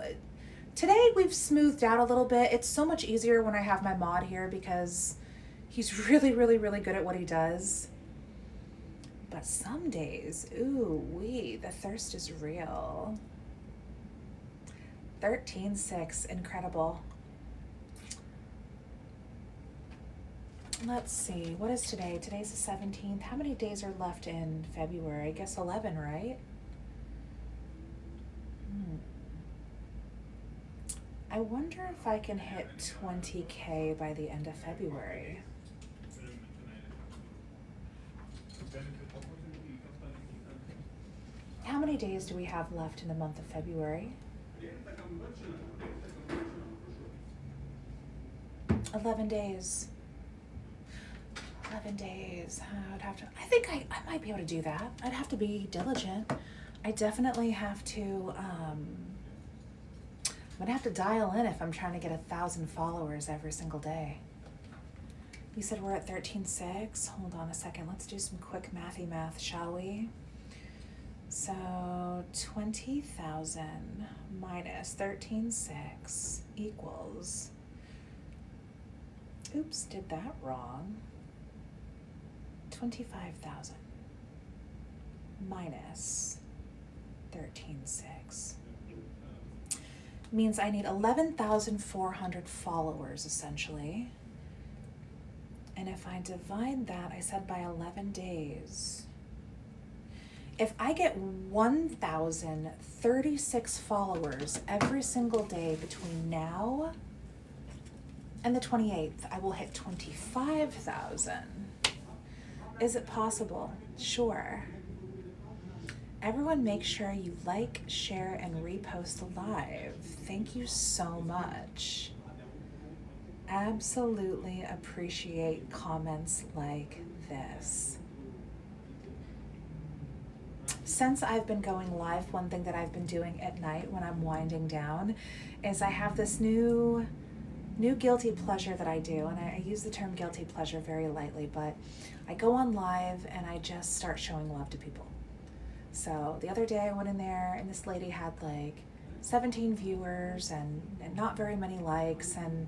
today we've smoothed out a little bit. It's so much easier when I have my mod here because he's really, really, really good at what he does. But some days, the thirst is real. 13.6, incredible. Let's see, what is today? Today's the 17th. How many days are left in February? I guess 11, right? I wonder if I can hit 20K by the end of February. How many days do we have left in the month of February? 11 days. 11 days. I think I might be able to do that. I'd have to be diligent. I definitely have to, I'm gonna have to dial in if I'm trying to get 1,000 followers every single day. You said we're at 13.6. Hold on a second. Let's do some quick mathy math, shall we? So 20,000 minus 13.6 equals, oops, did that wrong. 25,000 minus 13.6 means I need 11,400 followers essentially. And if I divide that, I said by 11 days, if I get 1,036 followers every single day between now and the 28th, I will hit 25,000. Is it possible? Sure. Everyone make sure you like, share, and repost the live. Thank you so much. Absolutely appreciate comments like this. Since I've been going live, one thing that I've been doing at night when I'm winding down is I have this new guilty pleasure that I do, and I use the term guilty pleasure very lightly, but I go on live and I just start showing love to people. So the other day I went in there and this lady had like 17 viewers and not very many likes, and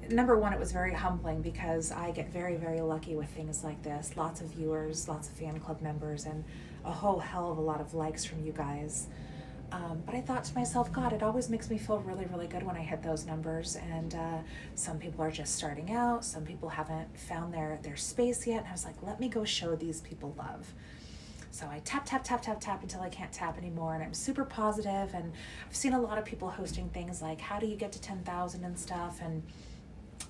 number one, it was very humbling because I get very, very lucky with things like this. Lots of viewers, lots of fan club members, and a whole hell of a lot of likes from you guys. But I thought to myself, God, it always makes me feel really, really good when I hit those numbers. And some people are just starting out. Some people haven't found their space yet. And I was like, let me go show these people love. So I tap, tap, tap, tap, tap until I can't tap anymore. And I'm super positive. And I've seen a lot of people hosting things like, how do you get to 10,000 and stuff? And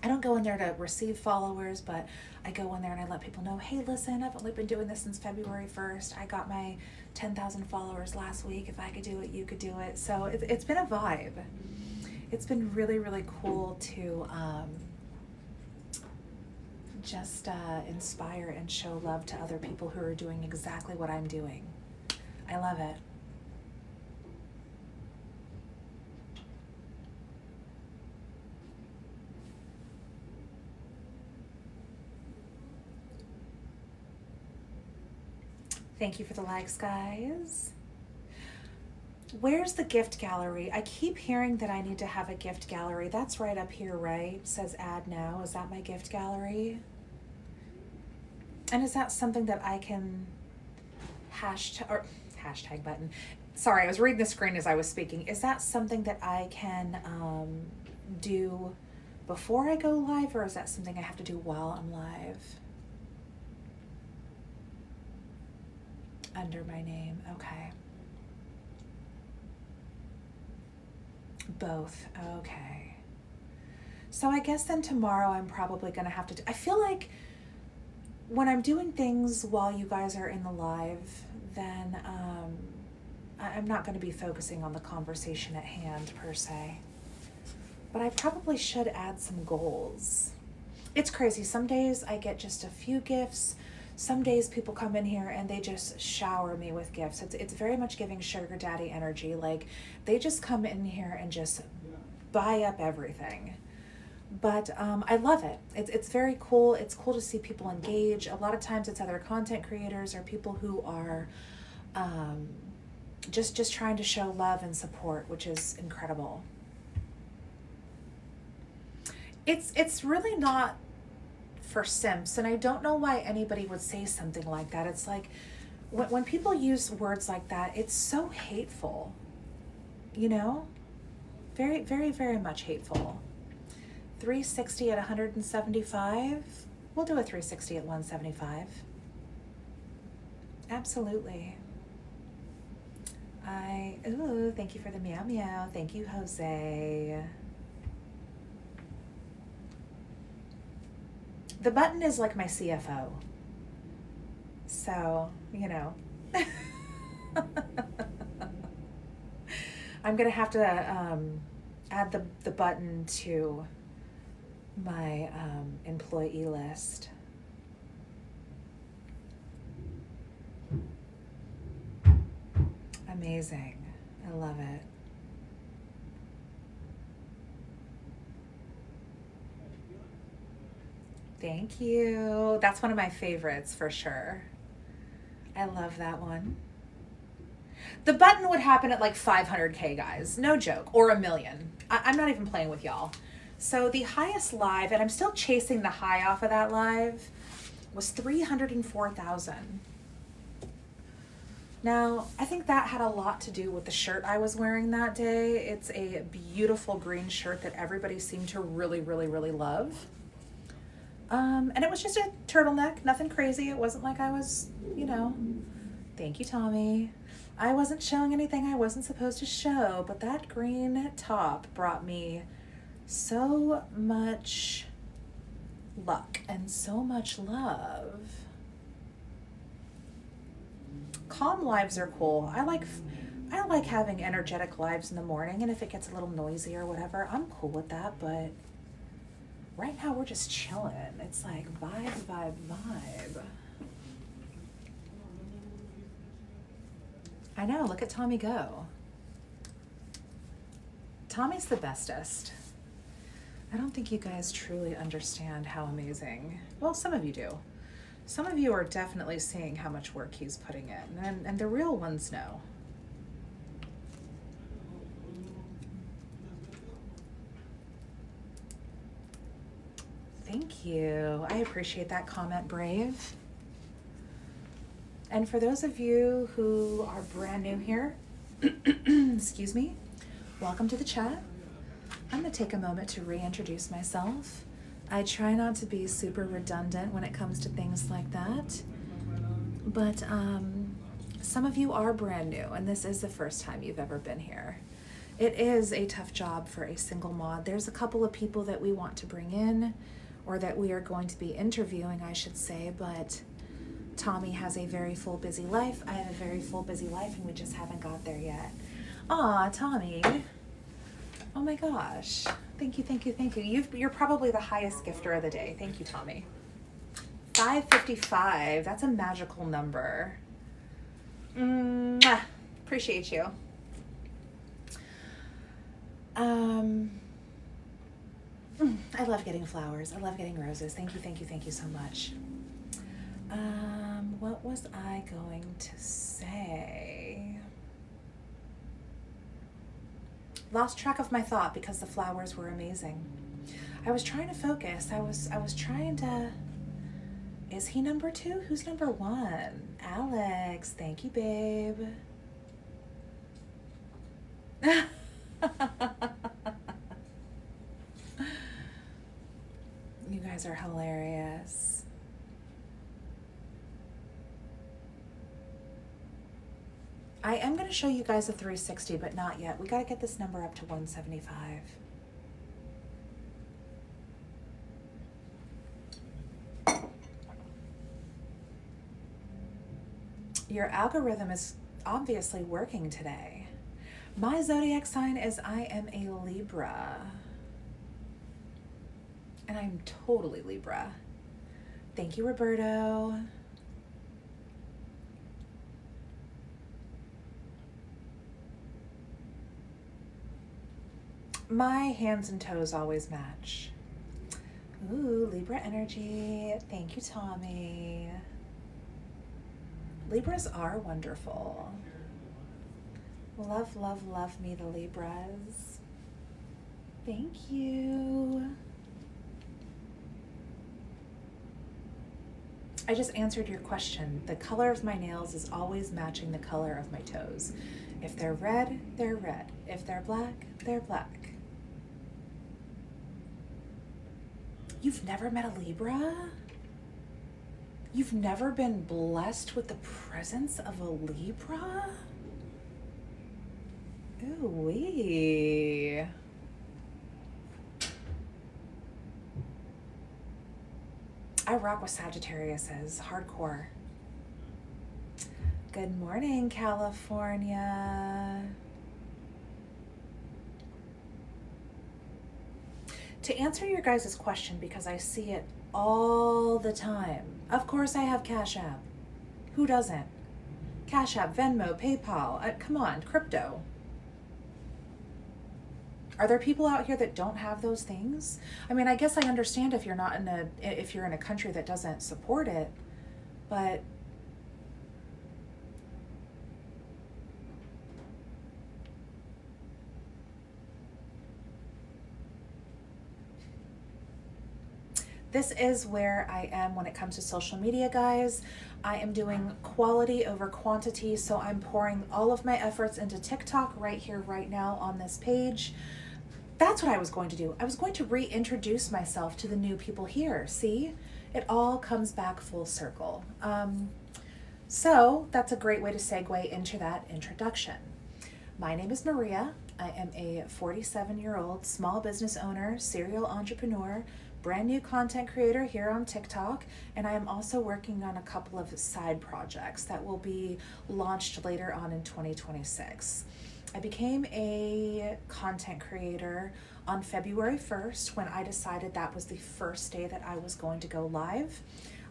I don't go in there to receive followers, but I go in there and I let people know, hey, listen, I've only been doing this since February 1st. I got my 10,000 followers last week. If I could do it, you could do it. So it's been a vibe. It's been really, really cool to just inspire and show love to other people who are doing exactly what I'm doing. I love it. Thank you for the likes, guys. Where's the gift gallery? I keep hearing that I need to have a gift gallery. That's right up here, right? It says add now. Is that my gift gallery? And is that something that I can hashtag button? Sorry, I was reading the screen as I was speaking. Is that something that I can do before I go live, or is that something I have to do while I'm live? Under my name, okay. Both, okay. So I guess then tomorrow I'm probably gonna have to I feel like when I'm doing things while you guys are in the live, then I'm not gonna be focusing on the conversation at hand per se. But I probably should add some goals. It's crazy. Some days I get just a few gifts. Some days people come in here and they just shower me with gifts. It's very much giving sugar daddy energy. Like they just come in here and just buy up everything. But I love it. It's very cool. It's cool to see people engage. A lot of times it's other content creators or people who are just trying to show love and support, which is incredible. It's really not for simps, and I don't know why anybody would say something like that. It's like when people use words like that, it's so hateful, you know? Very, very, very much hateful. 360 at 175. We'll do a 360 at 175. Absolutely. Thank you for the meow meow. Thank you, Jose. The button is like my CFO. So, you know. I'm going to have to add the button to my employee list. Amazing. I love it. Thank you. That's one of my favorites for sure. I love that one. The button would happen at like 500K, guys. No joke. Or 1 million. I'm not even playing with y'all. So the highest live, and I'm still chasing the high off of that live, was 304,000. Now, I think that had a lot to do with the shirt I was wearing that day. It's a beautiful green shirt that everybody seemed to really, really, really love. And it was just a turtleneck, nothing crazy. It wasn't like I was, you know, thank you, Tommy. I wasn't showing anything I wasn't supposed to show, but that green top brought me so much luck and so much love. Calm lives are cool. I like having energetic lives in the morning, and if it gets a little noisy or whatever, I'm cool with that, but right now we're just chilling. It's like vibe, vibe, vibe. I know, look at Tommy go. Tommy's the bestest. I don't think you guys truly understand how amazing, well, some of you do. Some of you are definitely seeing how much work he's putting in, and the real ones know. Thank you. I appreciate that comment, Brave. And for those of you who are brand new here, excuse me, welcome to the chat. I'm going to take a moment to reintroduce myself. I try not to be super redundant when it comes to things like that, but some of you are brand new, and this is the first time you've ever been here. It is a tough job for a single mod. There's a couple of people that we want to bring in, or that we are going to be interviewing, I should say, but Tommy has a very full, busy life. I have a very full, busy life, and we just haven't got there yet. Aw, Tommy. Oh my gosh. Thank you, thank you, thank you. You're probably the highest gifter of the day. Thank you, Tommy. 555. That's a magical number. Appreciate you. I love getting flowers. I love getting roses. Thank you, thank you, thank you so much. What was I going to say? Lost track of my thought because the flowers were amazing. I was trying to focus. I was trying to... Is he number 2? Who's number 1? Alex. Thank you, babe. You guys are hilarious. I am going to show you guys a 360, but not yet. We got to get this number up to 175. Your algorithm is obviously working today. My zodiac sign is I am a Libra. And I'm totally Libra. Thank you, Roberto. My hands and toes always match. Ooh, Libra energy. Thank you, Tommy. Libras are wonderful. Love, love, love me, the Libras. Thank you. I just answered your question. The color of my nails is always matching the color of my toes. If they're red, they're red. If they're black, they're black. You've never met a Libra? You've never been blessed with the presence of a Libra? Ooh-wee. I rock with Sagittariuses, hardcore. Good morning, California. To answer your guys' question, because I see it all the time, of course I have Cash App. Who doesn't? Cash App, Venmo, PayPal, come on, crypto. Are there people out here that don't have those things? I mean, I guess I understand if you're in a country that doesn't support it, but this is where I am when it comes to social media, guys. I am doing quality over quantity, so I'm pouring all of my efforts into TikTok right here, right now on this page. That's what I was going to do. I was going to reintroduce myself to the new people here. See, it all comes back full circle. So that's a great way to segue into that introduction. My name is Maria. I am a 47-year-old small business owner, serial entrepreneur, brand new content creator here on TikTok, and I am also working on a couple of side projects that will be launched later on in 2026. I became a content creator on February 1st when I decided that was the first day that I was going to go live.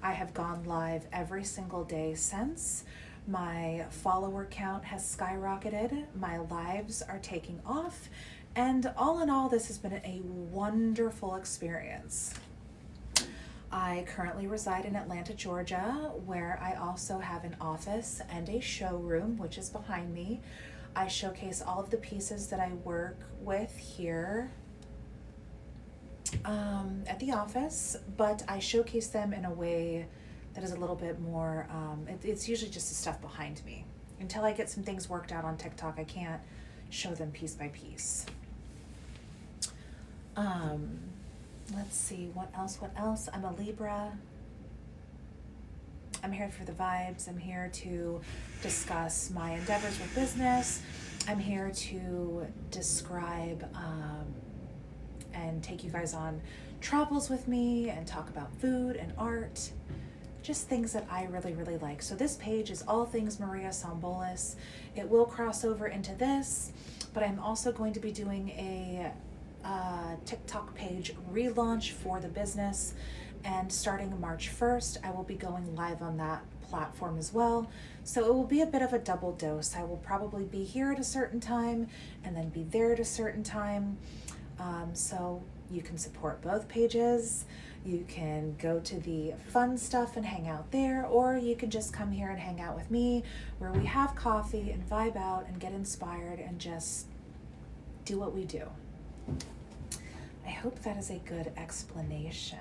I have gone live every single day since. My follower count has skyrocketed. My lives are taking off. And all in all, this has been a wonderful experience. I currently reside in Atlanta, Georgia, where I also have an office and a showroom, which is behind me. I showcase all of the pieces that I work with here at the office, but I showcase them in a way that is a little bit more, it's usually just the stuff behind me. Until I get some things worked out on TikTok, I can't show them piece by piece. Let's see, what else? I'm a Libra. I'm here for the vibes. I'm here to discuss my endeavors with business. I'm here to describe and take you guys on travels with me and talk about food and art, just things that I really, really like. So this page is all things Maria Sombolos. It will cross over into this, but I'm also going to be doing a TikTok page relaunch for the business, and starting March 1st, I will be going live on that platform as well. So it will be a bit of a double dose. I will probably be here at a certain time and then be there at a certain time. So you can support both pages. You can go to the fun stuff and hang out there, or you can just come here and hang out with me where we have coffee and vibe out and get inspired and just do what we do. I hope that is a good explanation.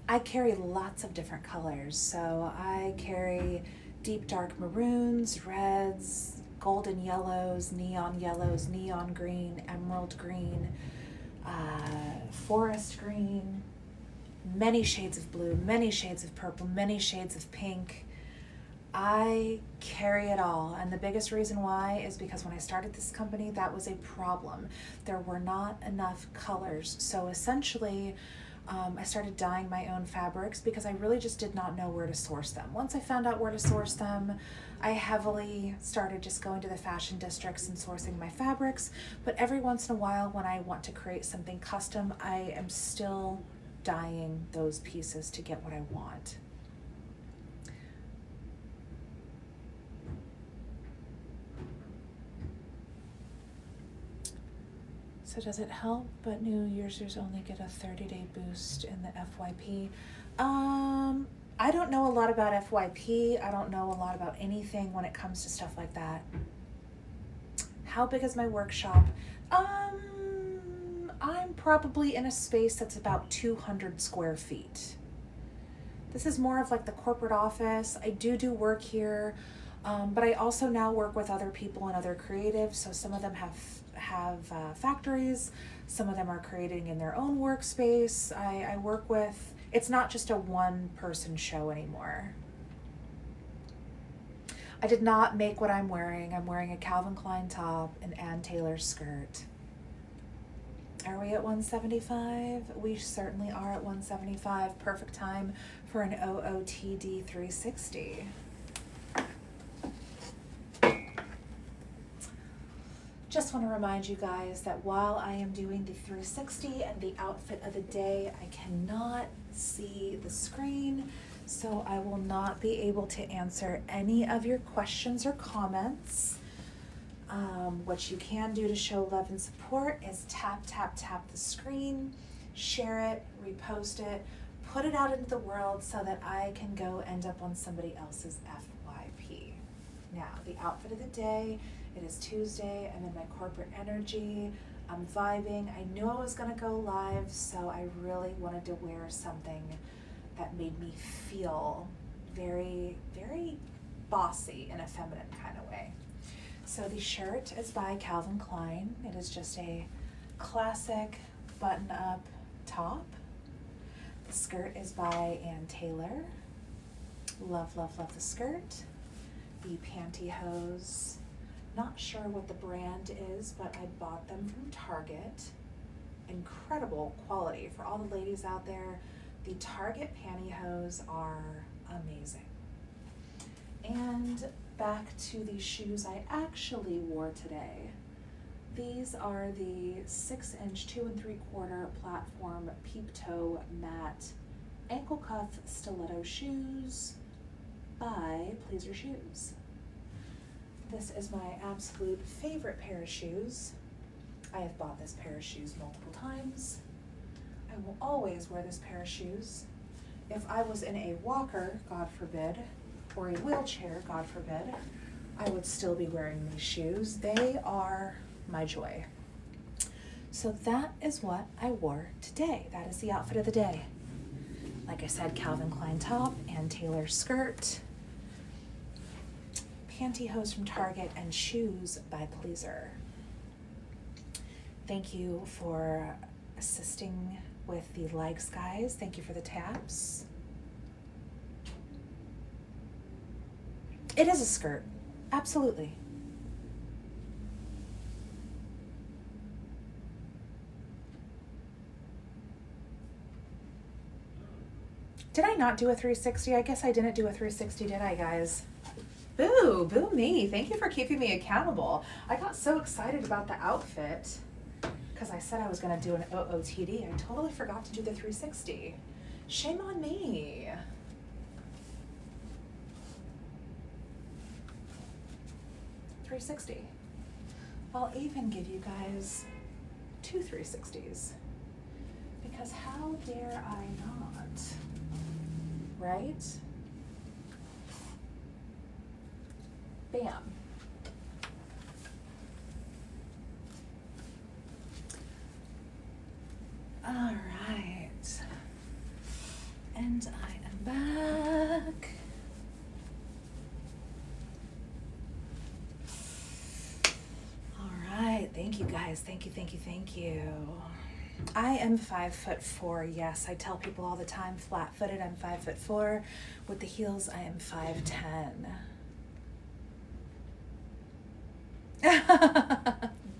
I carry lots of different colors. So I carry deep dark maroons, reds, golden yellows, neon green, emerald green, forest green, many shades of blue, many shades of purple, many shades of pink. I carry it all. And the biggest reason why is because when I started this company, that was a problem. There were not enough colors. So essentially, I started dyeing my own fabrics because I really just did not know where to source them. Once I found out where to source them, I heavily started just going to the fashion districts and sourcing my fabrics. But every once in a while, when I want to create something custom, I am still dyeing those pieces to get what I want. So does it help, but new users only get a 30-day boost in the FYP? I don't know a lot about FYP. I don't know a lot about anything when it comes to stuff like that. How big is my workshop? I'm probably in a space that's about 200 square feet. This is more of like the corporate office. I do work here, but I also now work with other people and other creatives. So some of them have factories, some of them are creating in their own workspace. I work with, it's not just a one-person show anymore. I did not make what I'm wearing. I'm wearing a Calvin Klein top, an Ann Taylor skirt. Are we at 175? We certainly are at 175. Perfect time for an OOTD 360. Just want to remind you guys that while I am doing the 360 and the outfit of the day, I cannot see the screen, so I will not be able to answer any of your questions or comments. What you can do to show love and support is tap the screen, share it, repost it, put it out into the world so that I can go end up on somebody else's FYP. Now, the outfit of the day. It is Tuesday. I'm in my corporate energy. I'm vibing. I knew I was going to go live, so I really wanted to wear something that made me feel very, very bossy in a feminine kind of way. So the shirt is by Calvin Klein. It is just a classic button-up top. The skirt is by Ann Taylor. Love the skirt. The pantyhose. Not sure what the brand is, but I bought them from Target. Incredible quality. For all the ladies out there, the Target pantyhose are amazing. And back to the shoes I actually wore today. These are the 6-inch 2 3/4 platform peep toe matte ankle cuff stiletto shoes by Pleaser Shoes. This is my absolute favorite pair of shoes. I have bought this pair of shoes multiple times. I will always wear this pair of shoes. If I was in a walker, God forbid, or a wheelchair, God forbid, I would still be wearing these shoes. They are my joy. So that is what I wore today. That is the outfit of the day. Like I said, Calvin Klein top and Taylor skirt, pantyhose from Target, and shoes by Pleaser. Thank you for assisting with the likes, guys. Thank you for the taps. It is a skirt, absolutely. Did I not do a 360? I guess I didn't do a 360, did I, guys? Boo me. Thank you for keeping me accountable. I got so excited about the outfit because I said I was going to do an OOTD. I totally forgot to do the 360. Shame on me. 360. I'll even give you guys 2 360s. Because how dare I not? Right? Bam. All right. And I am back. All right. Thank you guys. Thank you, thank you, thank you. I am 5'4". Yes, I tell people all the time, flat-footed, I'm 5'4". With the heels, I am 5'10".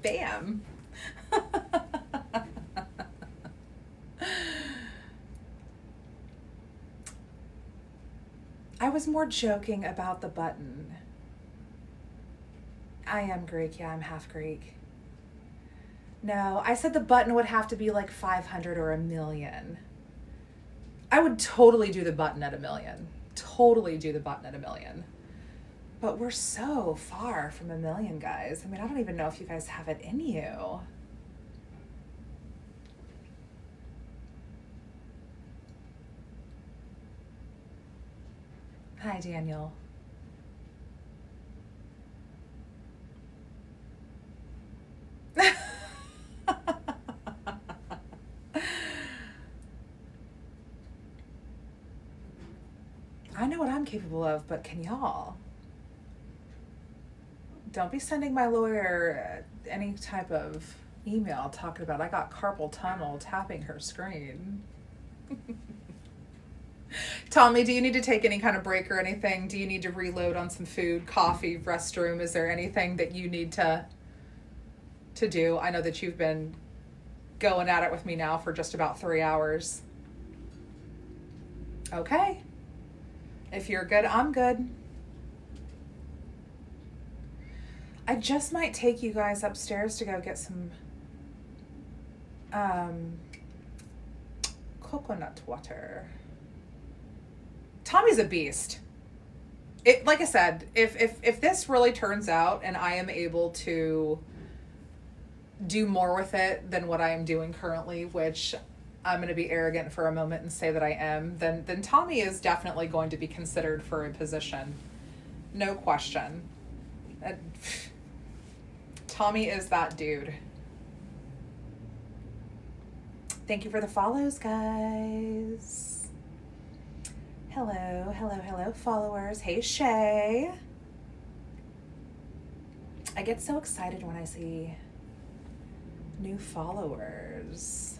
Bam. I was more joking about the button. I am Greek. Yeah, I'm half Greek. No, I said the button would have to be like 500 or 1,000,000. I would totally do the button at 1,000,000. Totally do the button at 1,000,000. But we're so far from 1,000,000, guys. I mean, I don't even know if you guys have it in you. Hi, Daniel. I know what I'm capable of, but can y'all? Don't be sending my lawyer any type of email talking about I got carpal tunnel tapping her screen. Tommy, do you need to take any kind of break or anything? Do you need to reload on some food, coffee, restroom? Is there anything that you need to do? I know that you've been going at it with me now for just about 3 hours. Okay. If you're good, I'm good. I just might take you guys upstairs to go get some coconut water. Tommy's a beast. Like I said, if this really turns out and I am able to do more with it than what I am doing currently, which I'm going to be arrogant for a moment and say that I am, then Tommy is definitely going to be considered for a position. No question. Tommy is that dude. Thank you for the follows, guys. Hello, hello, hello, followers. Hey, Shay. I get so excited when I see new followers.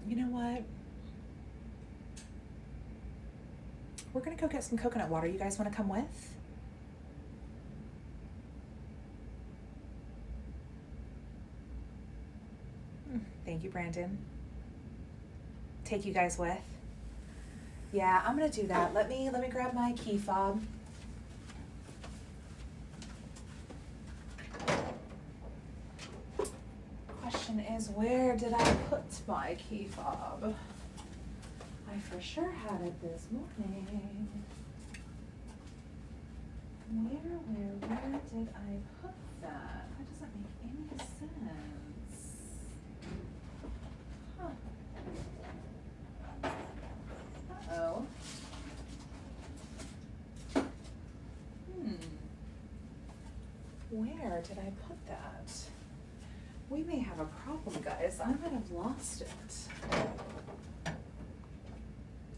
You know what? We're gonna go get some coconut water. You guys want to come with? Thank you, Brandon. Take you guys with? Yeah, I'm gonna do that. Let me grab my key fob. Question is, where did I put my key fob? I for sure had it this morning. Where did I put that? That doesn't make any sense. Huh. Uh-oh. Where did I put that? We may have a problem, guys. I might have lost it.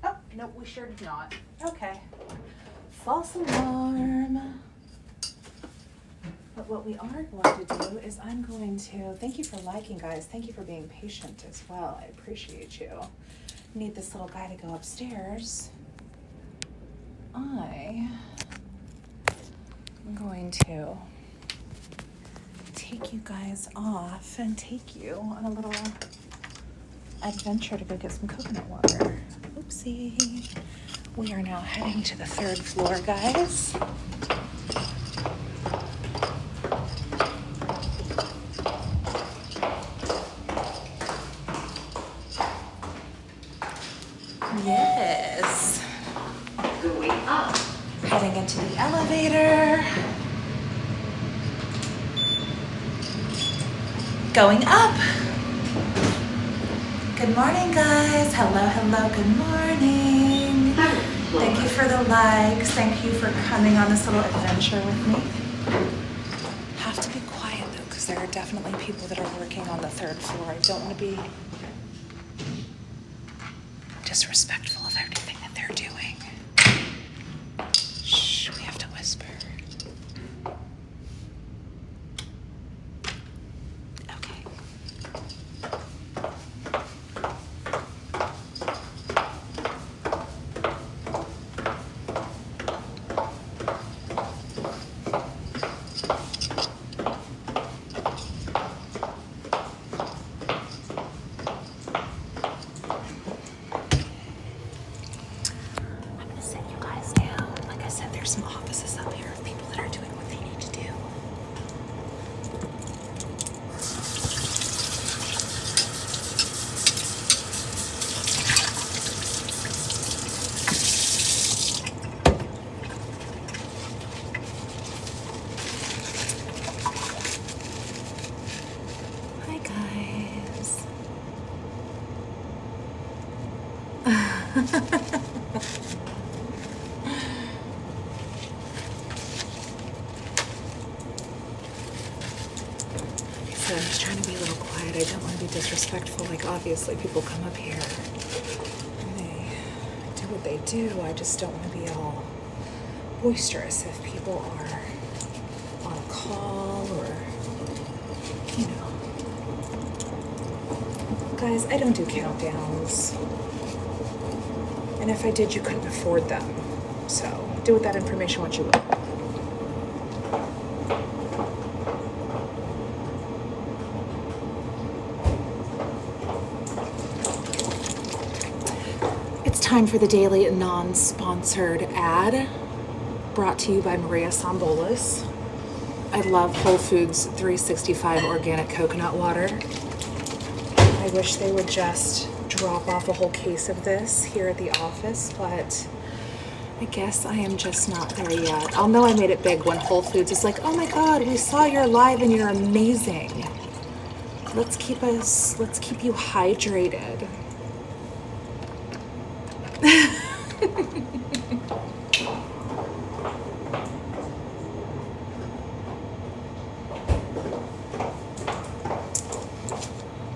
Oh, nope, we sure did not. Okay. False alarm. But what we are going to do is I'm going to, thank you for liking, guys. Thank you for being patient as well. I appreciate you. Need this little guy to go upstairs. I am going to take you guys off and take you on a little adventure to go get some coconut water. Oopsie. We are now heading to the 3rd floor, guys. Yes. elevator. Going up. Good morning, guys. Hello, hello, good morning. Thank you for the likes. Thank you for coming on this little adventure with me. Have to be quiet though, because there are definitely people that are working on the 3rd floor. I don't want to be disrespectful of everything that they're doing. Shh, we have to whisper. Okay. Some offices up here of people that are doing what they need to do. Hi, guys. I'm just trying to be a little quiet. I don't want to be disrespectful. Like, obviously, people come up here and they do what they do. I just don't want to be all boisterous if people are on a call or, you know. Guys, I don't do countdowns. And if I did, you couldn't afford them. So, do with that information what you will. Time for the daily non-sponsored ad brought to you by María Sombolos. I love Whole Foods 365 organic coconut water. I wish they would just drop off a whole case of this here at the office, but I guess I am just not there yet. I'll know I made it big when Whole Foods is like, oh my God, we saw you're live and you're amazing. Let's keep you hydrated.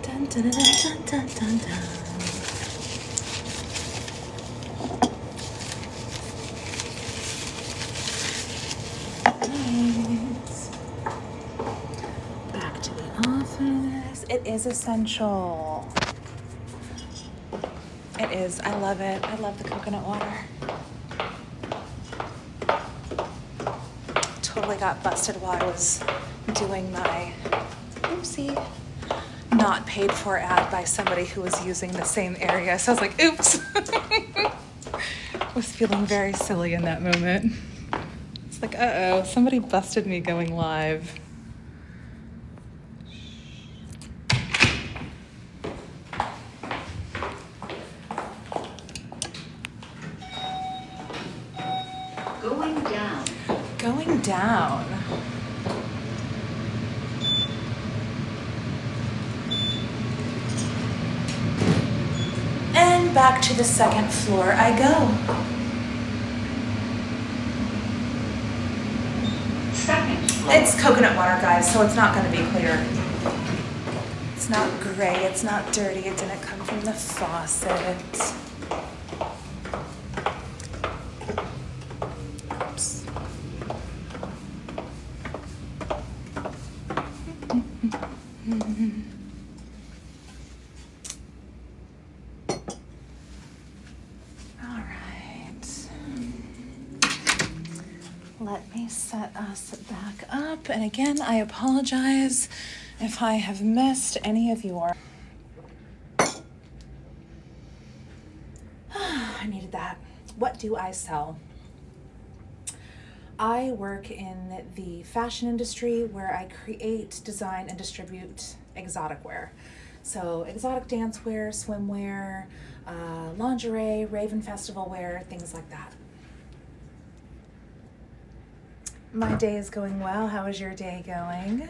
Dun, dun, dun, dun, dun, dun, dun. Nice. Back to the office. It is essential. It is. I love it. I love the coconut water. Totally got busted while I was doing my, oopsie, not paid for ad by somebody who was using the same area. So I was like, oops. Was feeling very silly in that moment. It's like, uh-oh, somebody busted me going live. Going down. And back to the 2nd floor I go. 2nd floor. It's coconut water, guys, so it's not going to be clear. It's not gray, it's not dirty, it didn't come from the faucet. Let me set us back up. And again, I apologize if I have missed any of your... I needed that. What do I sell? I work in the fashion industry where I create, design, and distribute exotic wear. So exotic dance wear, swimwear, lingerie, Raven Festival wear, things like that. My day is going well. How is your day going?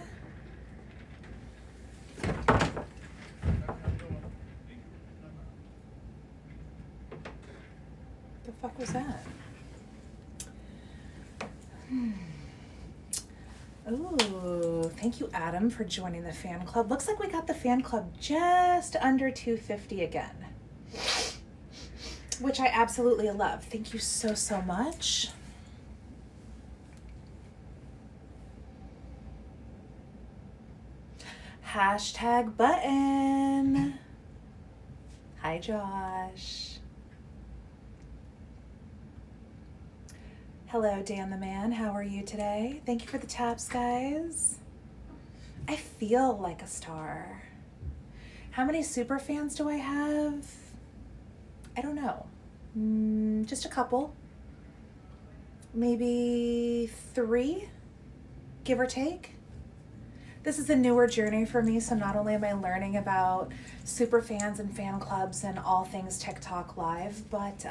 The fuck was that? Ooh, thank you, Adam, for joining the fan club. Looks like we got the fan club just under 250 again, which I absolutely love. Thank you so much. Hashtag button. Hi, Josh. Hello, Dan the Man. How are you today? Thank you for the taps, guys. I feel like a star. How many super fans do I have? I don't know. Just a couple. Maybe 3, give or take. This is a newer journey for me, so not only am I learning about super fans and fan clubs and all things TikTok live, but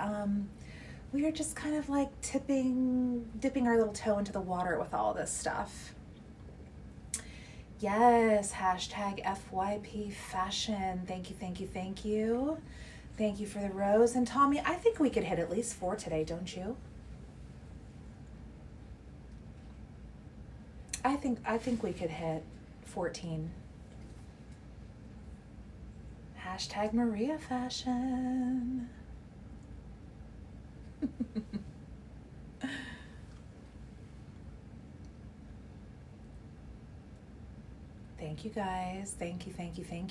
we are just kind of like dipping our little toe into the water with all this stuff. Yes, hashtag FYP fashion. Thank you. Thank you for the rose. And Tommy, I think we could hit at least 4 today, don't you? I think we could hit 14. Hashtag Maria fashion. Thank you, guys. Thank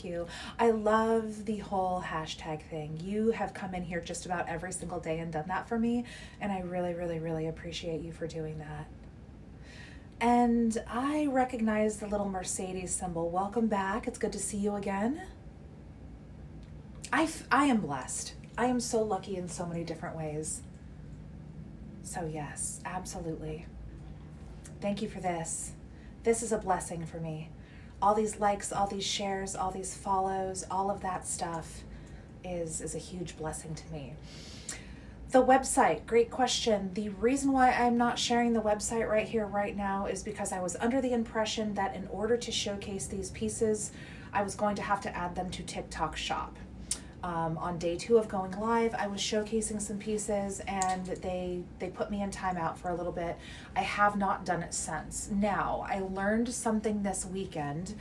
you. I love the whole hashtag thing. You have come in here just about every single day and done that for me, and I really appreciate you for doing that. And I recognize the little Mercedes symbol. Welcome back. It's good to see you again. I am blessed. I am so lucky in so many different ways. So yes, absolutely. Thank you for this. This is a blessing for me. All these likes, all these shares, all these follows, all of that stuff is a huge blessing to me. The website, great question. The reason why I'm not sharing the website right here, right now, is because I was under the impression that in order to showcase these pieces, I was going to have to add them to TikTok Shop. On day 2 of going live, I was showcasing some pieces and they put me in timeout for a little bit. I have not done it since. Now, I learned something this weekend,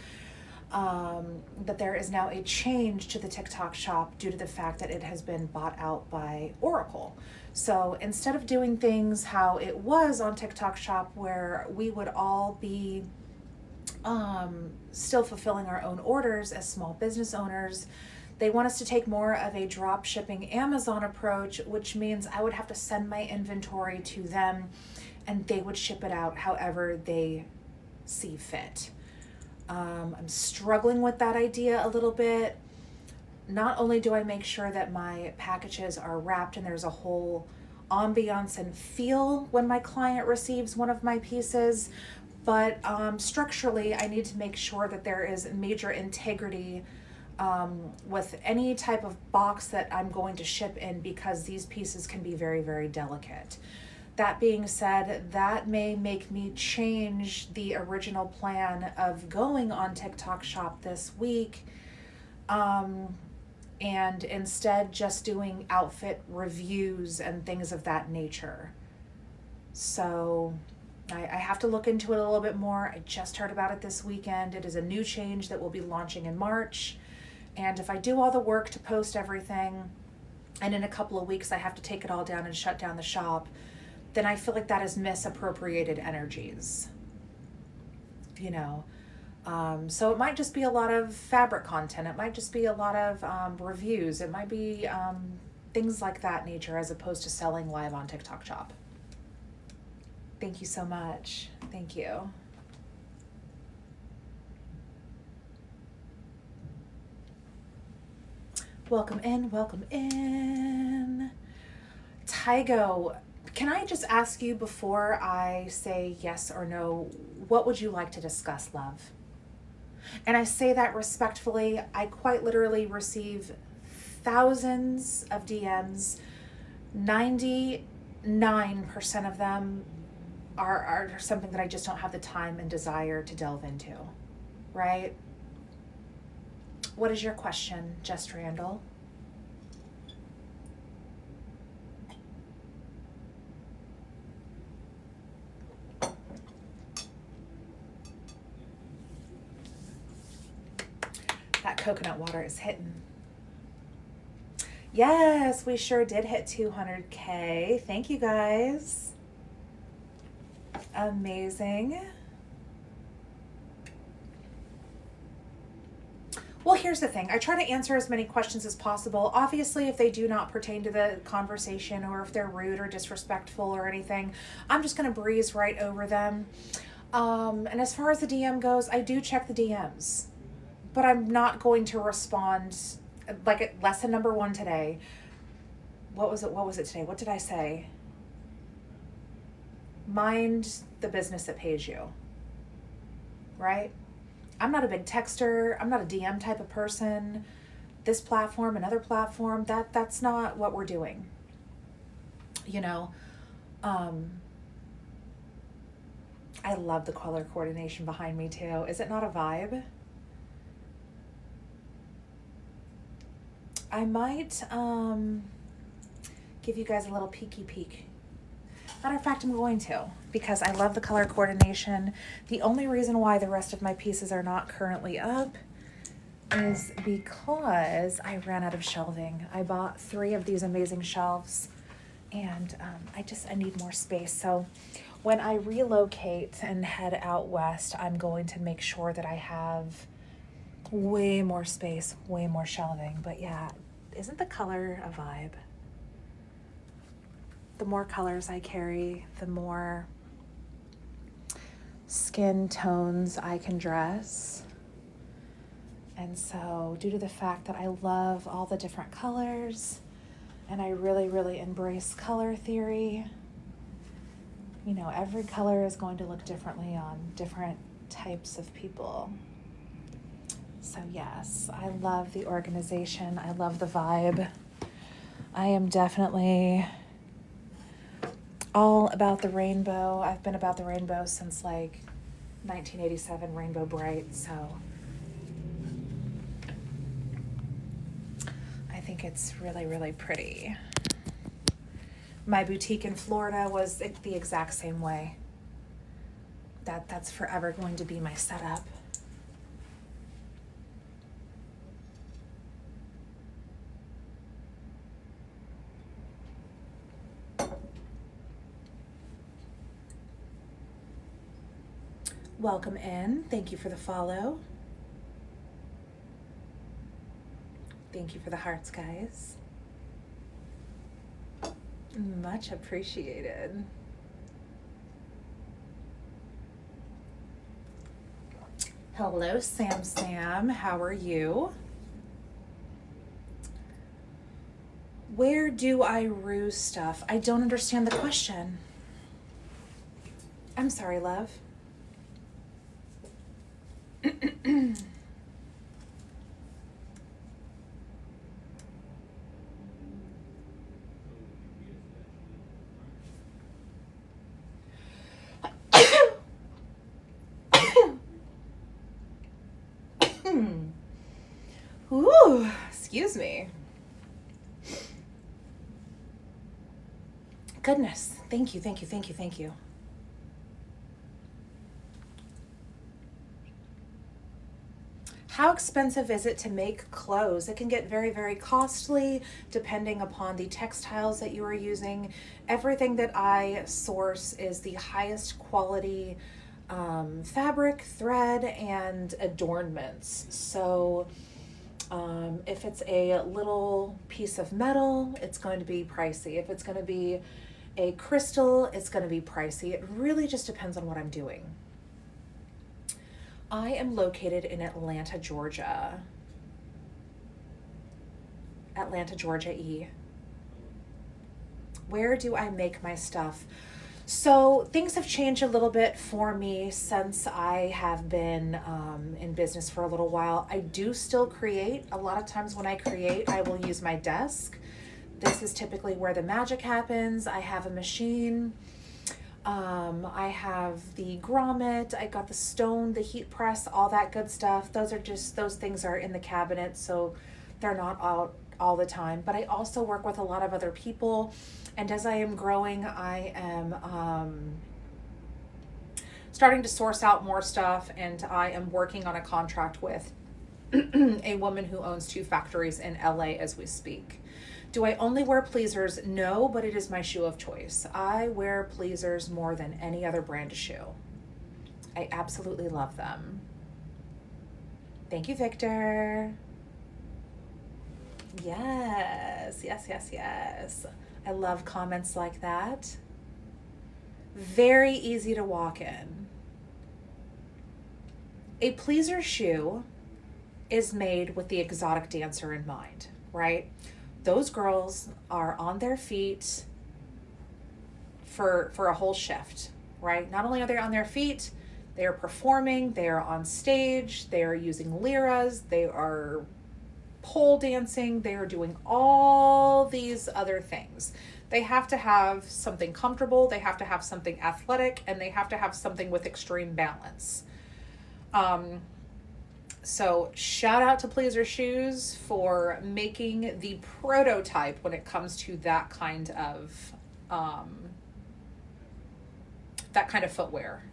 that there is now a change to the TikTok Shop due to the fact that it has been bought out by Oracle. So instead of doing things how it was on TikTok Shop where we would all be still fulfilling our own orders as small business owners, they want us to take more of a drop shipping Amazon approach, which means I would have to send my inventory to them and they would ship it out however they see fit. I'm struggling with that idea a little bit. Not only do I make sure that my packages are wrapped and there's a whole ambiance and feel when my client receives one of my pieces, but structurally I need to make sure that there is major integrity with any type of box that I'm going to ship in, because these pieces can be very delicate. That being said, that may make me change the original plan of going on TikTok Shop this week, and instead just doing outfit reviews and things of that nature. So I have to look into it a little bit more. I just heard about it this weekend. It is a new change that will be launching in March. And if I do all the work to post everything, and in a couple of weeks I have to take it all down and shut down the shop, then I feel like that is misappropriated energies. You know, so it might just be a lot of fabric content. It might just be a lot of reviews. It might be things like that nature, as opposed to selling live on TikTok Shop. Thank you so much. Thank you. Welcome in. Tygo, can I just ask you before I say yes or no, what would you like to discuss, love? And I say that respectfully. I quite literally receive thousands of DMs. 99% of them are something that I just don't have the time and desire to delve into, right? What is your question, Jess Randall? That coconut water is hitting. Yes, we sure did hit 200K. Thank you guys. Amazing. Well, here's the thing. I try to answer as many questions as possible. Obviously, if they do not pertain to the conversation or if they're rude or disrespectful or anything, I'm just going to breeze right over them. And as far as the DM goes, I do check the DMs, but I'm not going to respond. Like lesson number 1 today. What was it today? What did I say? Mind the business that pays you. Right? I'm not a big texter. I'm not a DM type of person. This platform, another platform, that's not what we're doing. You know, I love the color coordination behind me too. Is it not a vibe? I might give you guys a little peeky peek. Matter of fact, I'm going to, because I love the color coordination. The only reason why the rest of my pieces are not currently up is because I ran out of shelving. I bought 3 of these amazing shelves, and I need more space. So when I relocate and head out west, I'm going to make sure that I have way more space, way more shelving. But yeah, isn't the color a vibe? The more colors I carry, the more skin tones I can dress. And so due to the fact that I love all the different colors and I really, really embrace color theory, you know, every color is going to look differently on different types of people. So yes, I love the organization. I love the vibe. I am definitely all about the rainbow. I've been about the rainbow since like 1987, Rainbow Bright. So I think it's really, really pretty. My boutique in Florida was the exact same way. That's forever going to be my setup. Welcome in. Thank you for the follow. Thank you for the hearts, guys. Much appreciated. Hello, Sam. How are you? Where do I ruse stuff? I don't understand the question. I'm sorry, love. Ooh, excuse me. Goodness. Thank you. How expensive is it to make clothes? It can get very, very costly depending upon the textiles that you are using. Everything that I source is the highest quality fabric, thread, and adornments. So if it's a little piece of metal, it's going to be pricey. If it's going to be a crystal, it's going to be pricey. It really just depends on what I'm doing. I am located in Atlanta, Georgia. Atlanta, Georgia, E. Where do I make my stuff? So things have changed a little bit for me since I have been in business for a little while. I do still create. A lot of times when I create, I will use my desk. This is typically where the magic happens. I have a machine. I have the grommet, I got the stone, the heat press, all that good stuff. Those things are in the cabinet, so they're not out all the time. But I also work with a lot of other people, and as I am growing, I am starting to source out more stuff, and I am working on a contract with a woman who owns 2 factories in LA as we speak. Do I only wear pleasers? No, but it is my shoe of choice. I wear pleasers more than any other brand of shoe. I absolutely love them. Thank you, Victor. Yes, yes, yes, yes. I love comments like that. Very easy to walk in. A pleaser shoe is made with the exotic dancer in mind, right? Those girls are on their feet for a whole shift, right? Not only are they on their feet, they are performing, they are on stage, they are using liras, they are pole dancing, they are doing all these other things. They have to have something comfortable, they have to have something athletic, and they have to have something with extreme balance. So shout out to Pleaser Shoes for making the prototype when it comes to that kind of footwear.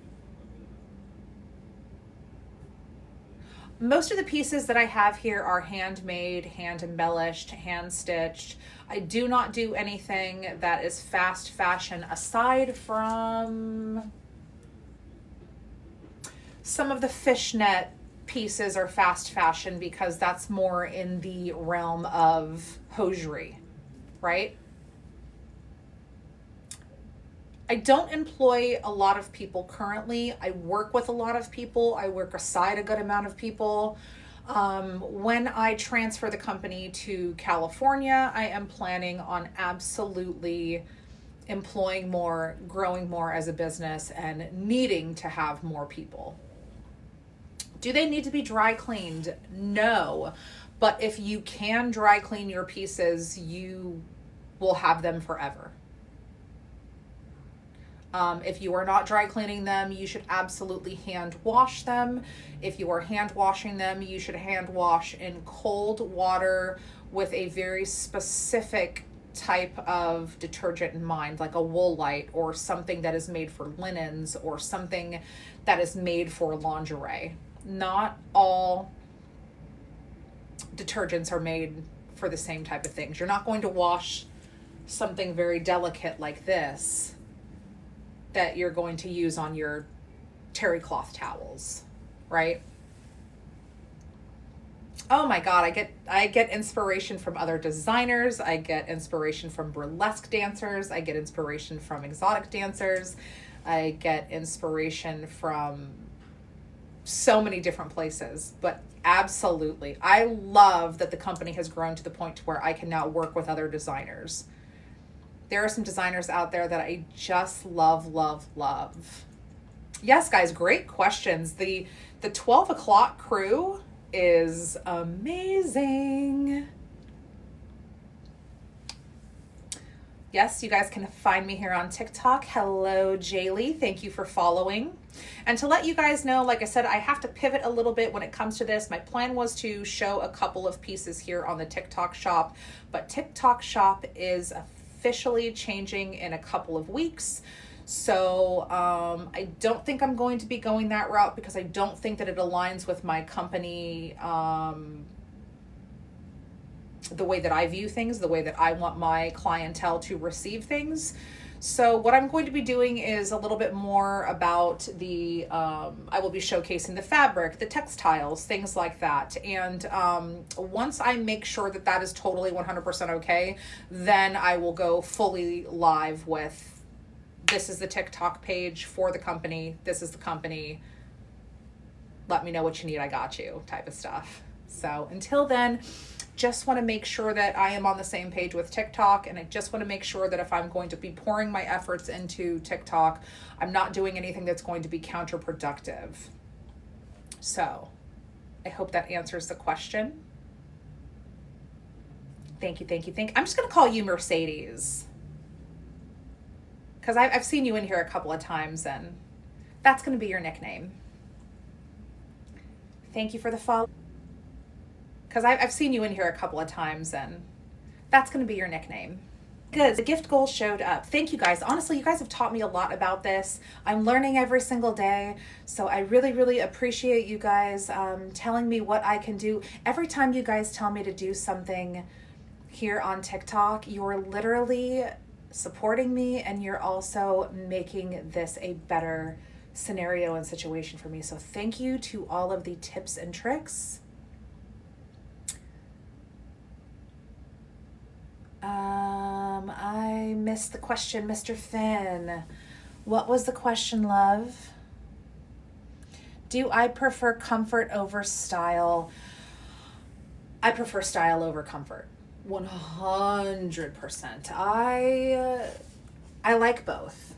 Most of the pieces that I have here are handmade, hand embellished, hand stitched. I do not do anything that is fast fashion aside from some of the fishnet pieces are fast fashion because that's more in the realm of hosiery, right? I don't employ a lot of people currently. I work with a lot of people. I work aside a good amount of people. When I transfer the company to California, I am planning on absolutely employing more, growing more as a business, and needing to have more people. Do they need to be dry cleaned? No. But if you can dry clean your pieces, you will have them forever. If you are not dry cleaning them, you should absolutely hand wash them. If you are hand washing them, you should hand wash in cold water with a very specific type of detergent in mind, like a Woolite or something that is made for linens or something that is made for lingerie. Not all detergents are made for the same type of things. You're not going to wash something very delicate like this that you're going to use on your terry cloth towels, right? Oh my God, I get inspiration from other designers. I get inspiration from burlesque dancers. I get inspiration from exotic dancers. I get inspiration from so many different places, but absolutely. I love that the company has grown to the point to where I can now work with other designers. There are some designers out there that I just love, love, love. Yes, guys, great questions. The 12 o'clock crew is amazing. Yes, you guys can find me here on TikTok. Hello, Jaylee. Thank you for following. And to let you guys know, like I said, I have to pivot a little bit when it comes to this. My plan was to show a couple of pieces here on the TikTok shop, but TikTok shop is officially changing in a couple of weeks. So I don't think I'm going to be going that route because I don't think that it aligns with my company, the way that I view things, the way that I want my clientele to receive things. So what I'm going to be doing is a little bit more about I will be showcasing the fabric, the textiles, things like that. And once I make sure that that is totally 100% okay, then I will go fully live with, this is the TikTok page for the company, this is the company, let me know what you need, I got you, type of stuff. So until then, just want to make sure that I am on the same page with TikTok, and I just want to make sure that if I'm going to be pouring my efforts into TikTok, I'm not doing anything that's going to be counterproductive. So I hope that answers the question. Thank you, thank you, thank you. I'm just going to call you Mercedes, Because I've seen you in here a couple of times, and that's going to be your nickname. Thank you for the follow. Because I've seen you in here a couple of times, and that's going to be your nickname. Good. The gift goal showed up. Thank you guys. Honestly, you guys have taught me a lot about this. I'm learning every single day. So I really, really appreciate you guys telling me what I can do. Every time you guys tell me to do something here on TikTok, you're literally supporting me, and you're also making this a better scenario and situation for me. So thank you to all of the tips and tricks. I missed the question, Mr. Finn. What was the question, love? Do I prefer comfort over style? I prefer style over comfort. 100%. I like both.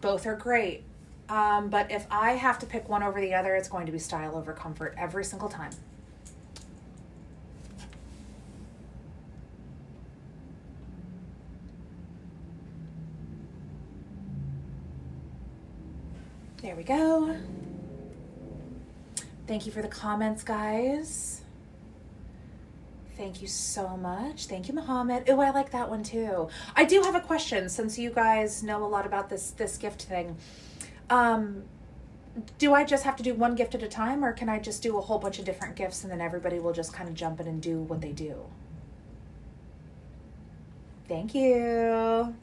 Both are great. But if I have to pick one over the other, it's going to be style over comfort every single time. There we go. Thank you for the comments, guys. Thank you so much. Thank you, Muhammad. Oh, I like that one too. I do have a question, since you guys know a lot about this gift thing. Do I just have to do one gift at a time, or can I just do a whole bunch of different gifts and then everybody will just kind of jump in and do what they do? Thank you.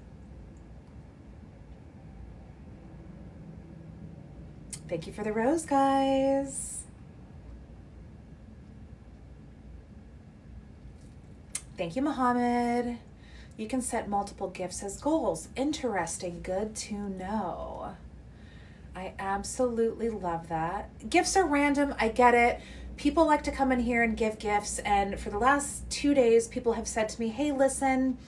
Thank you for the rose, guys. Thank you, Muhammad. You can set multiple gifts as goals. Interesting. Good to know. I absolutely love that. Gifts are random. I get it. People like to come in here and give gifts. And for the last 2 days, people have said to me, hey, listen,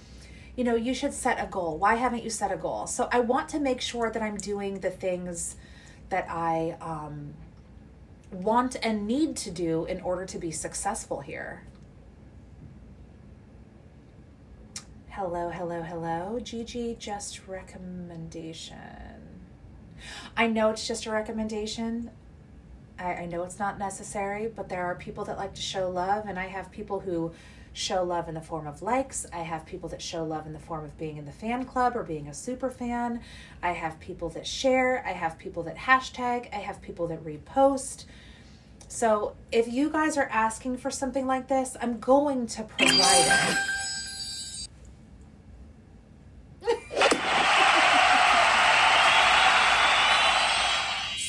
you should set a goal. Why haven't you set a goal? So I want to make sure that I'm doing the things that I want and need to do in order to be successful here. Hello, hello, hello. Gigi, just recommendation. I know it's just a recommendation. I know it's not necessary, but there are people that like to show love, and I have people who show love in the form of likes. I have people that show love in the form of being in the fan club or being a super fan. I have people that share. I have people that hashtag. I have people that repost. So if you guys are asking for something like this, I'm going to provide it.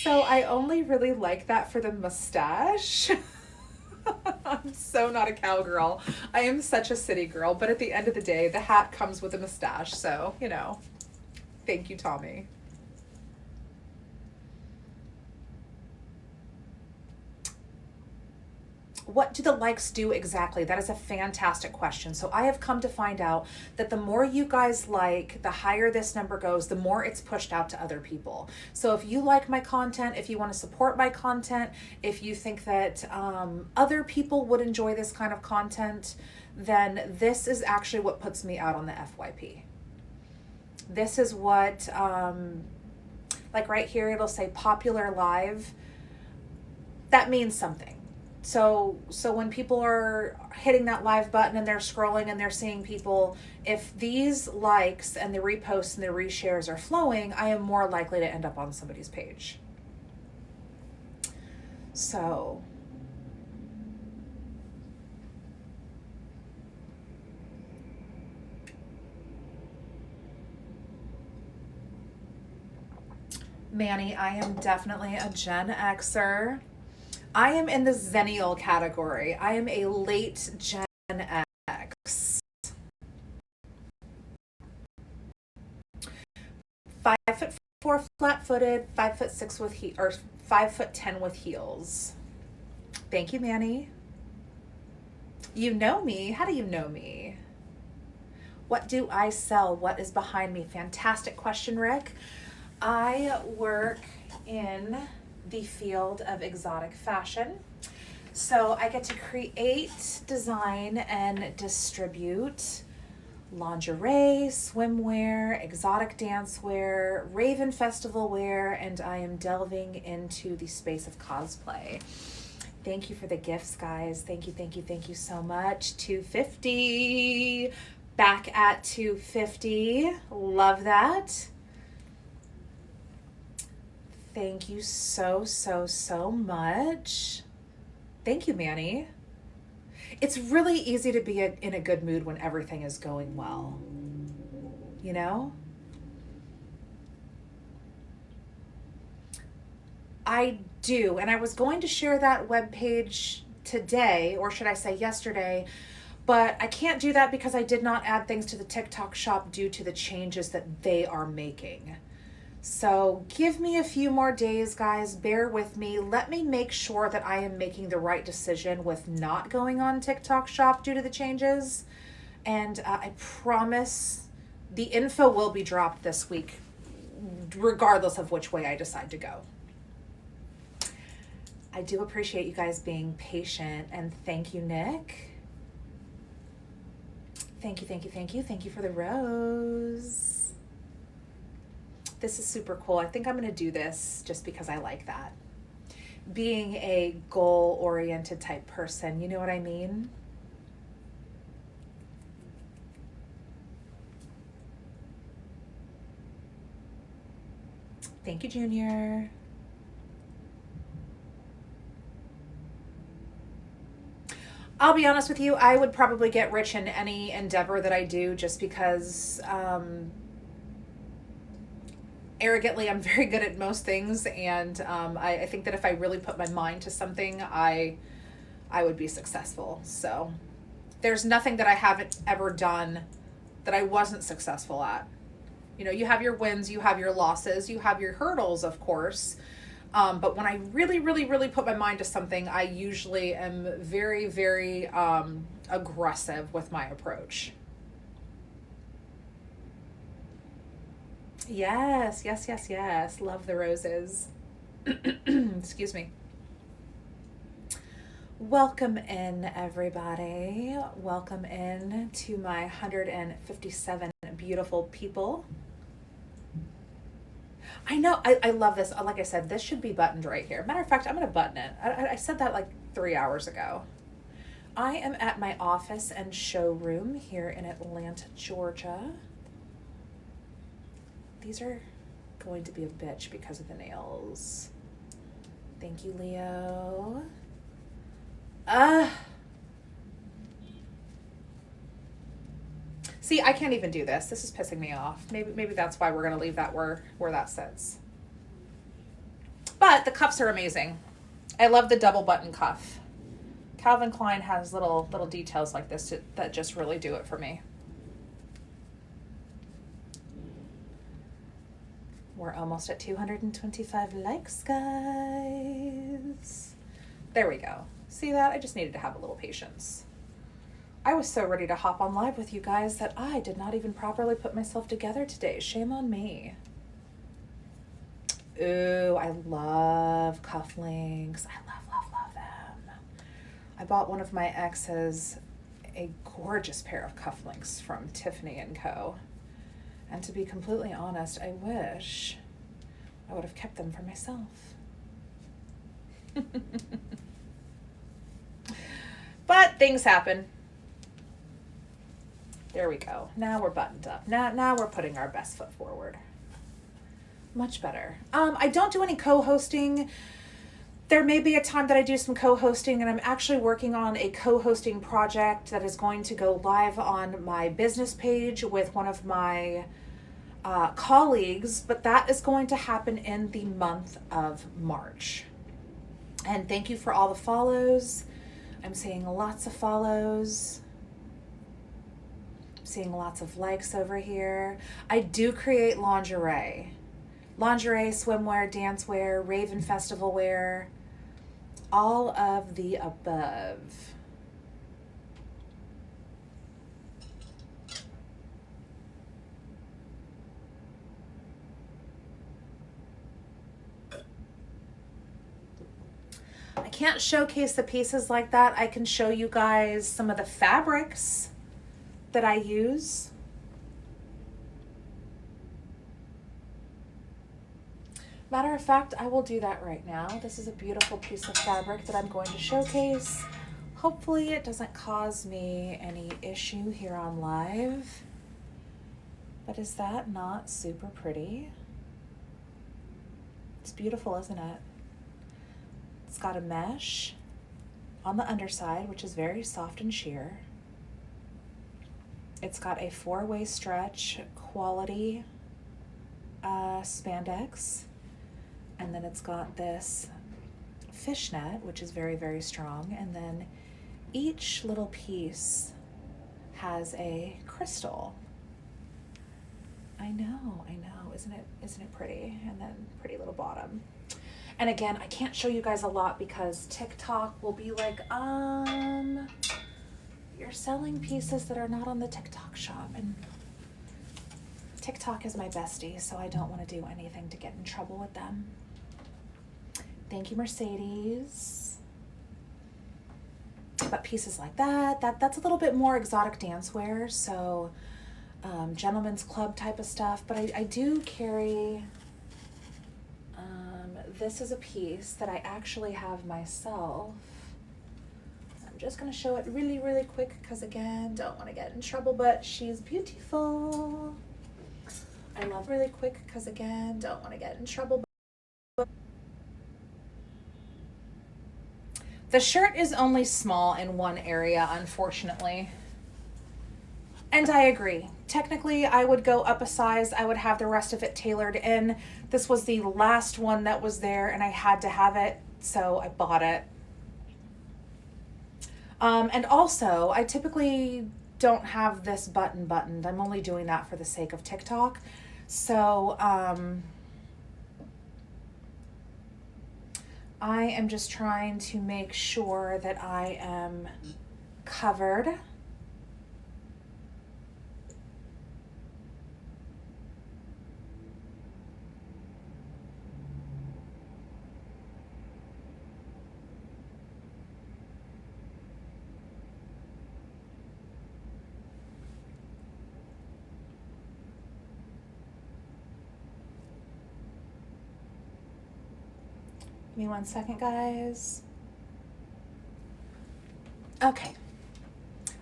So I only really like that for the mustache. I'm so not a cowgirl. I am such a city girl, but at the end of the day, the hat comes with a mustache, so, thank you, Tommy. What do the likes do exactly? That is a fantastic question. So I have come to find out that the more you guys like, the higher this number goes, the more it's pushed out to other people. So if you like my content, if you want to support my content, if you think that other people would enjoy this kind of content, then this is actually what puts me out on the FYP. This is what, like right here, it'll say popular live. That means something. So when people are hitting that live button and they're scrolling and they're seeing people, if these likes and the reposts and the reshares are flowing, I am more likely to end up on somebody's page. So Manny, I am definitely a Gen Xer. I am in the Zennial category. I am a late Gen X. 5'4" flat-footed, 5'6" with or 5'10" with heels. Thank you, Manny. You know me. How do you know me? What do I sell? What is behind me? Fantastic question, Rick. I work in the field of exotic fashion. So I get to create, design, and distribute lingerie, swimwear, exotic dancewear, Raven Festival wear, and I am delving into the space of cosplay. Thank you for the gifts, guys. Thank you so much. 250. Back at 250. Love that. Thank you so much. Thank you, Manny. It's really easy to be in a good mood when everything is going well. You know? I do. And I was going to share that webpage today, or should I say yesterday, but I can't do that because I did not add things to the TikTok shop due to the changes that they are making. So give me a few more days, guys. Bear with me. Let me make sure that I am making the right decision with not going on TikTok shop due to the changes. And I promise the info will be dropped this week, regardless of which way I decide to go. I do appreciate you guys being patient, and thank you, Nick. Thank you for the rose. This is super cool. I think I'm going to do this just because I like that. Being a goal-oriented type person, you know what I mean? Thank you, Junior. I'll be honest with you, I would probably get rich in any endeavor that I do just because arrogantly I'm very good at most things, and I think that if I really put my mind to something, I would be successful. So there's nothing that I haven't ever done that I wasn't successful at. You know, you have your wins, you have your losses, you have your hurdles, of course. But when I really put my mind to something, I usually am very aggressive with my approach. Yes. Love the roses. Excuse me. Welcome in, everybody. Welcome in to my 157 beautiful people. I know, I love this. Like I said, this should be buttoned right here. Matter of fact, I'm going to button it. I said that like 3 hours ago. I am at my office and showroom here in Atlanta, Georgia. These are going to be a bitch because of the nails. Thank you, Leo. See, I can't even do this. This is pissing me off. Maybe that's why we're going to leave that where that sits. But the cuffs are amazing. I love the double button cuff. Calvin Klein has little details like this that just really do it for me. We're almost at 225 likes, guys. There we go. See that? I just needed to have a little patience. I was so ready to hop on live with you guys that I did not even properly put myself together today. Shame on me. Ooh, I love cufflinks. I love them. I bought one of my exes a gorgeous pair of cufflinks from Tiffany & Co. And to be completely honest, I wish I would have kept them for myself. But things happen. There we go. Now we're buttoned up. Now we're putting our best foot forward. Much better. I don't do any co-hosting. There may be a time that I do some co-hosting, and I'm actually working on a co-hosting project that is going to go live on my business page with one of my colleagues, but that is going to happen in the month of March. And thank you for all the follows. I'm seeing lots of follows. I'm seeing lots of likes over here. I do create lingerie, swimwear, dancewear, Raven Festival wear, all of the above. I can't showcase the pieces like that. I can show you guys some of the fabrics that I use. matter of fact, I will do that right now. This is a beautiful piece of fabric that I'm going to showcase. Hopefully it doesn't cause me any issue here on live. But is that not super pretty? It's beautiful, isn't it? It's got a mesh on the underside, which is very soft and sheer. It's got a 4-way stretch quality spandex. And then it's got this fishnet, which is very, very strong. And then each little piece has a crystal. I know. Isn't it pretty? And then pretty little bottom. And again, I can't show you guys a lot because TikTok will be like, you're selling pieces that are not on the TikTok shop. And TikTok is my bestie, so I don't want to do anything to get in trouble with them. Thank you, Mercedes. But pieces like that's a little bit more exotic dancewear, so gentleman's club type of stuff. But I do carry, this is a piece that I actually have myself. I'm just going to show it really, really quick because, again, don't want to get in trouble, but she's beautiful. I love really quick because, again, don't want to get in trouble. The shirt is only small in one area, unfortunately. And I agree. Technically, I would go up a size. I would have the rest of it tailored in. This was the last one that was there, and I had to have it, so I bought it. And also, I typically don't have this button buttoned. I'm only doing that for the sake of TikTok. So, I am just trying to make sure that I am covered. Give me 1 second, guys. Okay.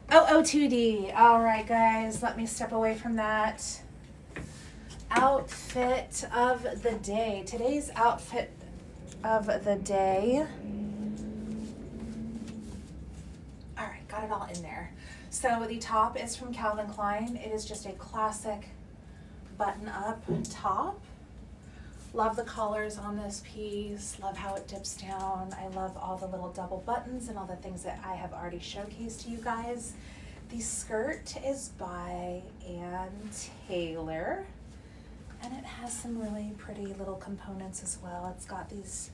OOTD. All right, guys, let me step away from that. Outfit of the day. Today's outfit of the day. All right, got it all in there. So the top is from Calvin Klein. It is just a classic button-up top. Love the colors on this piece. Love how it dips down. I love all the little double buttons and all the things that I have already showcased to you guys. The skirt is by Ann Taylor, and it has some really pretty little components as well. It's got these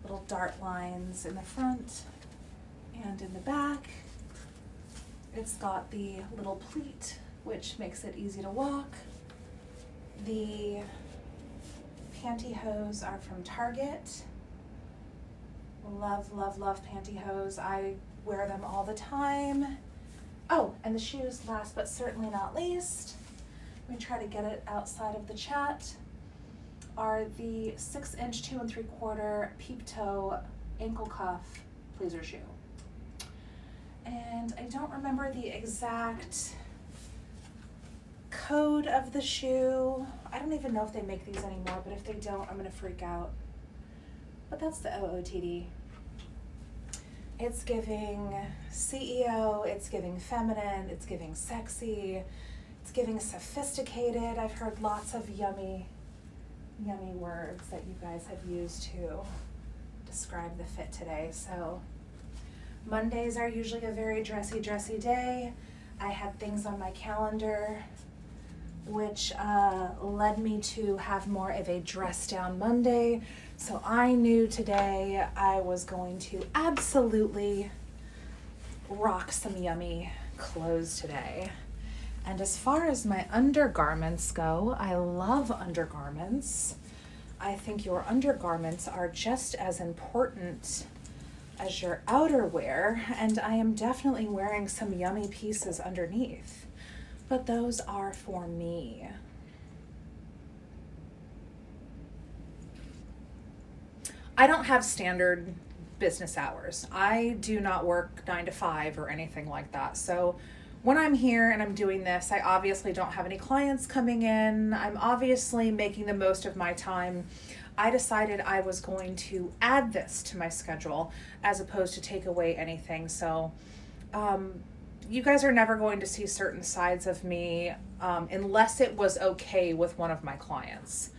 little dart lines in the front and in the back. It's got the little pleat, which makes it easy to walk. The pantyhose are from Target. Love, love, love pantyhose. I wear them all the time. Oh, and the shoes, last but certainly not least, let me try to get it outside of the chat, are the 6-inch 2 3/4 peep toe ankle cuff pleaser shoe. And I don't remember the exact code of the shoe. I don't even know if they make these anymore, but if they don't, I'm gonna freak out. But that's the OOTD. It's giving CEO, it's giving feminine, it's giving sexy, it's giving sophisticated. I've heard lots of yummy, yummy words that you guys have used to describe the fit today. So Mondays are usually a very dressy, dressy day. I had things on my calendar which led me to have more of a dress down Monday. So I knew today I was going to absolutely rock some yummy clothes today. And as far as my undergarments go, I love undergarments. I think your undergarments are just as important as your outerwear, and I am definitely wearing some yummy pieces underneath. But those are for me. I don't have standard business hours. I do not work 9 to 5 or anything like that. So when I'm here and I'm doing this, I obviously don't have any clients coming in. I'm obviously making the most of my time. I decided I was going to add this to my schedule as opposed to take away anything. So you guys are never going to see certain sides of me unless it was okay with one of my clients.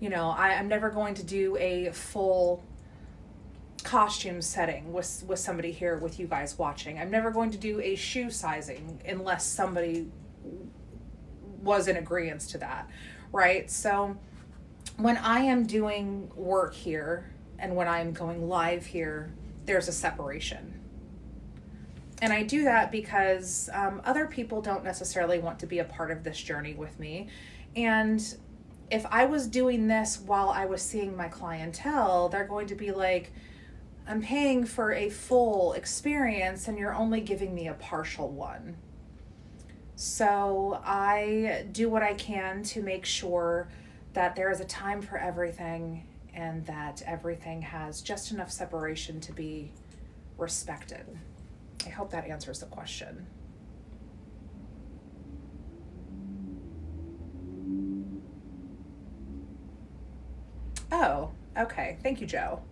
You know, I'm never going to do a full costume setting with somebody here with you guys watching. I'm never going to do a shoe sizing unless somebody was in agreement to that, right? So when I am doing work here and when I'm going live here, there's a separation. And I do that because other people don't necessarily want to be a part of this journey with me. And if I was doing this while I was seeing my clientele, they're going to be like, I'm paying for a full experience and you're only giving me a partial one. So I do what I can to make sure that there is a time for everything and that everything has just enough separation to be respected. I hope that answers the question. Oh, okay. Thank you, Joe.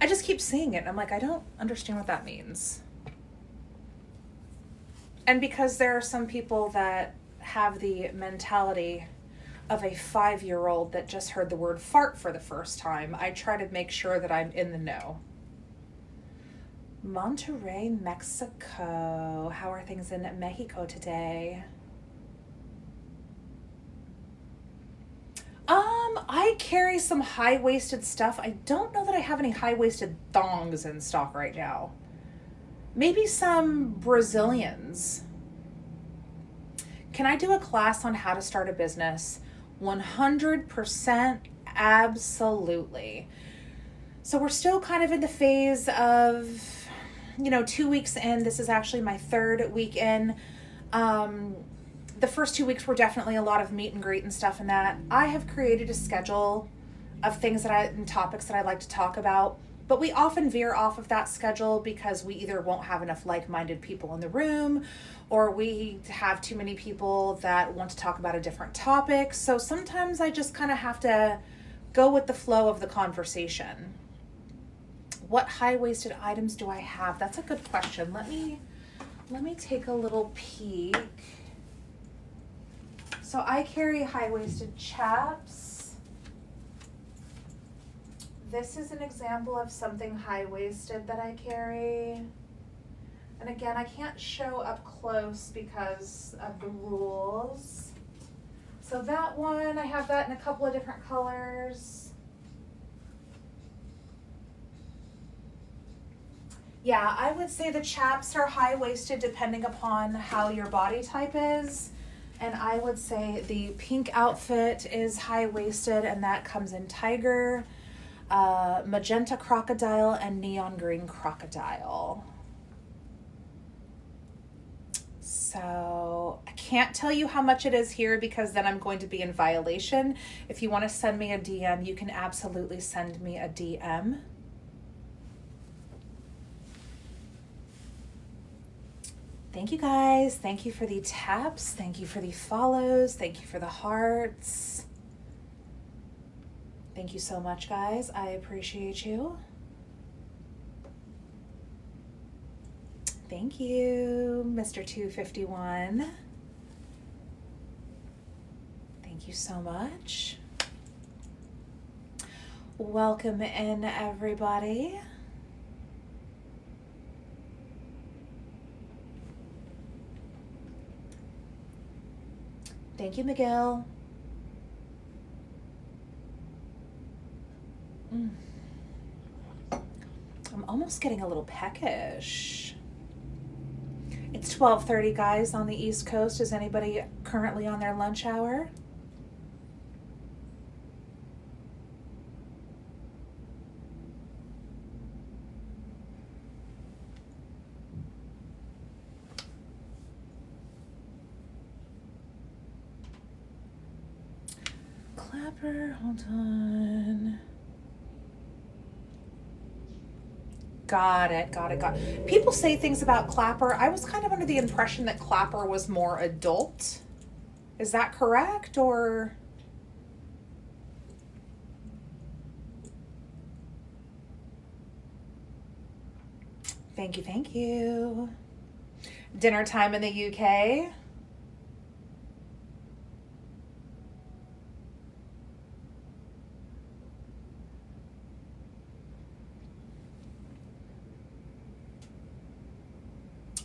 I just keep seeing it and I'm like, I don't understand what that means. And because there are some people that have the mentality of a 5-year-old that just heard the word fart for the first time, I try to make sure that I'm in the know. Monterrey, Mexico. How are things in Mexico today? I carry some high-waisted stuff. I don't know that I have any high-waisted thongs in stock right now. Maybe some Brazilians. Can I do a class on how to start a business? 100% absolutely. So we're still kind of in the phase of, 2 weeks in. This is actually my 3rd week in. The first 2 weeks were definitely a lot of meet and greet and stuff and that. I have created a schedule of things and topics that I like to talk about, but we often veer off of that schedule because we either won't have enough like-minded people in the room or we have too many people that want to talk about a different topic. So sometimes I just kind of have to go with the flow of the conversation. What high-waisted items do I have? That's a good question. Let me take a little peek. So I carry high-waisted chaps. This is an example of something high-waisted that I carry. And again, I can't show up close because of the rules. So that one, I have that in a couple of different colors. Yeah, I would say the chaps are high-waisted depending upon how your body type is. And I would say the pink outfit is high-waisted, and that comes in tiger, magenta crocodile, and neon green crocodile. So I can't tell you how much it is here because then I'm going to be in violation. If you want to send me a DM, you can absolutely send me a DM. Thank you guys. Thank you for the taps. Thank you for the follows. Thank you for the hearts. Thank you so much, guys. I appreciate you. Thank you, Mr. 251. Thank you so much. Welcome in, everybody. Thank you, Miguel. I'm almost getting a little peckish. It's 12:30, guys, on the East Coast. Is anybody currently on their lunch hour? Clapper, hold on. Got it, got it, got it. People say things about Clapper. I was kind of under the impression that Clapper was more adult. Is that correct, or? Thank you, thank you. Dinner time in the UK?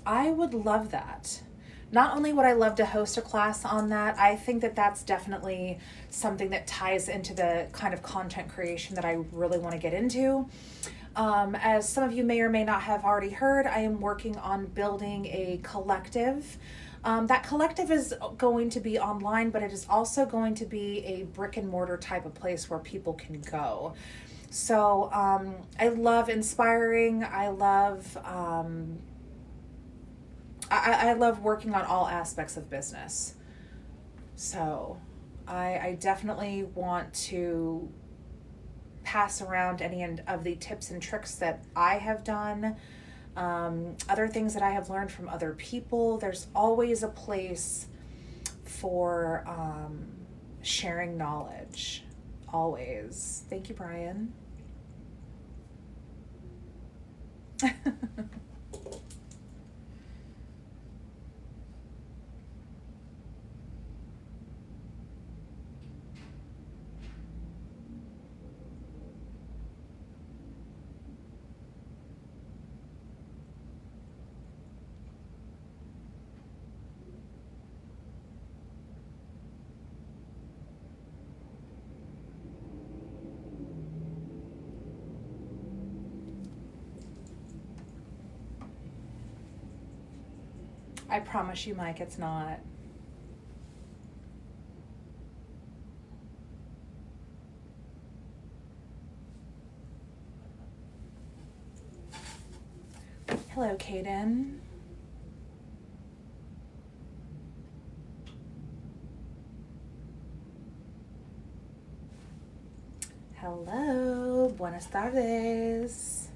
I would love that. Not only would I love to host a class on that, I think that that's definitely something that ties into the kind of content creation that I really want to get into. As some of you may or may not have already heard, I am working on building a collective. That collective is going to be online, but it is also going to be a brick and mortar type of place where people can go. So I love inspiring. I love working on all aspects of business. So I definitely want to pass around any of the tips and tricks that I have done, other things that I have learned from other people. There's always a place for sharing knowledge. Always. Thank you, Brian. I promise you, Mike, it's not. Hello, Kaden. Hello, buenas tardes.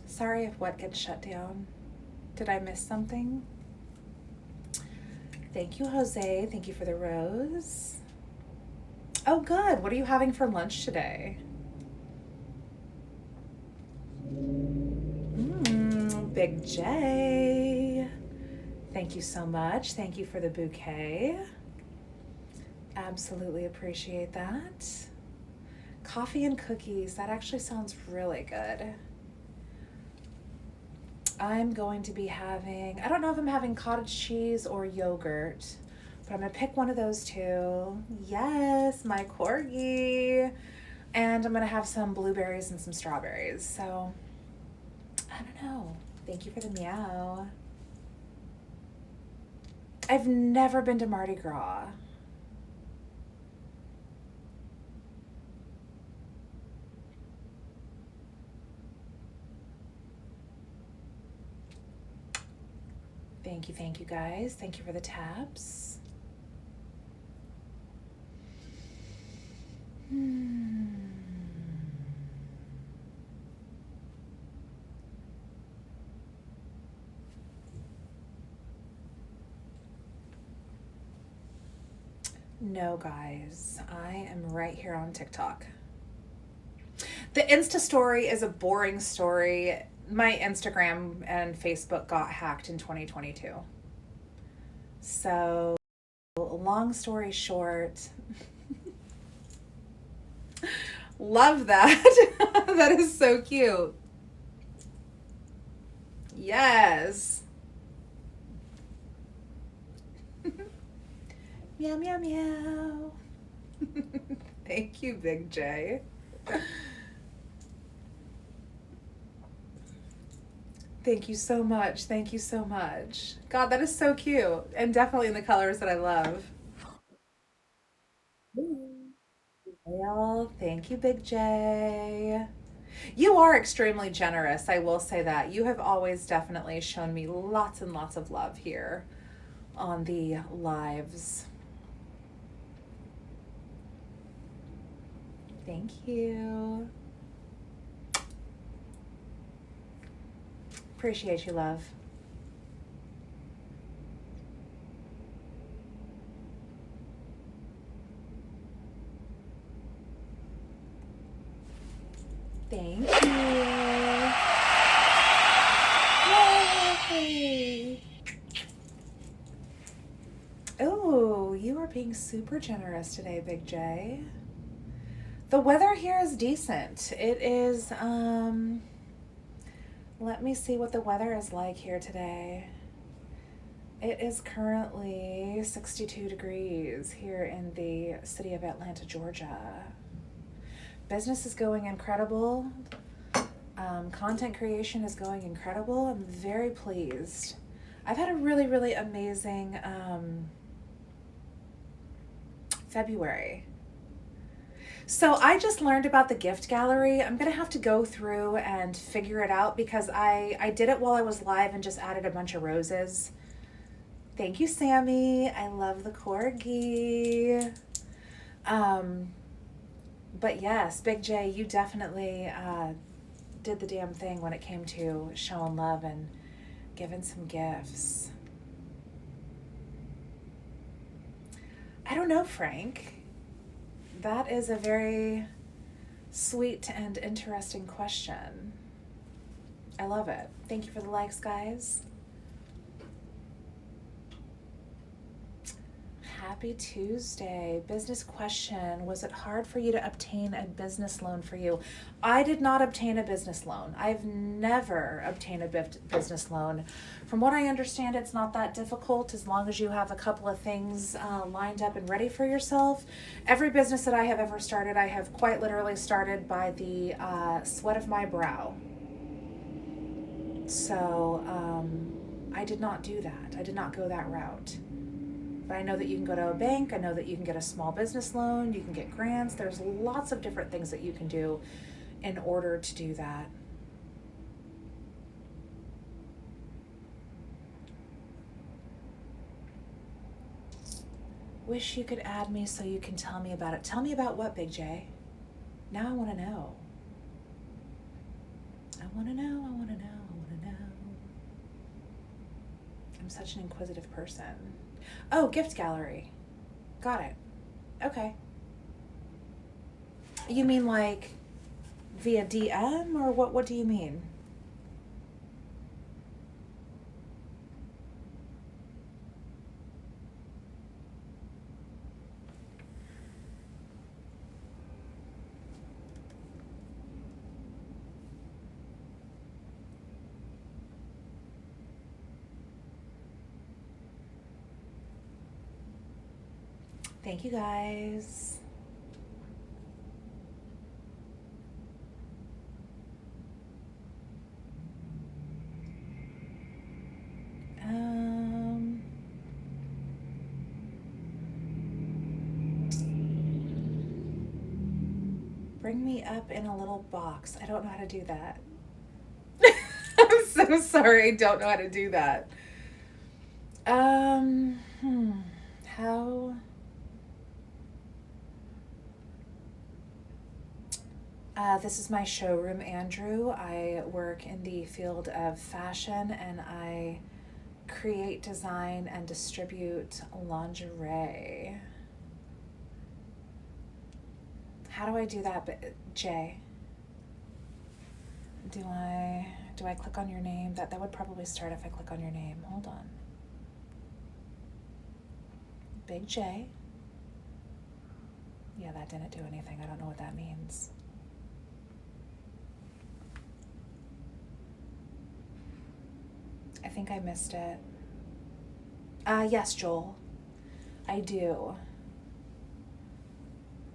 Sorry if what gets shut down. Did I miss something? Thank you, Jose. Thank you for the rose. Oh, good. What are you having for lunch today? Big J. Thank you so much. Thank you for the bouquet. Absolutely appreciate that. Coffee and cookies. That actually sounds really good. I'm going to be having, I don't know if I'm having cottage cheese or yogurt, but I'm going to pick one of those two. Yes, my corgi. And I'm going to have some blueberries and some strawberries. So, I don't know. Thank you for the meow. I've never been to Mardi Gras. Thank you guys. Thank you for the taps. No, guys, I am right here on TikTok. The Insta story is a boring story. My Instagram and Facebook got hacked in 2022. So, long story short, love that. That is so cute. Yes. Meow, meow, meow. Thank you, Big J. Thank you so much. Thank you so much. God, that is so cute. And definitely in the colors that I love. Well, thank you, Big J. You are extremely generous. I will say that. You have always definitely shown me lots and lots of love here on the lives. Thank you. Appreciate you, love. Thank you. Yay! Oh, you are being super generous today, Big J. The weather here is decent. It is, let me see what the weather is like here today. It is currently 62 degrees here in the city of Atlanta, Georgia. Business is going incredible. Content creation is going incredible. I'm very pleased. I've had a really, really amazing February. So I just learned about the gift gallery. I'm going to have to go through and figure it out because I did it while I was live and just added a bunch of roses. Thank you, Sammy. I love the corgi. But yes, Big J, you definitely did the damn thing when it came to showing love and giving some gifts. I don't know, Frank. That is a very sweet and interesting question. I love it. Thank you for the likes, guys. Happy Tuesday. Business question. Was it hard for you to obtain a business loan for you? I did not obtain a business loan. I've never obtained a business loan. From what I understand, it's not that difficult as long as you have a couple of things lined up and ready for yourself. Every business that I have ever started, I have quite literally started by the sweat of my brow. So I did not do that. I did not go that route. But I know that you can go to a bank. I know that you can get a small business loan. You can get grants. There's lots of different things that you can do in order to do that. Wish you could add me so you can tell me about it. Tell me about what, Big J? Now I want to know. I want to know. I want to know. I want to know. I'm such an inquisitive person. Oh, gift gallery. Got it. Okay. You mean like via DM or what do you mean? Thank you, guys. Bring me up in a little box. I don't know how to do that. I'm so sorry. I don't know how to do that. How? This is my showroom, Andrew. I work in the field of fashion and I create, design, and distribute lingerie. How do I do that, Jay? Do I click on your name? That would probably start if I click on your name. Hold on. Big J. Yeah, that didn't do anything. I don't know what that means. I think I missed it. Yes, Joel. I do.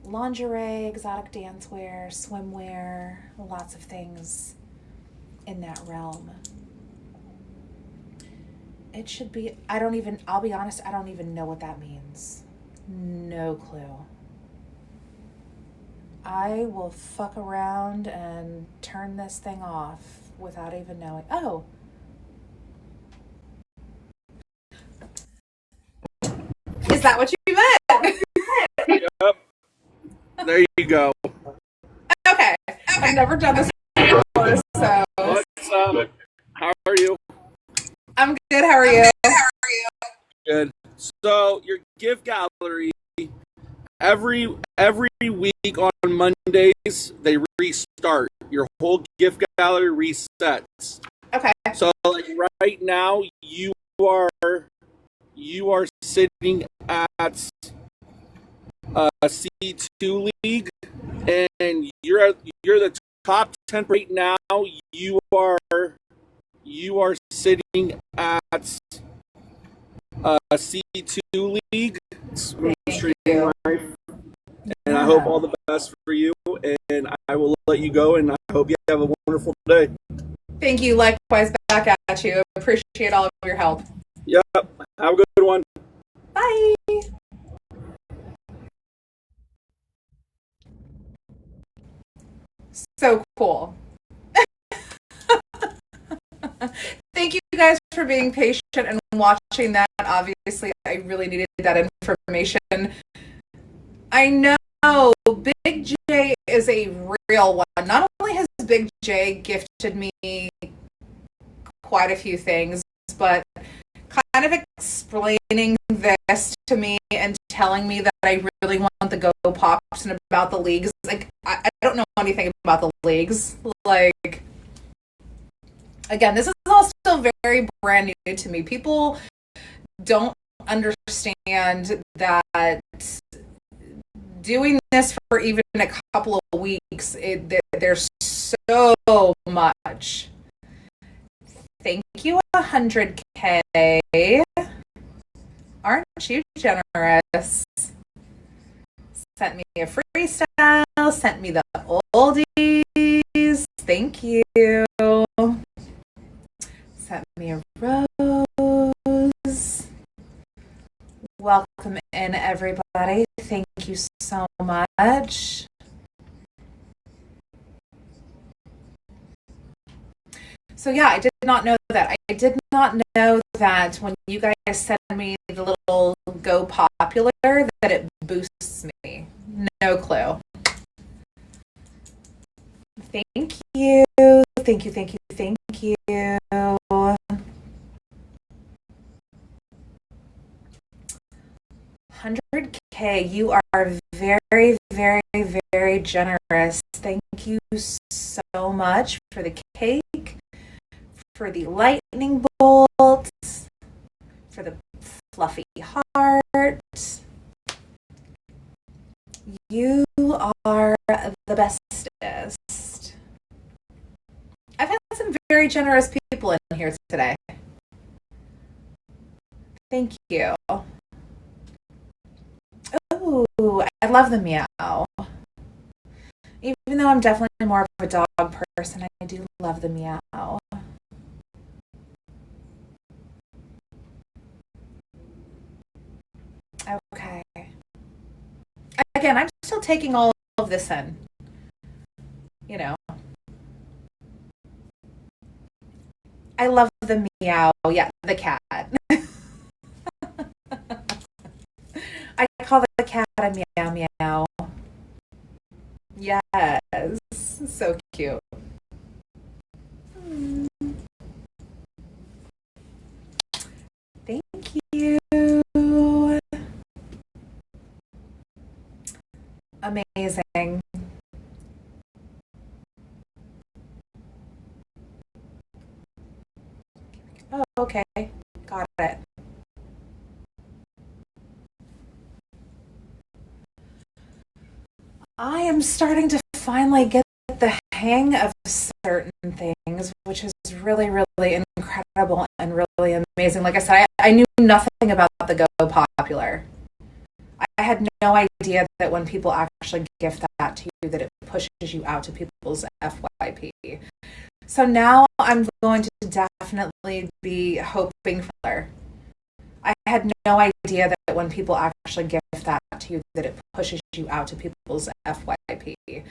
Lingerie, exotic dancewear, swimwear, lots of things in that realm. It should be, I'll be honest, I don't even know what that means. No clue. I will fuck around and turn this thing off without even knowing. Oh. Is that what you meant? Yep. There you go. Okay. I've never done this before, so. What's up? How are you? How are you? Good. So your gift gallery every week on Mondays they restart. Your whole gift gallery resets. Okay. So like right now you are sitting at C2 league, and you're the top 10 right now. You are sitting at C2 league. Thank you. And I hope all the best for you. And I will let you go. And I hope you have a wonderful day. Thank you. Likewise, back at you. Appreciate all of your help. Yep. Have a good one. Bye. So cool. Thank you guys for being patient and watching that. Obviously, I really needed that information. I know Big J is a real one. Not only has Big J gifted me quite a few things, but kind of explaining this to me and telling me that I really want the Go Pops and about the leagues. Like, I don't know anything about the leagues. Like, again, this is all still very brand new to me. People don't understand that doing this for even a couple of weeks, there's so much. Thank you, 100K. Aren't you generous? Sent me a freestyle, sent me the oldies. Thank you. Sent me a rose. Welcome in, everybody. Thank you so much. So yeah, I did not know that. I did not know that when you guys send me the little Go Popular that it boosts me. No clue. Thank you. Thank you, thank you, thank you. 100K, you are very, very, very generous. Thank you so much for the cake, for the lightning bolts, for the fluffy heart. You are the bestest. I've had some very generous people in here today. Thank you. Oh, I love the meow. Even though I'm definitely more of a dog person, I do love the meow. Okay. Again, I'm still taking all of this in. You know. I love the meow. Yeah, the cat. I call the cat a meow meow. Yes. So cute. Thank you. Amazing. Oh, okay. Got it. I am starting to finally get the hang of certain things, which is really, really incredible and really amazing. Like I said, I knew nothing about the Go Popular. I had no idea that when people actually gift that to you, that it pushes you out to people's FYP. So now I'm going to definitely be hoping for. I had no idea that when people actually gift that to you, that it pushes you out to people's FYP.